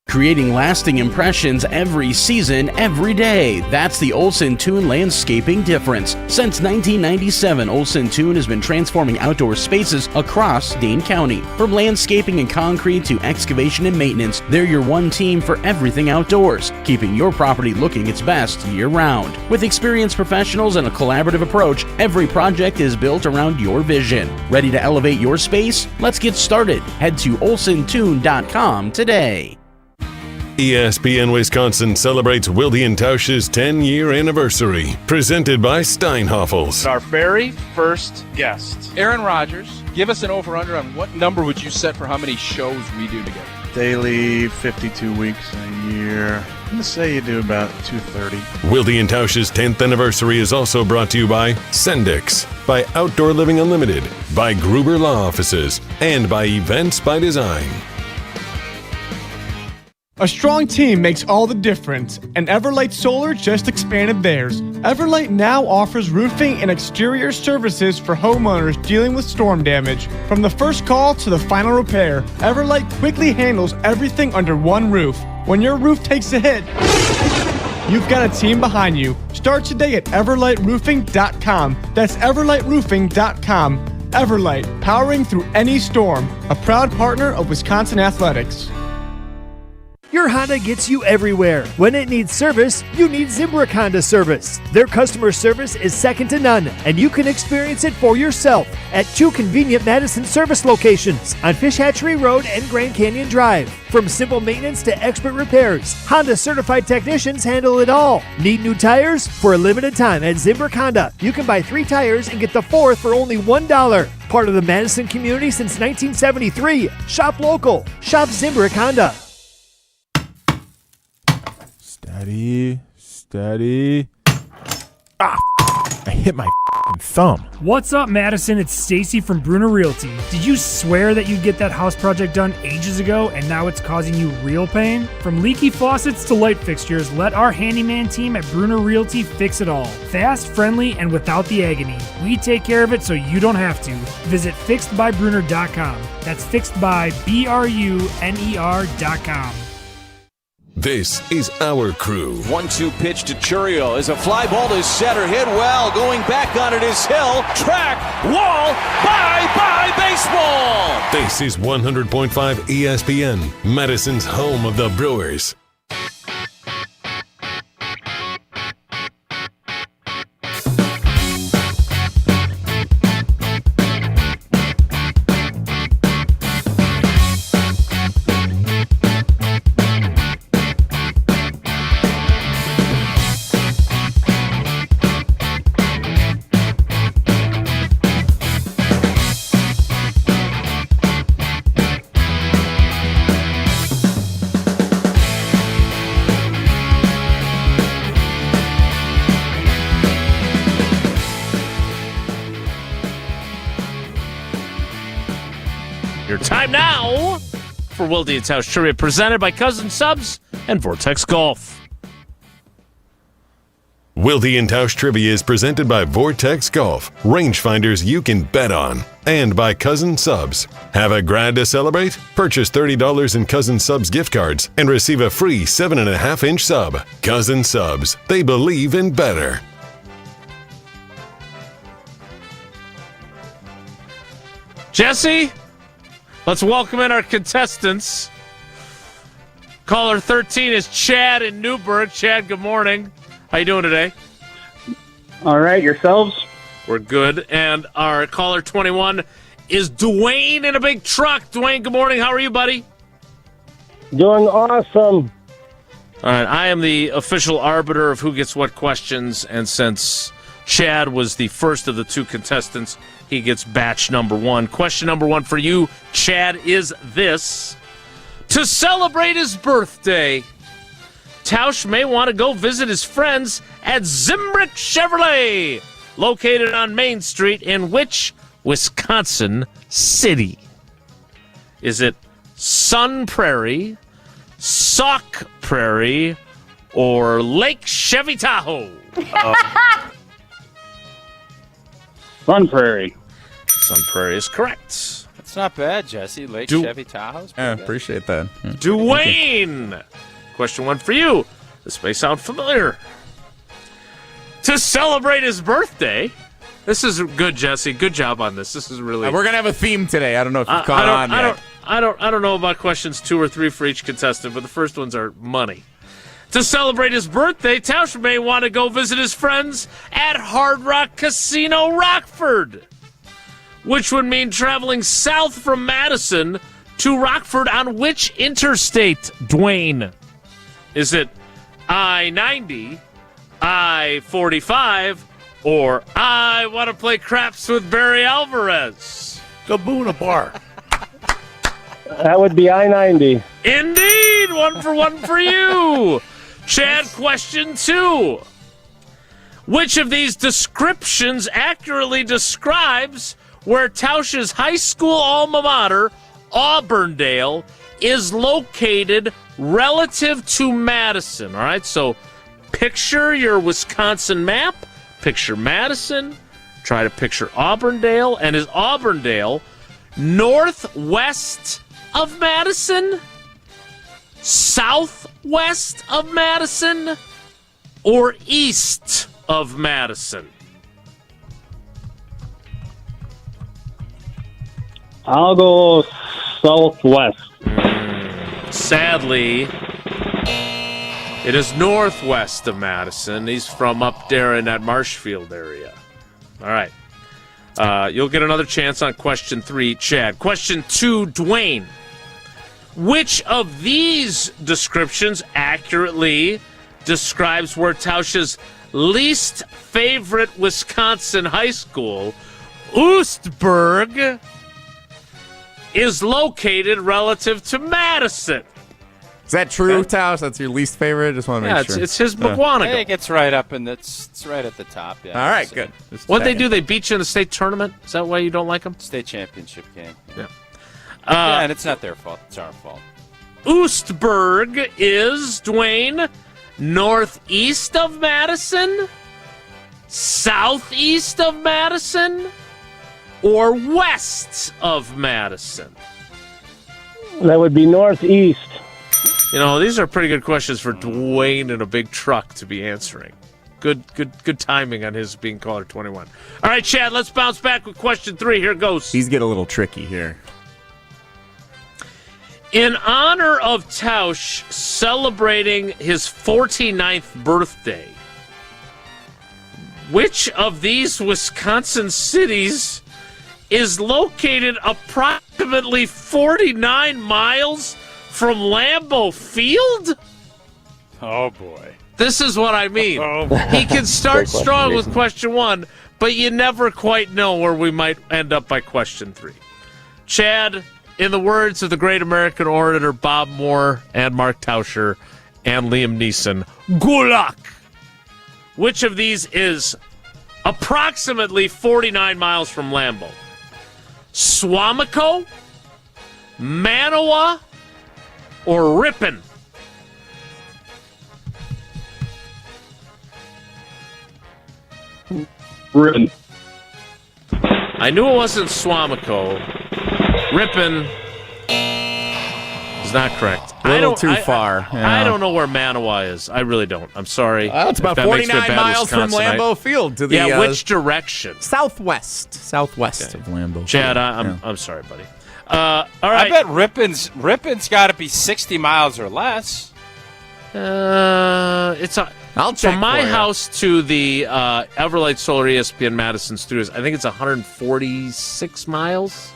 Creating lasting impressions every season, every day. That's the Olson Toon landscaping difference. Since 1997, Olson Toon has been transforming outdoor spaces across Dane County. From landscaping and concrete to excavation and maintenance, they're your one team for everything outdoors, keeping your property looking its best year-round. With experienced professionals and a collaborative approach, every project is built around your vision. Ready to elevate your space? Let's get started. Head to olsontoon.com today.
ESPN Wisconsin celebrates Wilde and Tausch's 10-year anniversary. Presented by Steinhoffels.
Our very first guest,
Aaron Rodgers. Give us an over-under on what number would you set for how many shows we do together?
daily, 52 weeks in a year. I'm going to say you do about 230.
Wilde and Tausch's 10th anniversary is also brought to you by Sendix, by Outdoor Living Unlimited, by Gruber Law Offices, and by Events by Design.
A strong team makes all the difference, and Everlight Solar just expanded theirs. Everlight now offers roofing and exterior services for homeowners dealing with storm damage. From the first call to the final repair, Everlight quickly handles everything under one roof. When your roof takes a hit, you've got a team behind you. Start today at everlightroofing.com. That's everlightroofing.com. Everlight, powering through any storm. A proud partner of Wisconsin Athletics.
Your Honda gets you everywhere. When it needs service, you need Zimbrick Honda service. Their customer service is second to none, and you can experience it for yourself at 2 convenient Madison service locations on Fish Hatchery Road and Grand Canyon Drive. From simple maintenance to expert repairs, Honda certified technicians handle it all. Need new tires? For a limited time at Zimbrick Honda, you can buy 3 tires and get the 4th for only $1. Part of the Madison community since 1973. Shop local. Shop Zimbrick Honda.
Steady. Ah, I hit my thumb.
What's up, Madison? It's Stacy from Bruner Realty. Did you swear that you'd get that house project done ages ago and now it's causing you real pain? From leaky faucets to light fixtures, let our handyman team at Bruner Realty fix it all. Fast, friendly, and without the agony. We take care of it so you don't have to. Visit fixedbybruner.com. That's fixedbybruner.com.
This is our crew.
1-2 pitch to Churio as a fly ball to center, hit well, going back on it is Hill, track, wall, bye baseball!
This is 100.5 ESPN, Madison's home of the Brewers.
Time now for Wilde and Tausch Trivia, presented by Cousin Subs and Vortex Golf.
Wilde and Tausch Trivia is presented by Vortex Golf, rangefinders you can bet on, and by Cousin Subs. Have a grad to celebrate? Purchase $30 in Cousin Subs gift cards and receive a free 7.5-inch sub. Cousin Subs, they believe in better.
Jesse, let's welcome in our contestants. Caller 13 is Chad in Newburgh. Chad, good morning. How you doing today?
All right, yourselves?
We're good. And our caller 21 is Dwayne in a big truck. Dwayne, good morning. How are you, buddy?
Doing awesome.
All right, I am the official arbiter of who gets what questions, and since Chad was the first of the 2 contestants, he gets batch number 1. Question number 1 for you, Chad, is this. To celebrate his birthday, Tausch may want to go visit his friends at Zimbrick Chevrolet, located on Main Street in which Wisconsin city? Is it Sun Prairie, Sauk Prairie, or Lake Chevy Tahoe?
Sun Prairie.
Sun Prairie is correct.
That's not bad, Jesse. Lake Chevy Tahoe's
I
pretty good.
appreciate that.
Dwayne, question 1 for you. This may sound familiar. To celebrate his birthday, this is good, Jesse. Good job on this. This is really.
We're gonna have a theme today. I don't know if you've caught on yet.
I don't know about questions 2 or 3 for each contestant, but the first ones are money. To celebrate his birthday, Tauscher may want to go visit his friends at Hard Rock Casino Rockford, which would mean traveling south from Madison to Rockford on which interstate, Dwayne? Is it I-90, I-45, or I want to play craps with Barry Alvarez?
Gaboona Bar.
That would be I-90.
Indeed! 1 for 1 for you! Chad, question 2. Which of these descriptions accurately describes where Tausch's high school alma mater, Auburndale, is located relative to Madison? All right, so picture your Wisconsin map, picture Madison, try to picture Auburndale, and is Auburndale northwest of Madison, southwest of Madison, or east of Madison?
I'll go southwest.
Sadly, It is northwest of Madison. He's from up there in that Marshfield area. All right. You'll get another chance on question 3, Chad. Question 2, Dwayne. Which of these descriptions accurately describes where Tauscher's least favorite Wisconsin high school, Oostburg, is located relative to Madison?
Is that true, Tausch? That's your least favorite? Just want to make sure.
It's his McGuanago.
I think it's right up and it's right at the top. Yeah.
All right, good.
What'd they do? They beat you in the state tournament? Is that why you don't like them?
State championship game.
Yeah.
And it's not their fault. It's our fault.
Oostburg is, Dwayne, northeast of Madison, southeast of Madison, or west of Madison?
That would be northeast.
You know, these are pretty good questions for Dwayne in a big truck to be answering. Good timing on his being caller 21. All right, Chad, let's bounce back with question 3. Here goes.
These get a little tricky here.
In honor of Tausch celebrating his 49th birthday, which of these Wisconsin cities is located approximately 49 miles from Lambeau Field?
Oh, boy.
This is what I mean. He can start strong with question 1, but you never quite know where we might end up by question 3. Chad, in the words of the great American orator Bob Moore and Mark Tauscher and Liam Neeson, Gulak. Which of these is approximately 49 miles from Lambeau? Swamico, Manawa, or Ripon?
Ripon.
I knew it wasn't Swamico. Ripon is not correct.
A little too far.
I don't know where Manawa is. I really don't. I'm sorry.
It's about 49 miles from Lambeau Field to the
which direction?
Southwest of Lambeau.
Chad,
Field.
I'm sorry, buddy. All right.
I bet Ripon's got to be 60 miles or less.
I'll check
from my
for you.
house to the Everlight Solar ESPN Madison Studios. I think it's 146 miles.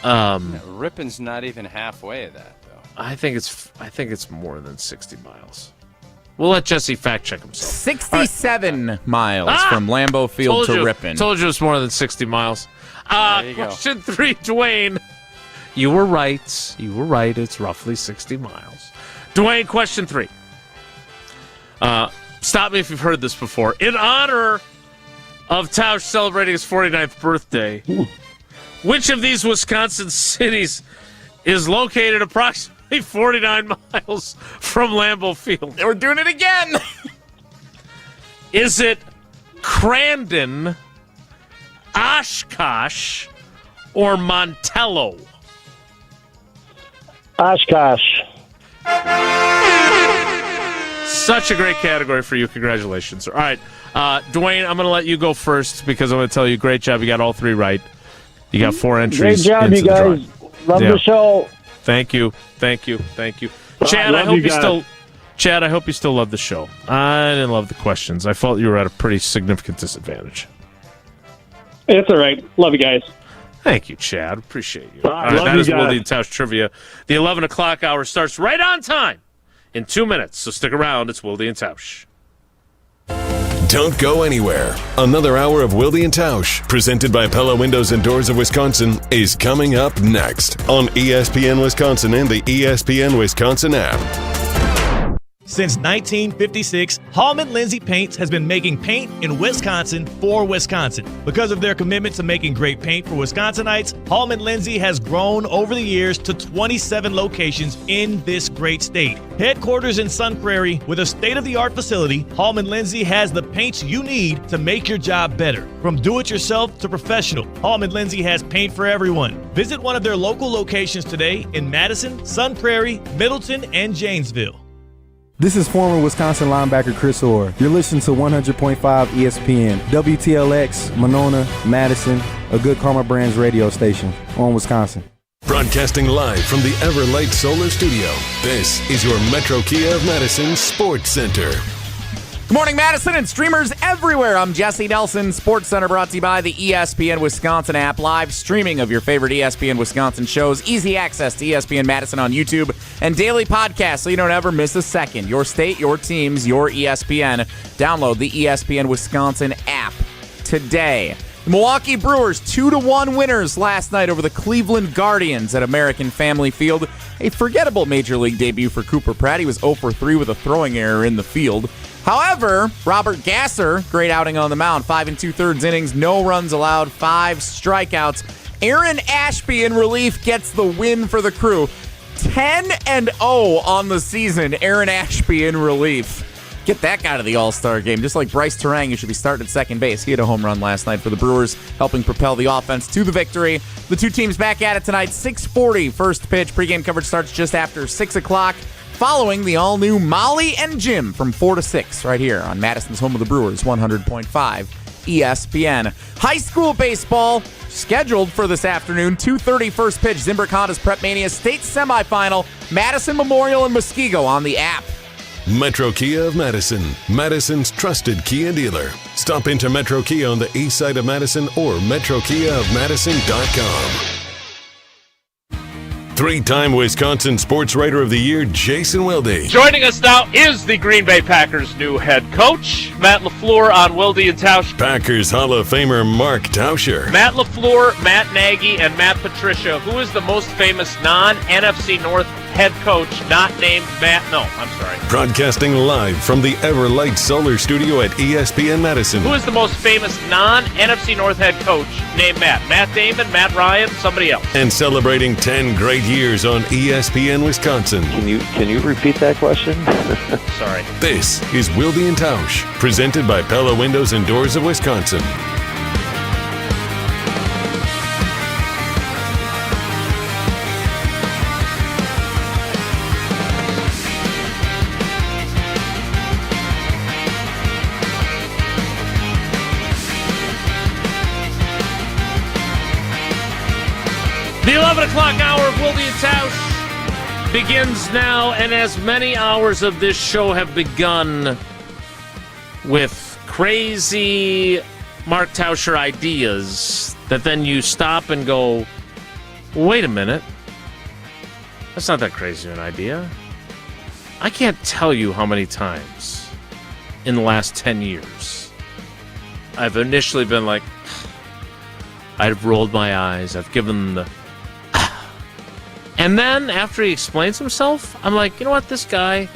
Ripon's not even halfway of that, though.
I think it's more than 60 miles. We'll let Jesse fact check himself.
67 miles from Lambeau Field to Ripon.
Told you it's more than 60 miles.
There you go.
Question 3, Dwayne. You were right. It's roughly 60 miles. Dwayne, question 3. Stop me if you've heard this before. In honor of Tausch celebrating his 49th birthday, which of these Wisconsin cities is located approximately 49 miles from Lambeau Field?
We're doing it again.
Is it Crandon, Oshkosh, or Montello?
Oshkosh.
Such a great category for you. Congratulations. All right, Dwayne, I'm going to let you go first because I'm going to tell you, great job. You got all 3 right. You got 4 entries.
Great job, you guys. Love the show.
Thank you. Chad, I hope you still love the show. I didn't love the questions. I felt you were at a pretty significant disadvantage.
It's all right. Love you guys.
Thank you, Chad. Appreciate you.
Love
that
you
is
guys.
Wilde and Tausch Trivia. The 11 o'clock hour starts right on time in 2 minutes, so stick around. It's Wilde and Tausch.
Don't go anywhere. Another hour of Wilde and Tausch, presented by Pella Windows and Doors of Wisconsin, is coming up next on ESPN Wisconsin and the ESPN Wisconsin app.
Since 1956, Hallman Lindsay Paints has been making paint in Wisconsin for Wisconsin. Because of their commitment to making great paint for Wisconsinites, Hallman Lindsay has grown over the years to 27 locations in this great state. Headquarters in Sun Prairie with a state-of-the-art facility, Hallman Lindsay has the paints you need to make your job better. From do-it-yourself to professional, Hallman Lindsay has paint for everyone. Visit one of their local locations today in Madison, Sun Prairie, Middleton, and Janesville.
This is former Wisconsin linebacker Chris Orr. You're listening to 100.5 ESPN, WTLX, Monona, Madison, a good Karma Brands radio station on Wisconsin.
Broadcasting live from the Everlight Solar Studio, this is your Metro Kia of Madison Sports Center.
Good morning, Madison and streamers everywhere. I'm Jesse Nelson. Sports Center brought to you by the ESPN Wisconsin app. Live streaming of your favorite ESPN Wisconsin shows. Easy access to ESPN Madison on YouTube. And daily podcasts so you don't ever miss a second. Your state, your teams, your ESPN. Download the ESPN Wisconsin app today. The Milwaukee Brewers 2-1 winners last night over the Cleveland Guardians at American Family Field. A forgettable Major League debut for Cooper Pratt. He was 0 for 3 with a throwing error in the field. However, Robert Gasser, great outing on the mound, 5 2/3 innings, no runs allowed, 5 strikeouts. Aaron Ashby in relief gets the win for the Crew. 10-0 on the season, Aaron Ashby in relief. Get that guy to the All-Star game, just like Bryce Terang, who should be starting at second base. He had a home run last night for the Brewers, helping propel the offense to the victory. The two teams back at it tonight, 6:40 first pitch. Pregame coverage starts just after 6 o'clock. Following the all-new Molly and Jim from 4 to 6 right here on Madison's home of the Brewers, 100.5 ESPN. High school baseball scheduled for this afternoon, 2:30 first pitch. Zimbrick Honda's Prep Mania State Semifinal, Madison Memorial and Muskego on the app.
Metro Kia of Madison, Madison's trusted Kia dealer. Stop into Metro Kia on the east side of Madison or metrokiaofmadison.com. Three-time Wisconsin Sports Writer of the Year, Jason Wilde.
Joining us now is the Green Bay Packers' new head coach, Matt LaFleur on Wilde and Tausch.
Packers Hall of Famer Mark Tauscher.
Matt LaFleur, Matt Nagy, and Matt Patricia. Who is the most famous non-NFC North head coach not named Matt? No, I'm sorry.
Broadcasting live from the Everlight Solar Studio at ESPN Madison.
Who is the most famous non-NFC North head coach named Matt? Matt Damon, Matt Ryan, somebody else.
And celebrating 10 great years on ESPN Wisconsin.
Can you repeat that question?
Sorry.
This is Wilde and Tausch, presented by Pella Windows and Doors of Wisconsin.
The 11 o'clock hour of Wilde and Tausch begins now, and as many hours of this show have begun with crazy Mark Tauscher ideas that then you stop and go, wait a minute, that's not that crazy of an idea. I can't tell you how many times in the last 10 years I've initially been like, I've rolled my eyes, I've given the... And then, after he explains himself, I'm like, you know what, this guy,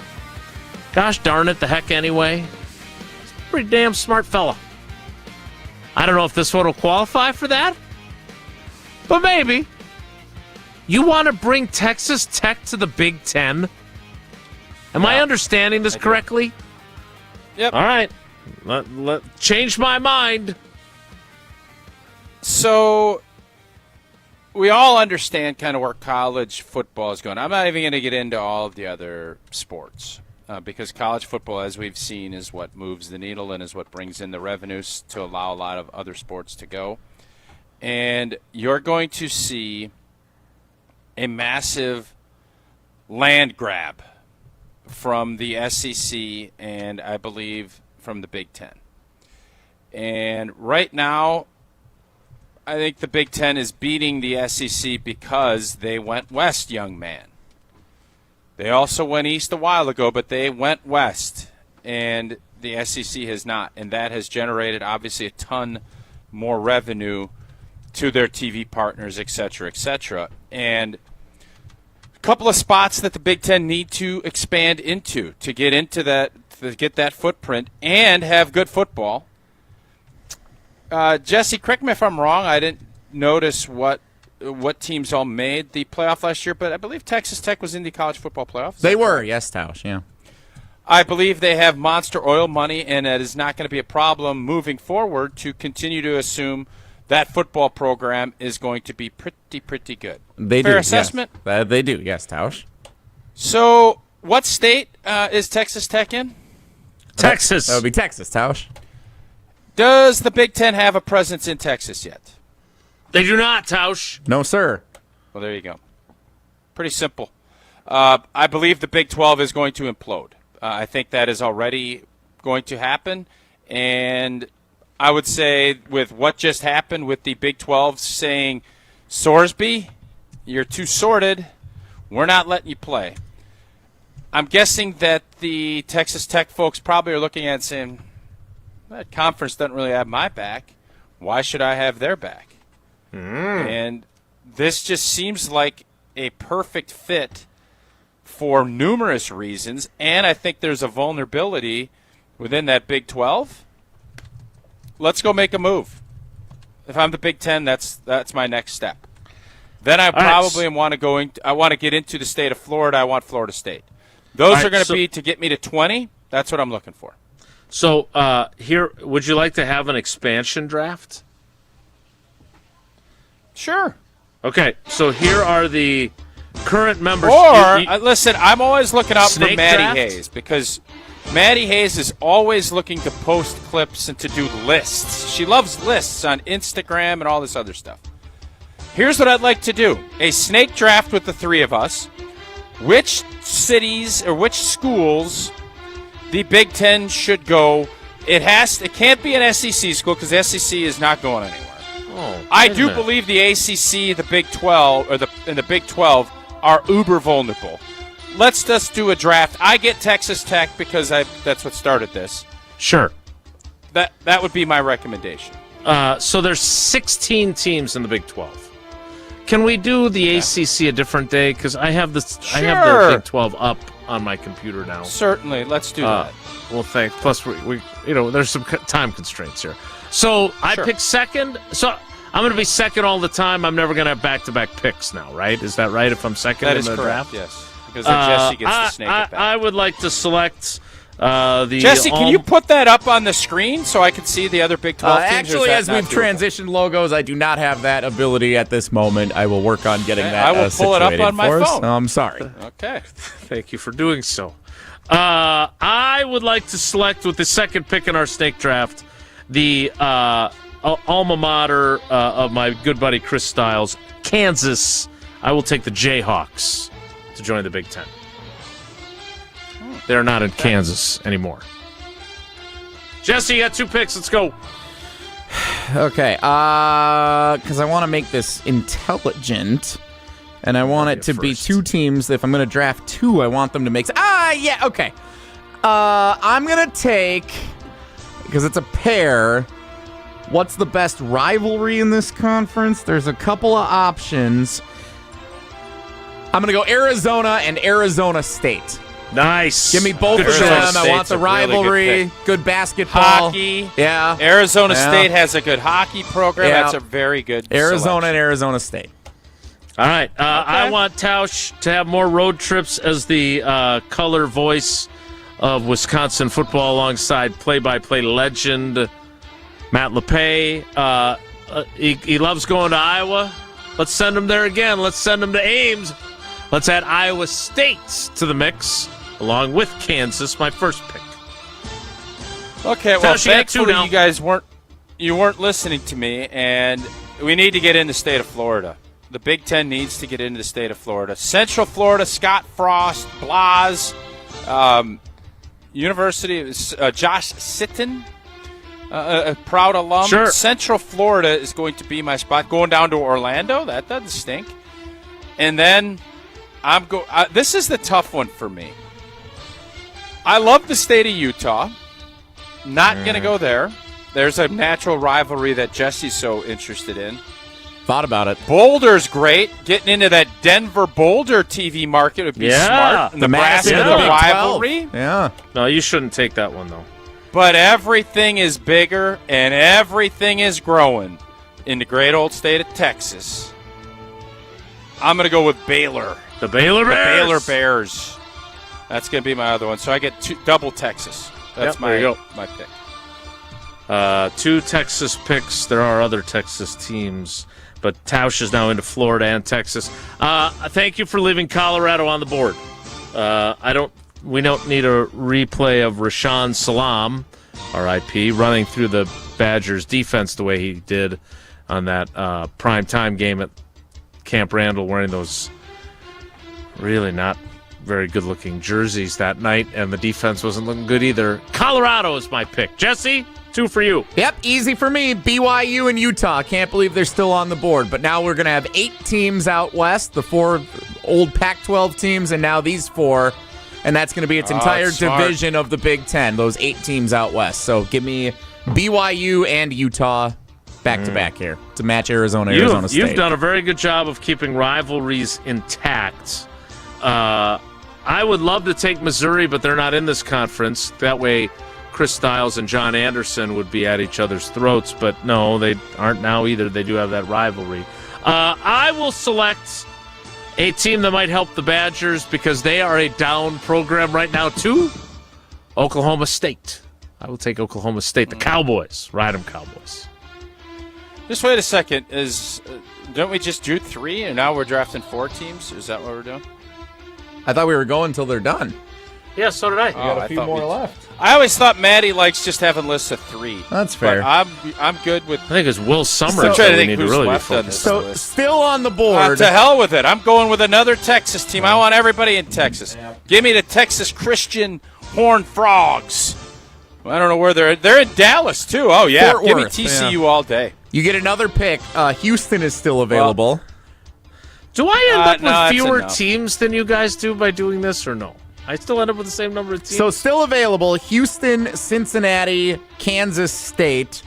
gosh darn it, the heck anyway, he's a pretty damn smart fella. I don't know if this one will qualify for that, but maybe. You want to bring Texas Tech to the Big Ten? Am I understanding this correctly?
Yep.
All right. Let change my mind.
So... we all understand kind of where college football is going. I'm not even going to get into all of the other sports because college football, as we've seen, is what moves the needle and is what brings in the revenues to allow a lot of other sports to go. And you're going to see a massive land grab from the SEC and I believe from the Big Ten. And right now, I think the Big Ten is beating the SEC because they went west, young man. They also went east a while ago, but they went west, and the SEC has not. And that has generated, obviously, a ton more revenue to their TV partners, et cetera, et cetera. And a couple of spots that the Big Ten need to expand into to get into that, to get that footprint and have good football. Jesse, correct me if I'm wrong. I didn't notice what teams all made the playoff last year, but I believe Texas Tech was in the college football playoffs.
They were, yes, Tausch, yeah.
I believe they have monster oil money, and it is not going to be a problem moving forward to continue to assume that football program is going to be pretty good. Fair assessment?
Yes. They do, yes, Tausch.
So what state is Texas Tech in?
Texas.
That would be Texas, Tausch.
Does the Big Ten have a presence in Texas yet?
They do not, Tausch.
No, sir.
Well, there you go. Pretty simple. I believe the Big 12 is going to implode. I think that is already going to happen. And I would say with what just happened with the Big 12 saying, Sorsby, you're too sorted. We're not letting you play. I'm guessing that the Texas Tech folks probably are looking at it saying, that conference doesn't really have my back. Why should I have their back? And this just seems like a perfect fit for numerous reasons, and I think there's a vulnerability within that Big 12. Let's go make a move. If I'm the Big 10, that's my next step. Then I probably want to get into the state of Florida. I want Florida State. Those are going to be to get me to 20. That's what I'm looking for.
So here, would you like to have an expansion draft?
Sure.
Okay, so here are the current members.
Or, listen, I'm always looking out for Maddie
draft?
Hayes because Maddie Hayes is always looking to post clips and to do lists. She loves lists on Instagram and all this other stuff. Here's what I'd like to do. A snake draft with the three of us. Which cities or which schools the Big Ten should go. It can't be an SEC school because the SEC is not going anywhere. I do believe the ACC, the Big 12, and the Big 12 are uber vulnerable. Let's just do a draft. I get Texas Tech because that's what started this.
Sure.
That would be my recommendation.
So there's 16 teams in the Big 12. Can we do the ACC a different day? Because I have I have the Big 12 up on my computer now.
Certainly, let's do that.
Well, thanks. Plus, we there's some time constraints here. So I picked second. So I'm going to be second all the time. I'm never going to have back-to-back picks now, right? Is that right? If I'm second in the draft,
yes. Because then Jesse gets to snake it back.
I would like to select the.
Jesse, can you put that up on the screen so I can see the other Big 12 teams?
Actually, as we've transitioned logos, I do not have that ability at this moment. I will work on getting that.
I will pull it up on my phone.
No, I'm sorry.
Okay.
Thank you for doing so. I would like to select with the second pick in our snake draft the alma mater of my good buddy Chris Stiles, Kansas. I will take the Jayhawks to join the Big Ten. They're not in Kansas anymore. Jesse, you got 2 picks. Let's go.
Okay, because I want to make this intelligent, and I want it to be 2 teams. If I'm going to draft 2, I want them to make... okay. I'm going to take, because it's a pair, what's the best rivalry in this conference? There's a couple of options. I'm going to go Arizona and Arizona State.
Nice.
Give me both of them. I want the rivalry.
Really
good basketball.
Hockey.
Yeah.
Arizona State has a good hockey program.
Yeah.
That's a very good
Arizona
selection.
and Arizona State.
All right. I want Tausch to have more road trips as the color voice of Wisconsin football alongside play-by-play legend Matt LePay. He loves going to Iowa. Let's send him there again. Let's send him to Ames. Let's add Iowa State to the mix, along with Kansas, my first pick.
Okay, well, thankfully you guys weren't listening to me, and we need to get in the state of Florida. The Big Ten needs to get into the state of Florida. Central Florida, Scott Frost, Blas, University, Josh Sitton, a proud alum.
Sure.
Central Florida is going to be my spot. Going down to Orlando, that doesn't stink. And then this is the tough one for me. I love the state of Utah. Not going to go there. There's a natural rivalry that Jesse's so interested in.
Thought about it.
Boulder's great. Getting into that Denver-Boulder TV market would be smart. And Nebraska, the rivalry.
Yeah.
No, you shouldn't take that one, though.
But everything is bigger and everything is growing in the great old state of Texas. I'm going to go with Baylor.
The Baylor Bears.
The Baylor Bears. That's going to be my other one. So I get double Texas. That's my pick.
2 Texas picks. There are other Texas teams, but Tausch is now into Florida and Texas. Thank you for leaving Colorado on the board. We don't need a replay of Rashaan Salam, R.I.P., running through the Badgers' defense the way he did on that primetime game at Camp Randall, wearing those really not very good-looking jerseys that night, and the defense wasn't looking good either. Colorado is my pick. Jesse, 2 for you.
Yep, easy for me. BYU and Utah. Can't believe they're still on the board. But now we're going to have 8 teams out west, the 4 old Pac-12 teams, and now these 4. And that's going to be its entire division of the Big Ten, those 8 teams out west. So give me BYU and Utah back-to-back here to match Arizona State.
You've done a very good job of keeping rivalries intact. I would love to take Missouri, but they're not in this conference. That way Chris Stiles and John Anderson would be at each other's throats, but no, they aren't now either. They do have that rivalry. I will select a team that might help the Badgers because they are a down program right now too. Oklahoma State. I will take Oklahoma State. The Cowboys. Ride them, Cowboys.
Just wait a second. Don't we just do 3 and now we're drafting 4 teams? Is that what we're doing?
I thought we were going until they're done.
Yeah, so did I.
You got a few more left.
I always thought Maddie likes just having lists of 3.
That's fair.
But I'm good with.
I think it's Will Summers.
I'm trying to
we
think
need
who's
to really
left
be
on this
So
list.
still on the board.
To hell with it. I'm going with another Texas team. I want everybody in Texas. Give me the Texas Christian Horned Frogs. I don't know where they're in Dallas too. Oh yeah,
Fort
give me
Worth,
TCU all day.
You get another pick. Houston is still available.
Do I end up
no,
with fewer
that's
teams than you guys do by doing this, or no? I still end up with the same number of teams.
So still available: Houston, Cincinnati, Kansas State,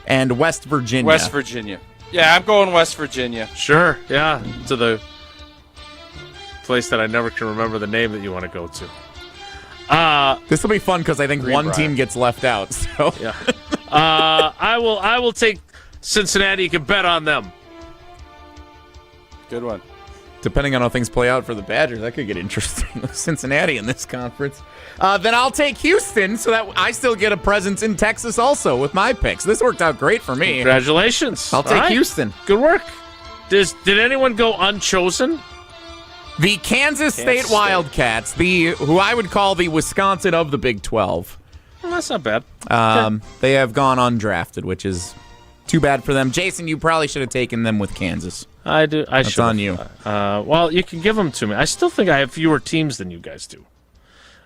and West Virginia.
West Virginia. Yeah, I'm going West Virginia.
Sure, yeah, to the place that I never can remember the name that you want to go to.
This will be fun because I think one team gets left out. So
yeah, I will take Cincinnati. You can bet on them.
Good one.
Depending on how things play out for the Badgers, that could get interesting with Cincinnati in this conference. Then I'll take Houston so that I still get a presence in Texas also with my picks. This worked out great for me.
Congratulations.
I'll take Houston.
Good work. Did anyone go unchosen?
The Kansas State Wildcats, who I would call the Wisconsin of the Big 12.
Well, that's not bad.
They have gone undrafted, which is too bad for them. Jason, you probably should have taken them with Kansas.
I do.
That's on you.
Well, you can give them to me. I still think I have fewer teams than you guys do,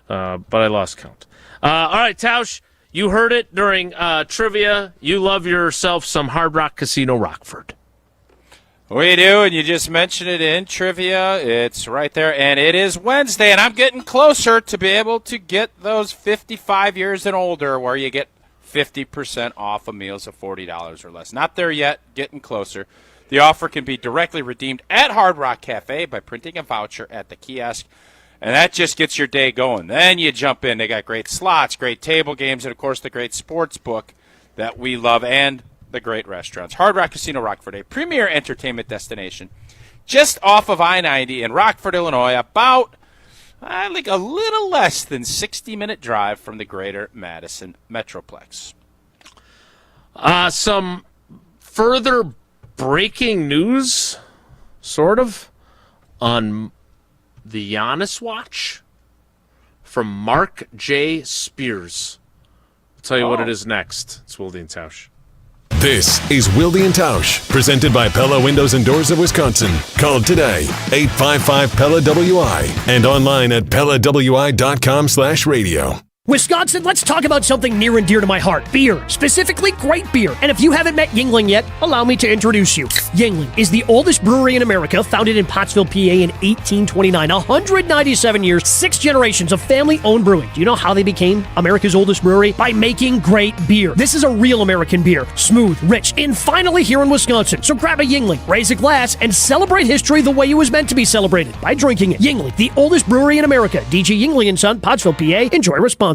but I lost count. All right, Tausch, you heard it during trivia. You love yourself some Hard Rock Casino Rockford.
We do, and you just mentioned it in trivia. It's right there, and it is Wednesday, and I'm getting closer to be able to get those 55 years and older where you get 50% off of meals of $40 or less. Not there yet, getting closer. The offer can be directly redeemed at Hard Rock Cafe by printing a voucher at the kiosk, and that just gets your day going. Then you jump in. They got great slots, great table games, and, of course, the great sports book that we love and the great restaurants. Hard Rock Casino Rockford, a premier entertainment destination just off of I-90 in Rockford, Illinois, about like a little less than 60-minute drive from the greater Madison Metroplex.
Some further breaking news, sort of, on the Giannis watch from Mark J. Spears. I'll tell you what it is next. It's Wilde and Tausch.
This is Wilde and Tausch, presented by Pella Windows and Doors of Wisconsin. Call today, 855-PELLA-WI, and online at PellaWI.com/radio.
Wisconsin, let's talk about something near and dear to my heart. Beer. Specifically, great beer. And if you haven't met Yuengling yet, allow me to introduce you. Yuengling is the oldest brewery in America, founded in Pottsville, PA in 1829. 197 years, 6 generations of family-owned brewing. Do you know how they became America's oldest brewery? By making great beer. This is a real American beer. Smooth, rich, and finally here in Wisconsin. So grab a Yuengling, raise a glass, and celebrate history the way it was meant to be celebrated, by drinking it. Yuengling, the oldest brewery in America. DG Yuengling & Son, Pottsville, PA. Enjoy responsibly.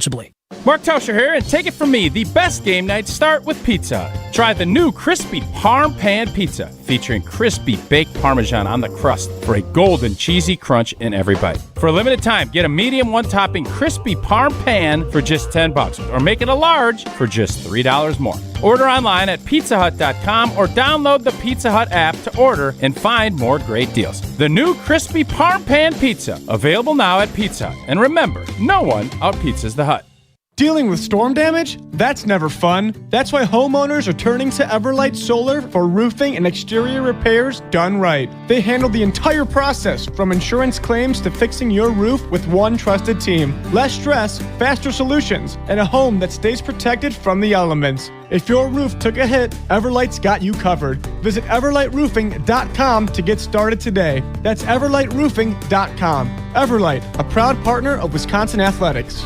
Mark Tauscher here, and take it from me, the best game nights start with Pizza Hut. Try the new crispy Parm Pan Pizza, featuring crispy baked Parmesan on the crust for a golden cheesy crunch in every bite. For a limited time, get a medium one-topping crispy Parm Pan for just $10, or make it a large for just $3 more. Order online at pizzahut.com or download the Pizza Hut app to order and find more great deals. The new crispy Parm Pan Pizza, available now at Pizza Hut. And remember, no one out-pizzas the Hut.
Dealing with storm damage? That's never fun. That's why homeowners are turning to Everlight Solar for roofing and exterior repairs done right. They handle the entire process, from insurance claims to fixing your roof with one trusted team. Less stress, faster solutions, and a home that stays protected from the elements. If your roof took a hit, Everlight's got you covered. Visit everlightroofing.com to get started today. That's everlightroofing.com. Everlight, a proud partner of Wisconsin Athletics.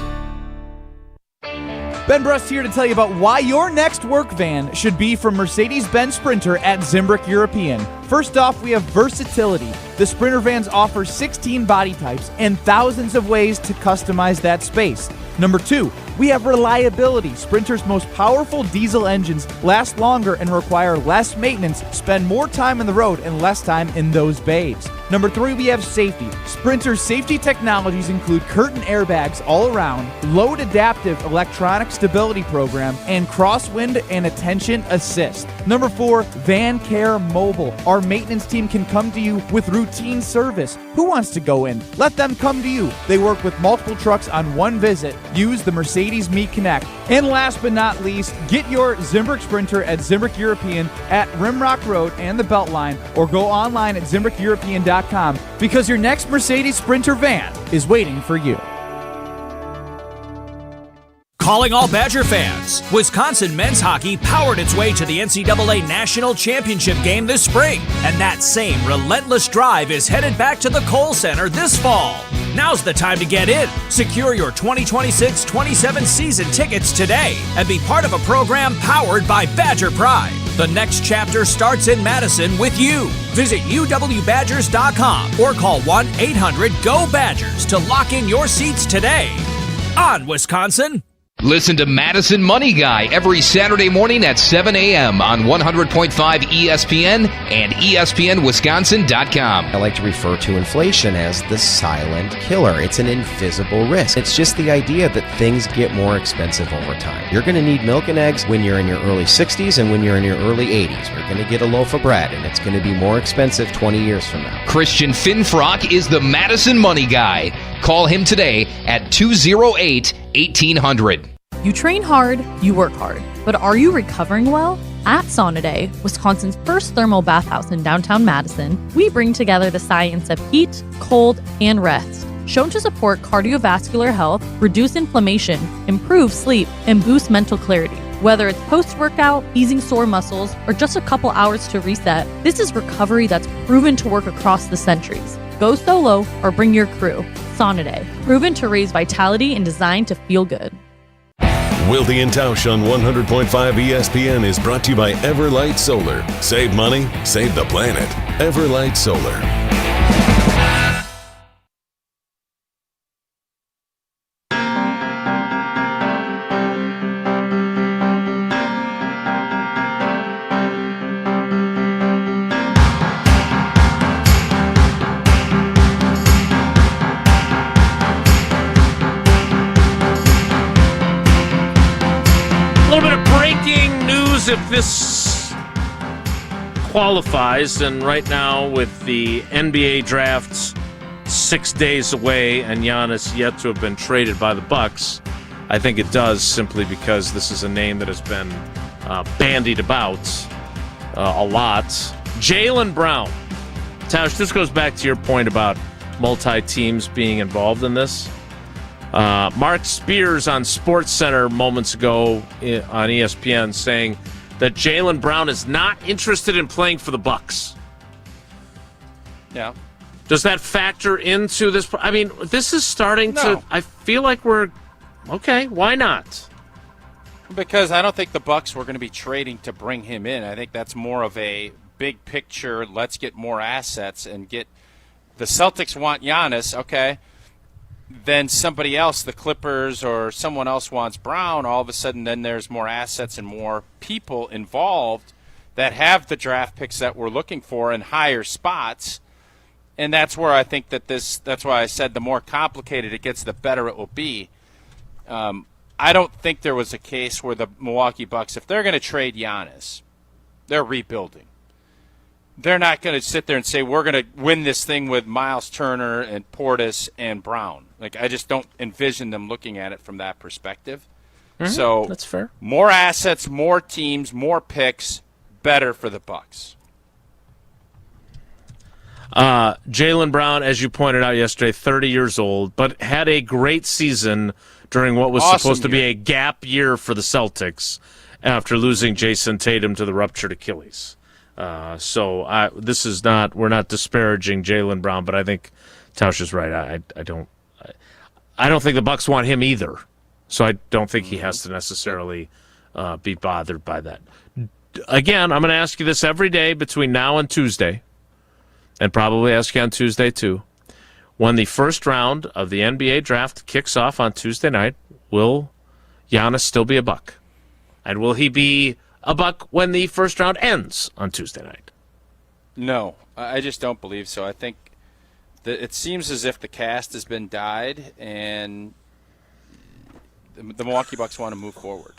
Ben Brust here to tell you about why your next work van should be from Mercedes-Benz Sprinter at Zimbrick European. First off, we have versatility. The Sprinter vans offer 16 body types and thousands of ways to customize that space. Number 2, we have reliability. Sprinter's most powerful diesel engines last longer and require less maintenance, spend more time on the road and less time in those bays. Number 3, we have safety. Sprinter's safety technologies include curtain airbags all around, load adaptive electronic stability program, and crosswind and attention assist. Number 4, Van Care Mobile. Our maintenance team can come to you with routine service. Who wants to go in? Let them come to you. They work with multiple trucks on one visit. Use the Mercedes Me Connect. And last but not least, get your Zimbrick Sprinter at Zimbrick European at Rimrock Road and the Beltline, or go online at ZimbrickEuropean.com, because your next Mercedes Sprinter van is waiting for you.
Calling all Badger fans. Wisconsin men's hockey powered its way to the NCAA National Championship game this spring, and that same relentless drive is headed back to the Kohl Center this fall. Now's the time to get in. Secure your 2026-27 season tickets today and be part of a program powered by Badger Pride. The next chapter starts in Madison with you. Visit uwbadgers.com or call 1-800-GO-BADGERS to lock in your seats today. On Wisconsin.
Listen to Madison Money Guy every Saturday morning at 7 a.m. on 100.5 ESPN and ESPNWisconsin.com.
I like to refer to inflation as the silent killer. It's an invisible risk. It's just the idea that things get more expensive over time. You're going to need milk and eggs when you're in your early 60s and when you're in your early 80s. You're going to get a loaf of bread, and it's going to be more expensive 20 years from now.
Christian Finfrock is the Madison Money Guy. Call him today at 208-1800.
You train hard, you work hard, but are you recovering well? At Sauna Day, Wisconsin's first thermal bathhouse in downtown Madison, we bring together the science of heat, cold, and rest, shown to support cardiovascular health, reduce inflammation, improve sleep, and boost mental clarity. Whether it's post-workout, easing sore muscles, or just a couple hours to reset, this is recovery that's proven to work across the centuries. Go solo or bring your crew. Sauna Day, proven to raise vitality and designed to feel good.
Wilde and Tausch on 100.5 ESPN is brought to you by Everlight Solar. Save money, save the planet. Everlight Solar.
If this qualifies, and right now with the NBA drafts 6 days away and Giannis yet to have been traded by the Bucks, I think it does, simply because this is a name that has been bandied about a lot. Jaylen Brown. Tausch, this goes back to your point about multi-teams being involved in this. Mark Spears on SportsCenter moments ago on ESPN saying that Jaylen Brown is not interested in playing for the Bucks.
Yeah.
Does that factor into this? I mean, this is starting to... I feel like we're... Okay, why not?
Because I don't think the Bucks were going to be trading to bring him in. I think that's more of a big picture, let's get more assets and get... The Celtics want Giannis, okay. Then somebody else, the Clippers or someone else wants Brown, all of a sudden then there's more assets and more people involved that have the draft picks that we're looking for in higher spots. And that's where I think that that's why I said the more complicated it gets, the better it will be. I don't think there was a case where the Milwaukee Bucks, if they're going to trade Giannis, they're rebuilding. They're not going to sit there and say, we're going to win this thing with Miles Turner and Portis and Brown. Like, I just don't envision them looking at it from that perspective. So
that's fair.
More assets, more teams, more picks, better for the Bucks.
Jaylen Brown, as you pointed out yesterday, 30 years old, but had a great season during what was supposed to be a gap year for the Celtics after losing Jason Tatum to the ruptured Achilles. We're not disparaging Jaylen Brown, but I think Tausch is right. I don't think the Bucks want him either. So I don't think he has to necessarily be bothered by that. Again, I'm going to ask you this every day between now and Tuesday, and probably ask you on Tuesday too. When the first round of the NBA draft kicks off on Tuesday night, will Giannis still be a Buck? And will he be a Buck when the first round ends on Tuesday night?
No, I just don't believe so. I think that it seems as if the cast has been dyed, and the Milwaukee Bucks want to move forward.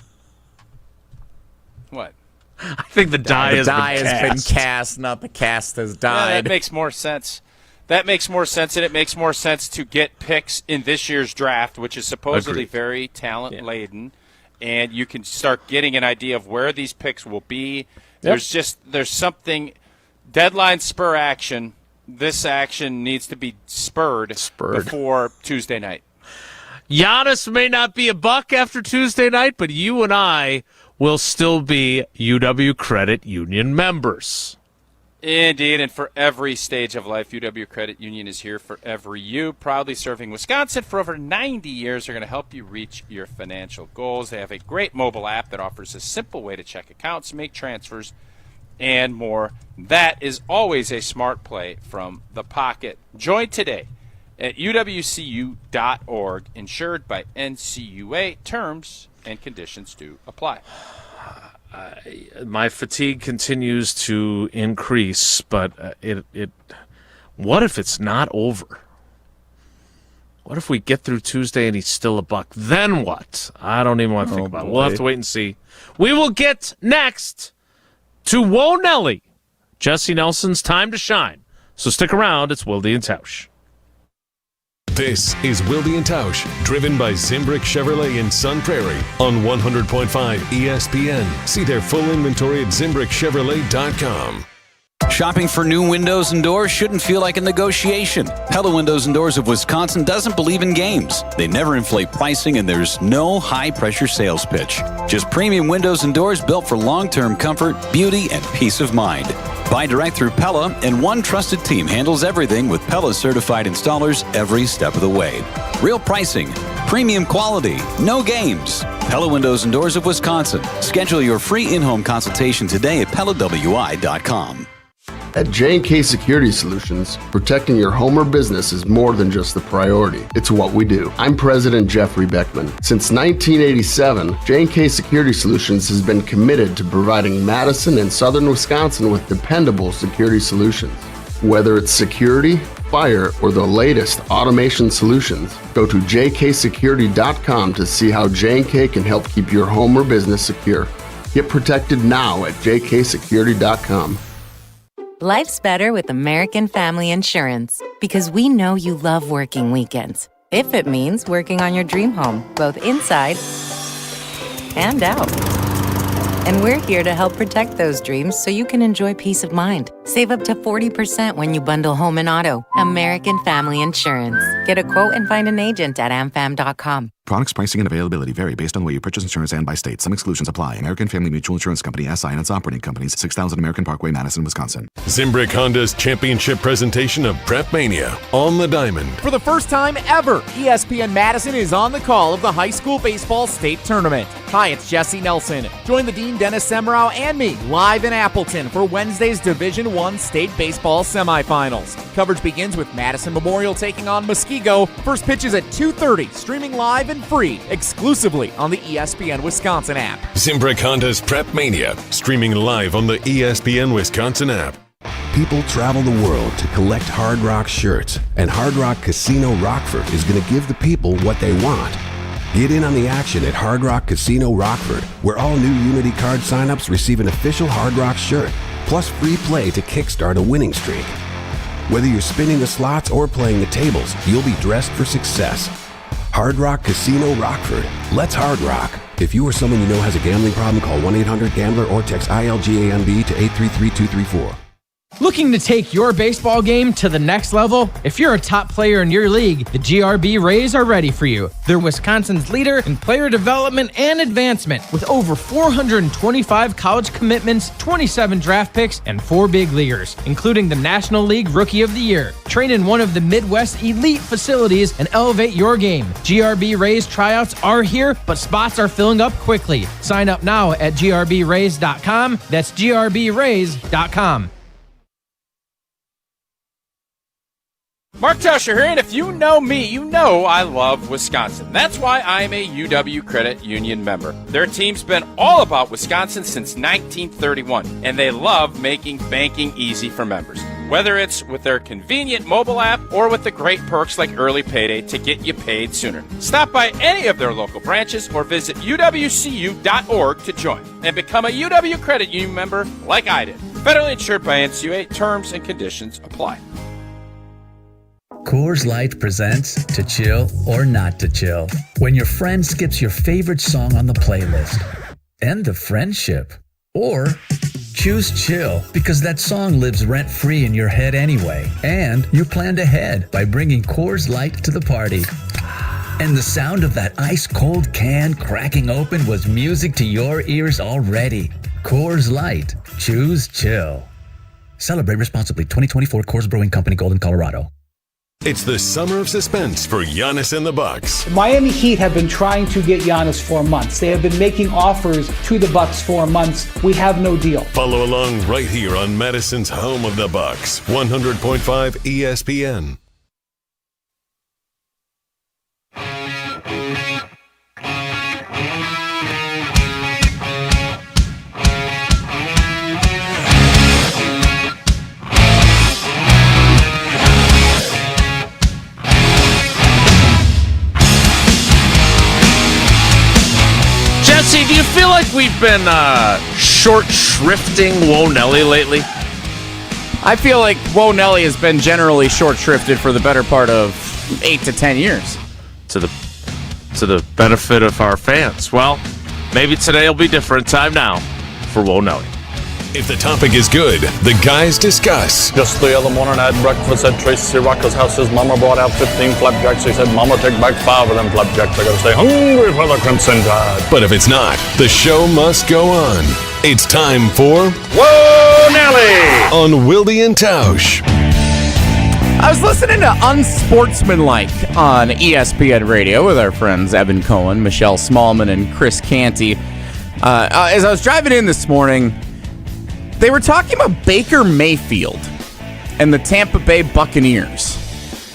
What?
I think the die has been
cast, not the cast has died.
Yeah, that makes more sense. And it makes more sense to get picks in this year's draft, which is supposedly very talent-laden, and you can start getting an idea of where these picks will be. Yep. There's something deadline spur action. This action needs to be spurred before Tuesday night.
Giannis may not be a Buck after Tuesday night, but you and I will still be UW Credit Union members.
Indeed, and for every stage of life, UW Credit Union is here for every you. Proudly serving Wisconsin for over 90 years. They're going to help you reach your financial goals. They have a great mobile app that offers a simple way to check accounts, make transfers, and more. That is always a smart play from the pocket. Join today at uwcu.org, insured by NCUA. Terms and conditions do apply.
My fatigue continues to increase, but what if it's not over? What if we get through Tuesday and he's still a Buck? Then what? I don't even want to think about it. We'll have to wait and see. We will get next to Whoa Nelly, Jesse Nelson's time to shine. So stick around. It's Wilde and Tausch.
This is Wilde and Tausch, driven by Zimbrick Chevrolet in Sun Prairie on 100.5 ESPN. See their full inventory at ZimbrickChevrolet.com.
Shopping for new windows and doors shouldn't feel like a negotiation. Pella Windows and Doors of Wisconsin doesn't believe in games. They never inflate pricing, and there's no high-pressure sales pitch. Just premium windows and doors built for long-term comfort, beauty, and peace of mind. Buy direct through Pella, and one trusted team handles everything with Pella certified installers every step of the way. Real pricing, premium quality, no games. Pella Windows and Doors of Wisconsin. Schedule your free in-home consultation today at PellaWI.com.
At J&K Security Solutions, protecting your home or business is more than just the priority. It's what we do. I'm President Jeffrey Beckman. Since 1987, J&K Security Solutions has been committed to providing Madison and southern Wisconsin with dependable security solutions. Whether it's security, fire, or the latest automation solutions, go to jksecurity.com to see how J&K can help keep your home or business secure. Get protected now at jksecurity.com.
Life's better with American Family Insurance because we know you love working weekends. If it means working on your dream home, both inside and out. And we're here to help protect those dreams so you can enjoy peace of mind. Save up to 40% when you bundle home and auto. American Family Insurance. Get a quote and find an agent at amfam.com.
Products, pricing, and availability vary based on the way you purchase insurance and by state. Some exclusions apply. American Family Mutual Insurance Company, SI, and its operating companies, 6000 American Parkway, Madison, Wisconsin.
Zimbrick Honda's championship presentation of Prep Mania on the Diamond.
For the first time ever, ESPN Madison is on the call of the high school baseball state tournament. Hi, it's Jesse Nelson. Join the Dean Dennis Semrau and me live in Appleton for Wednesday's Division I state baseball semifinals. Coverage begins with Madison Memorial taking on Muskego. First pitch is at 2:30, streaming live and free, exclusively on the ESPN Wisconsin app.
Zimbrick Honda's Prep Mania, streaming live on the ESPN Wisconsin app.
People travel the world to collect Hard Rock shirts, and Hard Rock Casino Rockford is going to give the people what they want. Get in on the action at Hard Rock Casino Rockford, where all new Unity card signups receive an official Hard Rock shirt, plus free play to kickstart a winning streak. Whether you're spinning the slots or playing the tables, you'll be dressed for success. Hard Rock Casino Rockford. Let's Hard Rock. If you or someone you know has a gambling problem, call 1-800-GAMBLER or text ILGAMB to 833-234.
Looking to take your baseball game to the next level? If you're a top player in your league, the GRB Rays are ready for you. They're Wisconsin's leader in player development and advancement, with over 425 college commitments, 27 draft picks, and 4 big leaguers, including the National League Rookie of the Year. Train in one of the Midwest elite facilities and elevate your game. GRB Rays tryouts are here, but spots are filling up quickly. Sign up now at grbrays.com. That's grbrays.com.
Mark Tauscher here, and if you know me, you know I love Wisconsin. That's why I'm a UW Credit Union member. Their team's been all about Wisconsin since 1931, and they love making banking easy for members. Whether it's with their convenient mobile app or with the great perks like early payday to get you paid sooner. Stop by any of their local branches or visit uwcu.org to join and become a UW Credit Union member like I did. Federally insured by NCUA. Terms and conditions apply.
Coors Light presents To Chill or Not to Chill. When your friend skips your favorite song on the playlist. End the friendship. Or choose chill because that song lives rent-free in your head anyway. And you planned ahead by bringing Coors Light to the party. And the sound of that ice-cold can cracking open was music to your ears already. Coors Light. Choose chill. Celebrate responsibly. 2024 Coors Brewing Company, Golden, Colorado.
It's the summer of suspense for Giannis and the Bucks.
Miami Heat have been trying to get Giannis for months. They have been making offers to the Bucks for months. We have no deal.
Follow along right here on Madison's home of the Bucks, 100.5 ESPN.
Jesse, do you feel like we've been short shrifting Wonelli lately?
I feel like Wonelli has been generally short shrifted for the better part of 8 to 10 years.
To the benefit of our fans. Well, maybe today will be different. Time now for Wonelli.
If the topic is good, the guys discuss.
Just the other morning I had breakfast at Tracy Rocker's house. His mama brought out 15 flapjacks. He said, Mama, take back 5 of them flapjacks. I gotta stay hungry for the Crimson Tide.
But if it's not, the show must go on. It's time for
Wonelli
on Wilde and Tausch.
I was listening to Unsportsmanlike on ESPN Radio with our friends Evan Cohen, Michelle Smallman, and Chris Canty. As I was driving in this morning, they were talking about Baker Mayfield and the Tampa Bay Buccaneers.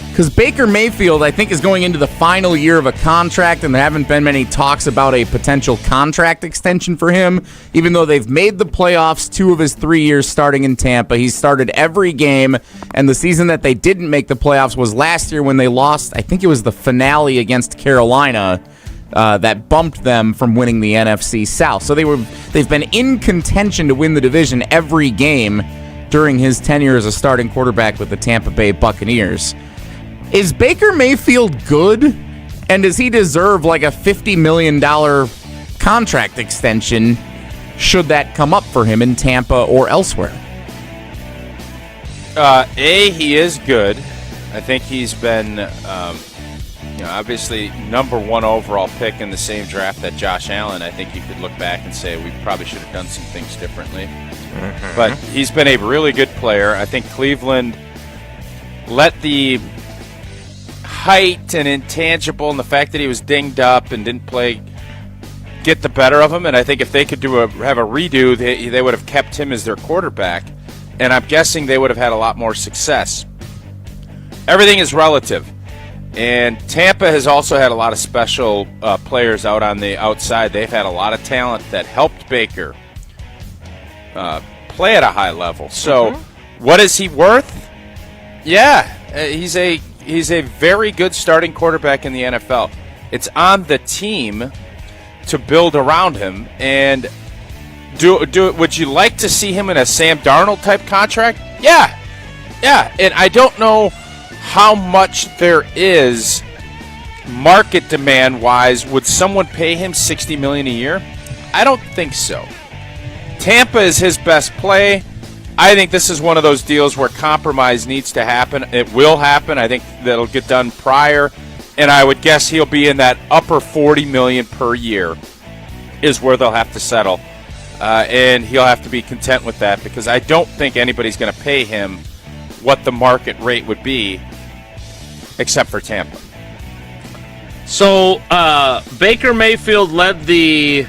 Because Baker Mayfield, I think, is going into the final year of a contract, and there haven't been many talks about a potential contract extension for him, even though they've made the playoffs 2 of his 3 years starting in Tampa. He's started every game, and the season that they didn't make the playoffs was last year when they lost, I think it was the finale against Carolina, that bumped them from winning the NFC South. So they've been in contention to win the division every game during his tenure as a starting quarterback with the Tampa Bay Buccaneers. Is Baker Mayfield good? And does he deserve like a $50 million contract extension should that come up for him in Tampa or elsewhere?
He is good. I think he's been obviously number 1 overall pick in the same draft that Josh Allen. I think you could look back and say we probably should have done some things differently. Mm-hmm. But he's been a really good player. I think Cleveland let the height and intangible and the fact that he was dinged up and didn't play get the better of him. And I think if they could have a redo, they would have kept him as their quarterback. And I'm guessing they would have had a lot more success. Everything is relative. And Tampa has also had a lot of special players out on the outside. They've had a lot of talent that helped Baker play at a high level. So what is he worth? Yeah, he's a very good starting quarterback in the NFL. It's on the team to build around him. And would you like to see him in a Sam Darnold type contract? Yeah. And I don't know how much there is market demand-wise, would someone pay him $60 million a year? I don't think so. Tampa is his best play. I think this is one of those deals where compromise needs to happen. It will happen. I think that'll get done prior, and I would guess he'll be in that upper $40 million per year is where they'll have to settle, and he'll have to be content with that because I don't think anybody's going to pay him what the market rate would be, except for Tampa.
So Baker Mayfield led the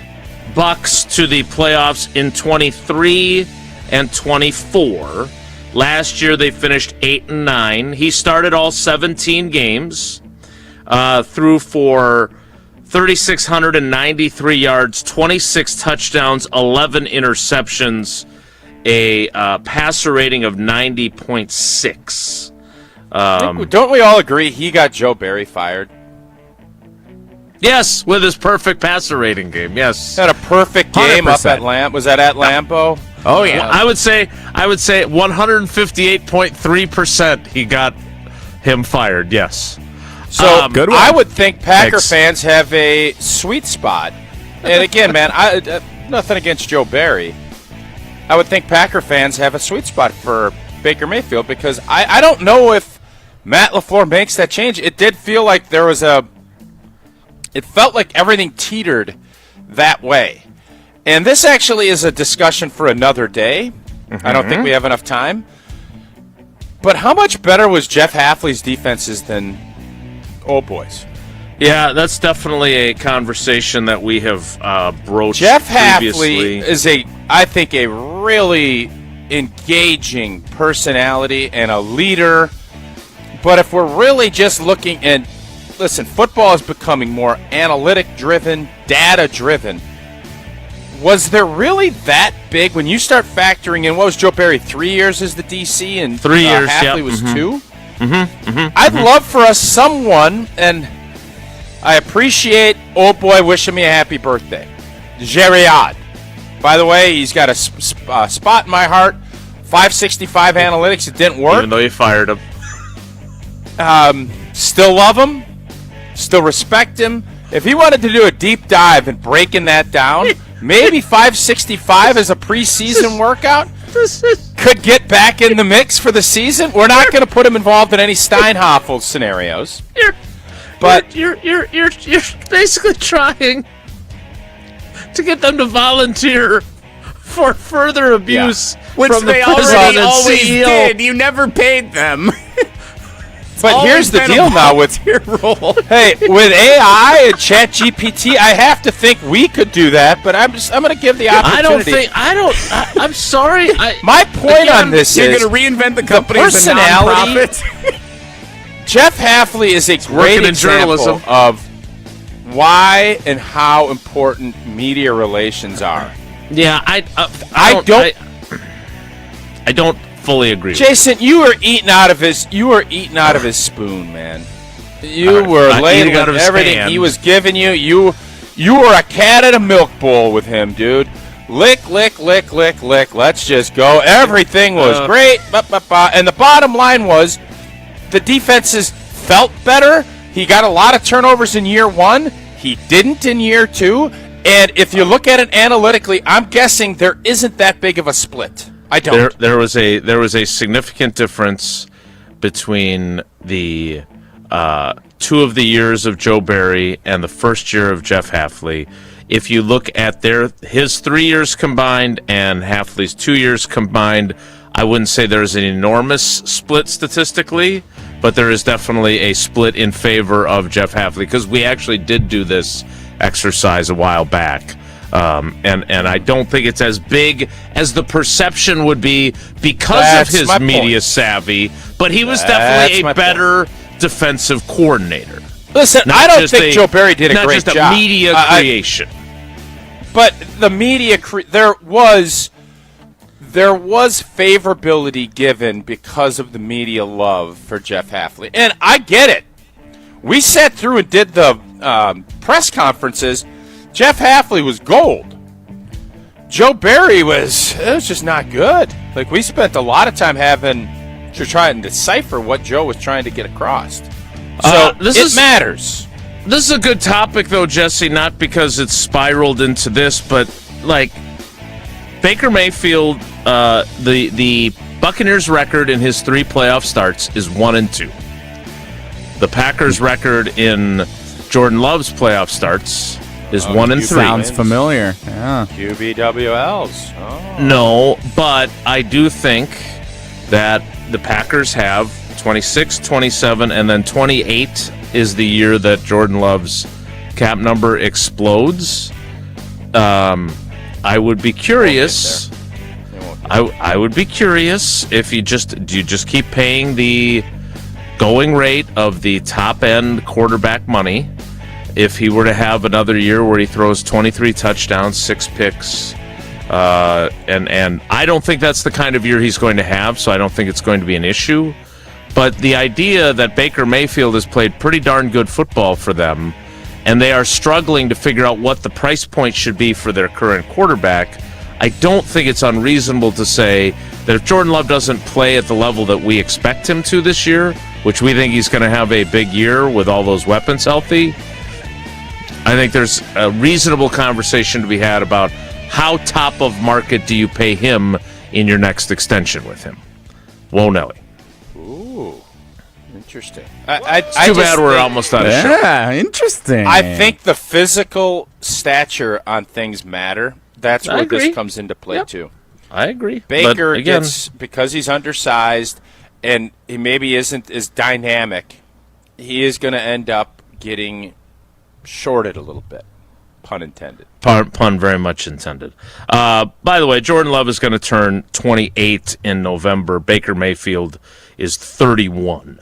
Bucks to the playoffs in 23 and 24. Last year they finished 8-9. He started all 17 games, threw for 3,693 yards, 26 touchdowns, 11 interceptions, a passer rating of 90.6.
Don't we all agree he got Joe Barry fired?
Yes, with his perfect passer rating game. Yes,
had a perfect game
100%.
Up at Lamp. Was that at Lambeau?
Oh yeah, I would say 158.3% he got him fired. Yes.
So good one. I would think Packer fans have a sweet spot. And again, man, nothing against Joe Barry. I would think Packer fans have a sweet spot for Baker Mayfield because I don't know if Matt LaFleur makes that change. It did feel like there was it felt like everything teetered that way. And this actually is a discussion for another day. Mm-hmm. I don't think we have enough time. But how much better was Jeff Hafley's defenses than Old Boys?
Yeah, that's definitely a conversation that we have broached
Jeff
previously.
Hafley is I think, a really engaging personality and a leader. But if we're really just looking at, listen, football is becoming more analytic-driven, data-driven. Was there really that big when you start factoring in, what was Joe Barry, 3 years as the DC and
3 years,
Hafley was 2?
Mm-hmm.
I'd love for us someone, and I appreciate old boy wishing me a happy birthday, Geriad. By the way, he's got a spot in my heart. 565 analytics, it didn't work.
Even though you fired him.
Still love him. Still respect him. If he wanted to do a deep dive and breaking that down, maybe 565 as a preseason workout could get back in the mix for the season. We're not going to put him involved in any Steinhoffel scenarios.
You're basically trying to get them to volunteer for further abuse,
which
from
they
the
already always
CEO.
did. You never paid them.
But here's the deal now with with AI and ChatGPT, I have to think we could do that. But I'm going to give the opportunity.
I'm sorry.
My point on this
you're
is
going to reinvent the company
as a nonprofit. Jeff Hafley is a great example of why and how important media relations are.
Yeah, I don't fully agree.
Jason, you were eating out of his spoon, man. You were ladling everything
hand.
he was giving you. You were a cat at a milk bowl with him, dude. Lick, lick, lick, lick, lick. Let's just go. Everything was great. And the bottom line was the defenses felt better. He got a lot of turnovers in year one. He didn't in year two. And if you look at it analytically, I'm guessing there isn't that big of a split. I don't.
There was a significant difference between the 2 of the years of Joe Barry and the first year of Jeff Hafley. If you look at his 3 years combined and Hafley's 2 years combined, I wouldn't say there's an enormous split statistically, but there is definitely a split in favor of Jeff Hafley because we actually did do this exercise a while back. And I don't think it's as big as the perception would be because of his media savvy, but he was definitely a better defensive coordinator.
Listen, I don't think Joe Barry did a great job.
Not just a media creation.
But the media, there was favorability given because of the media love for Jeff Hafley. And I get it. We sat through and did the press conferences. Jeff Hafley was gold. Joe Barry was just not good. Like, we spent a lot of time having to try and decipher what Joe was trying to get across. So it matters.
This is a good topic, though, Jesse, not because it's spiraled into this, but, like, Baker Mayfield, the Buccaneers' record in his 3 playoff starts is 1-2. The Packers' record in Jordan Love's playoff starts is 1-3.
Sounds familiar. Yeah.
QBWLs. Oh.
No, but I do think that the Packers have 26, 27, and then 28 is the year that Jordan Love's cap number explodes. I would be curious. I would be curious if do you just keep paying the going rate of the top end quarterback money if he were to have another year where he throws 23 touchdowns, 6 picks, and I don't think that's the kind of year he's going to have, so I don't think it's going to be an issue. But the idea that Baker Mayfield has played pretty darn good football for them, and they are struggling to figure out what the price point should be for their current quarterback, I don't think it's unreasonable to say that if Jordan Love doesn't play at the level that we expect him to this year, which we think he's going to have a big year with all those weapons healthy, I think there's a reasonable conversation to be had about how top of market do you pay him in your next extension with him. Whoa, Nelly.
Ooh, interesting.
It's too bad we're almost out of show.
Yeah, interesting.
I think the physical stature on things matter. That's where this comes into play, too.
I agree.
Baker gets, because he's undersized and he maybe isn't as dynamic, he is going to end up getting shorted a little bit. Pun intended.
Pun very much intended. By the way, Jordan Love is going to turn 28 in November. Baker Mayfield is 31.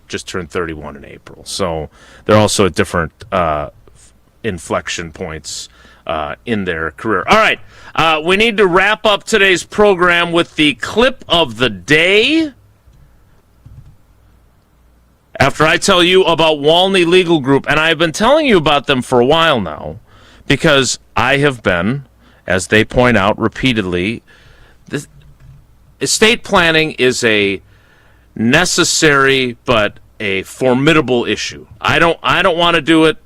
Just turned 31 in April. So they're also at different inflection points in their career. All right. We need to wrap up today's program with the clip of the day. After I tell you about Walney Legal Group, and I've been telling you about them for a while now, because I have been, as they point out repeatedly, estate planning is a necessary but a formidable issue. I don't want to do it.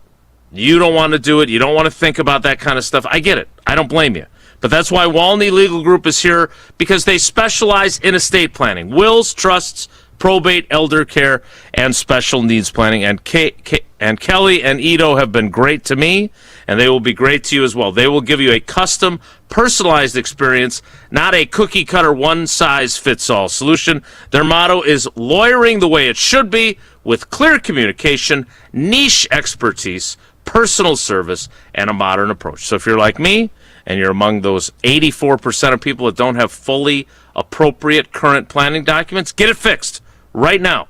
You don't want to do it. You don't want to think about that kind of stuff. I get it. I don't blame you. But that's why Walney Legal Group is here, because they specialize in estate planning, wills, trusts, probate, elder care, and special needs planning. And Kelly and Ito have been great to me, and they will be great to you as well. They will give you a custom, personalized experience, not a cookie-cutter, one-size-fits-all solution. Their motto is lawyering the way it should be, with clear communication, niche expertise, personal service, and a modern approach. So if you're like me, and you're among those 84% of people that don't have fully appropriate current planning documents, get it fixed right now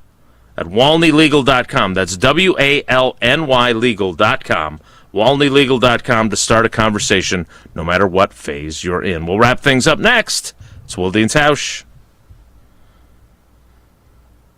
at WalneyLegal.com. That's WALNY Legal.com. WalneyLegal.com to start a conversation no matter what phase you're in. We'll wrap things up next. It's Wilde and Tausch.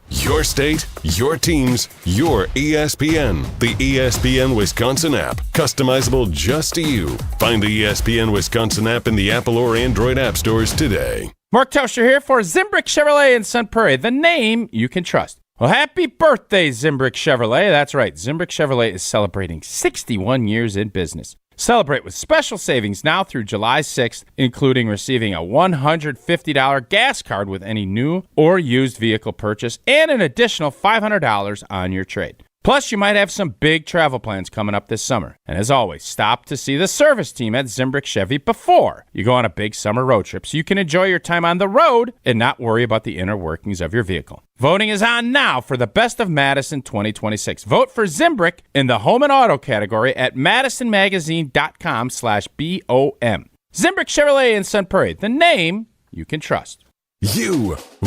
Your state, your teams, your ESPN. The ESPN Wisconsin app. Customizable just to you. Find the ESPN Wisconsin app in the Apple or Android app stores today.
Mark Tauscher here for Zimbrick Chevrolet in Sun Prairie, the name you can trust. Well, happy birthday, Zimbrick Chevrolet. That's right, Zimbrick Chevrolet is celebrating 61 years in business. Celebrate with special savings now through July 6th, including receiving a $150 gas card with any new or used vehicle purchase and an additional $500 on your trade. Plus, you might have some big travel plans coming up this summer. And as always, stop to see the service team at Zimbrick Chevy before you go on a big summer road trip so you can enjoy your time on the road and not worry about the inner workings of your vehicle. Voting is on now for the Best of Madison 2026. Vote for Zimbrick in the home and auto category at madisonmagazine.com/BOM. Zimbrick Chevrolet in Sun Prairie, the name you can trust.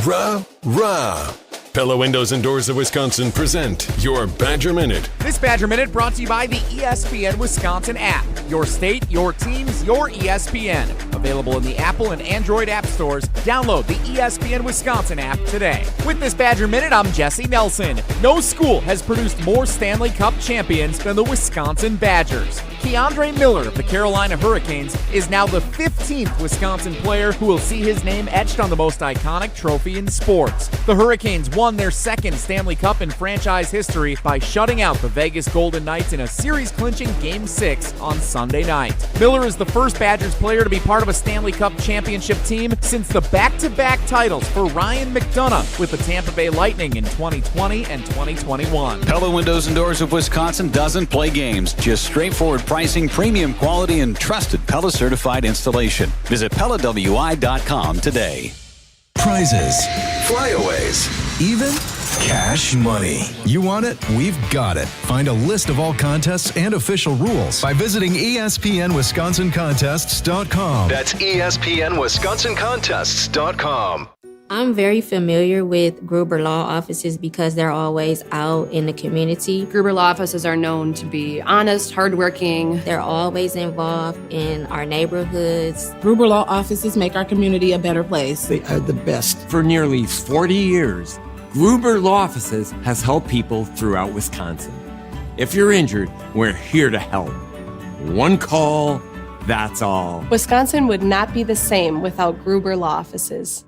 Rah. Pella Windows and Doors of Wisconsin present your Badger Minute.
This Badger Minute brought to you by the ESPN Wisconsin app. Your state, your teams, your ESPN. Available in the Apple and Android app stores. Download the ESPN Wisconsin app today. With this Badger Minute, I'm Jesse Nelson. No school has produced more Stanley Cup champions than the Wisconsin Badgers. Keandre Miller of the Carolina Hurricanes is now the 15th Wisconsin player who will see his name etched on the most iconic trophy in sports. The Hurricanes won their second Stanley Cup in franchise history by shutting out the Vegas Golden Knights in a series-clinching Game 6 on Sunday night. Miller is the first Badgers player to be part of a Stanley Cup championship team since the back-to-back titles for Ryan McDonough with the Tampa Bay Lightning in 2020 and 2021.
Pella Windows and Doors of Wisconsin doesn't play games, just straightforward pricing, premium quality, and trusted Pella certified installation. Visit PellaWI.com today.
Prizes, flyaways, even cash money. You want it? We've got it. Find a list of all contests and official rules by visiting ESPNWisconsinContests.com.
That's ESPNWisconsinContests.com.
I'm very familiar with Gruber Law Offices because they're always out in the community.
Gruber Law Offices are known to be honest, hardworking.
They're always involved in our neighborhoods.
Gruber Law Offices make our community a better place.
They are the best. For nearly 40 years, Gruber Law Offices has helped people throughout Wisconsin. If you're injured, we're here to help. One call, that's all.
Wisconsin would not be the same without Gruber Law Offices.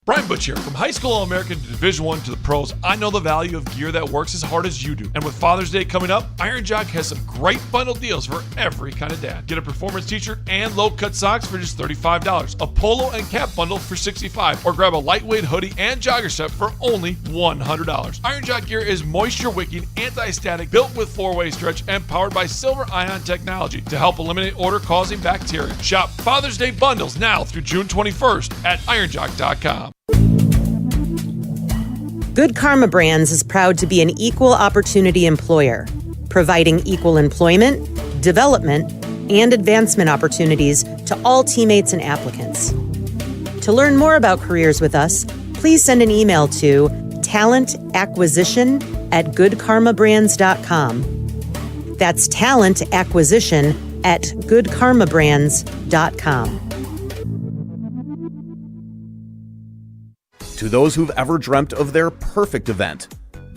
Brian Butch here. From high school All-American to Division I to the pros, I know the value of gear that works as hard as you do. And with Father's Day coming up, Iron Jock has some great bundle deals for every kind of dad. Get a performance t-shirt and low-cut socks for just $35, a polo and cap bundle for $65, or grab a lightweight hoodie and jogger set for only $100. Iron Jock gear is moisture-wicking, anti-static, built with 4-way stretch, and powered by silver ion technology to help eliminate odor-causing bacteria. Shop Father's Day bundles now through June 21st at ironjock.com.
Good Karma Brands is proud to be an equal opportunity employer, providing equal employment, development, and advancement opportunities to all teammates and applicants. To learn more about careers with us, please send an email to talentacquisition@goodkarmabrands.com. That's talentacquisition@goodkarmabrands.com.
To those who've ever dreamt of their perfect event,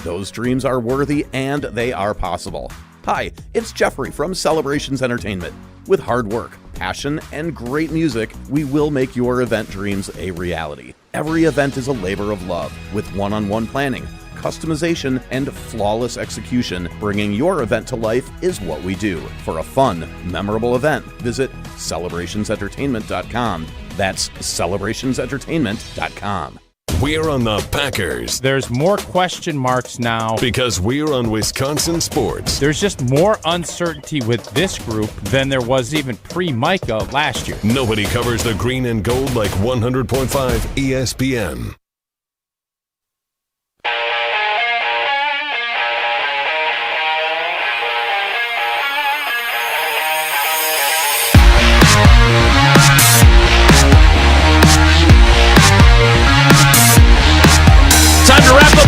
those dreams are worthy and they are possible. Hi, it's Jeffrey from Celebrations Entertainment. With hard work, passion, and great music, we will make your event dreams a reality. Every event is a labor of love, with one-on-one planning, customization, and flawless execution. Bringing your event to life is what we do. For a fun, memorable event, visit celebrationsentertainment.com. That's celebrationsentertainment.com.
We're on the Packers.
There's more question marks now.
Because we're on Wisconsin sports.
There's just more uncertainty with this group than there was even pre-Micah last year.
Nobody covers the green and gold like 100.5 ESPN.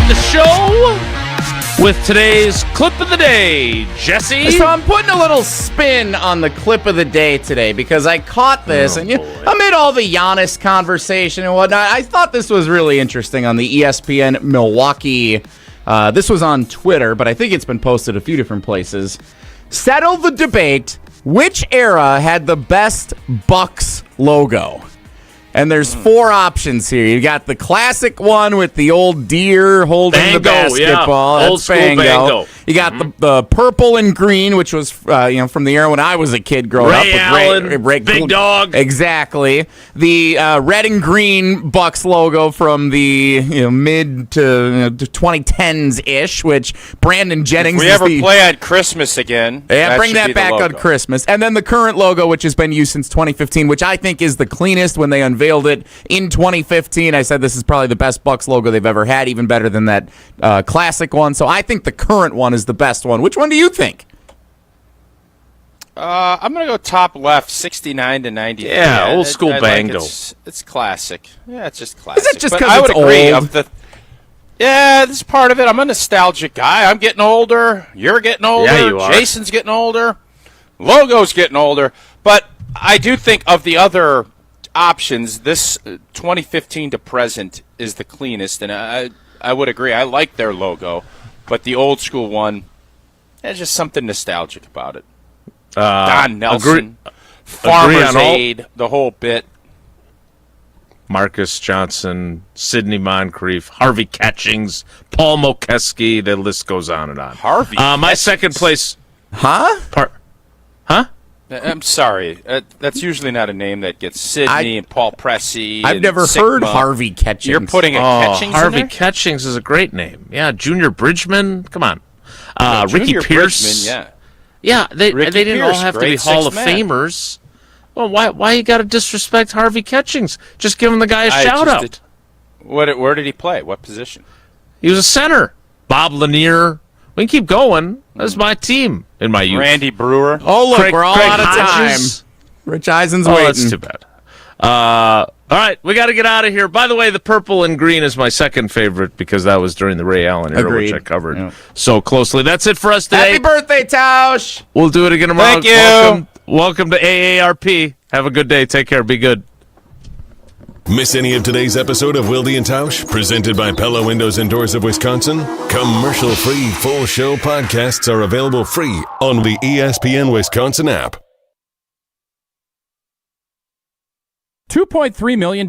The show with today's clip of the day, Jesse.
So I'm putting a little spin on the clip of the day today because I caught this, and amid all the Giannis conversation and whatnot, I thought this was really interesting on the ESPN Milwaukee. This was on Twitter, but I think it's been posted a few different places. Settle the debate: which era had the best Bucks logo? And there's 4 options here. You got the classic one with the old deer holding the basketball.
Yeah.
That's
Old school
Bango. You got the purple and green, which was from the era when I was a kid growing up. With
Allen, Big Dog.
Exactly. The red and green Bucks logo from the mid to 2010s-ish, which Brandon Jennings
If we ever play at Christmas again,
bring that back on Christmas. And then the current logo, which has been used since 2015, which I think is the cleanest. When they unveiled it in 2015, I said this is probably the best Bucks logo they've ever had, even better than that classic one. So I think the current one is the best one. Which one do you think?
I'm going to go top left, 69 to 90.
Yeah, old school Bango.
It's classic. Yeah, it's just classic.
Is it just
but
because
I would
it's
agree
old?
Yeah, this is part of it. I'm a nostalgic guy. I'm getting older. You're getting older.
Yeah, you are.
Jason's getting older. Logo's getting older. But I do think of the other options, this 2015 to present is the cleanest, and I would agree. I like their logo, but the old school one, there's just something nostalgic about it. Don Nelson, Farmer's Aid, the whole bit.
Marcus Johnson, Sidney Moncrief, Harvey Catchings, Paul Mokeski, the list goes on and on.
Harvey
my second place.
Huh?
I'm sorry. That's usually not a name that gets Sidney and Paul Pressey.
I've never heard Harvey Catchings.
You're putting a Catchings
Harvey
in there?
Catchings is a great name. Yeah, Junior Bridgman. Come on. Ricky
Junior
Pierce.
Bridgman,
Yeah, they didn't all
Pierce,
have to be
great
Hall of
sixth man.
Famers. Well, why you got to disrespect Harvey Catchings? Just give him the guy a shout-out.
Where did he play? What position?
He was a center. Bob Lanier. We can keep going. That's my team in my youth.
Randy Brewer.
Oh, look, we're all
Craig
out of
Hodges.
time. Rich Eisen's waiting.
That's too bad. All right, we got to get out of here. By the way, the purple and green is my second favorite because that was during the Ray Allen era,
Agreed.
which I covered so closely. That's it for us today.
Happy birthday, Tausch!
We'll do it again tomorrow.
Thank you.
Welcome to AARP. Have a good day. Take care. Be good.
Miss any of today's episode of Wilde and Tausch, presented by Pella Windows and Doors of Wisconsin? Commercial-free full show podcasts are available free on the ESPN Wisconsin app.
$2.3 million.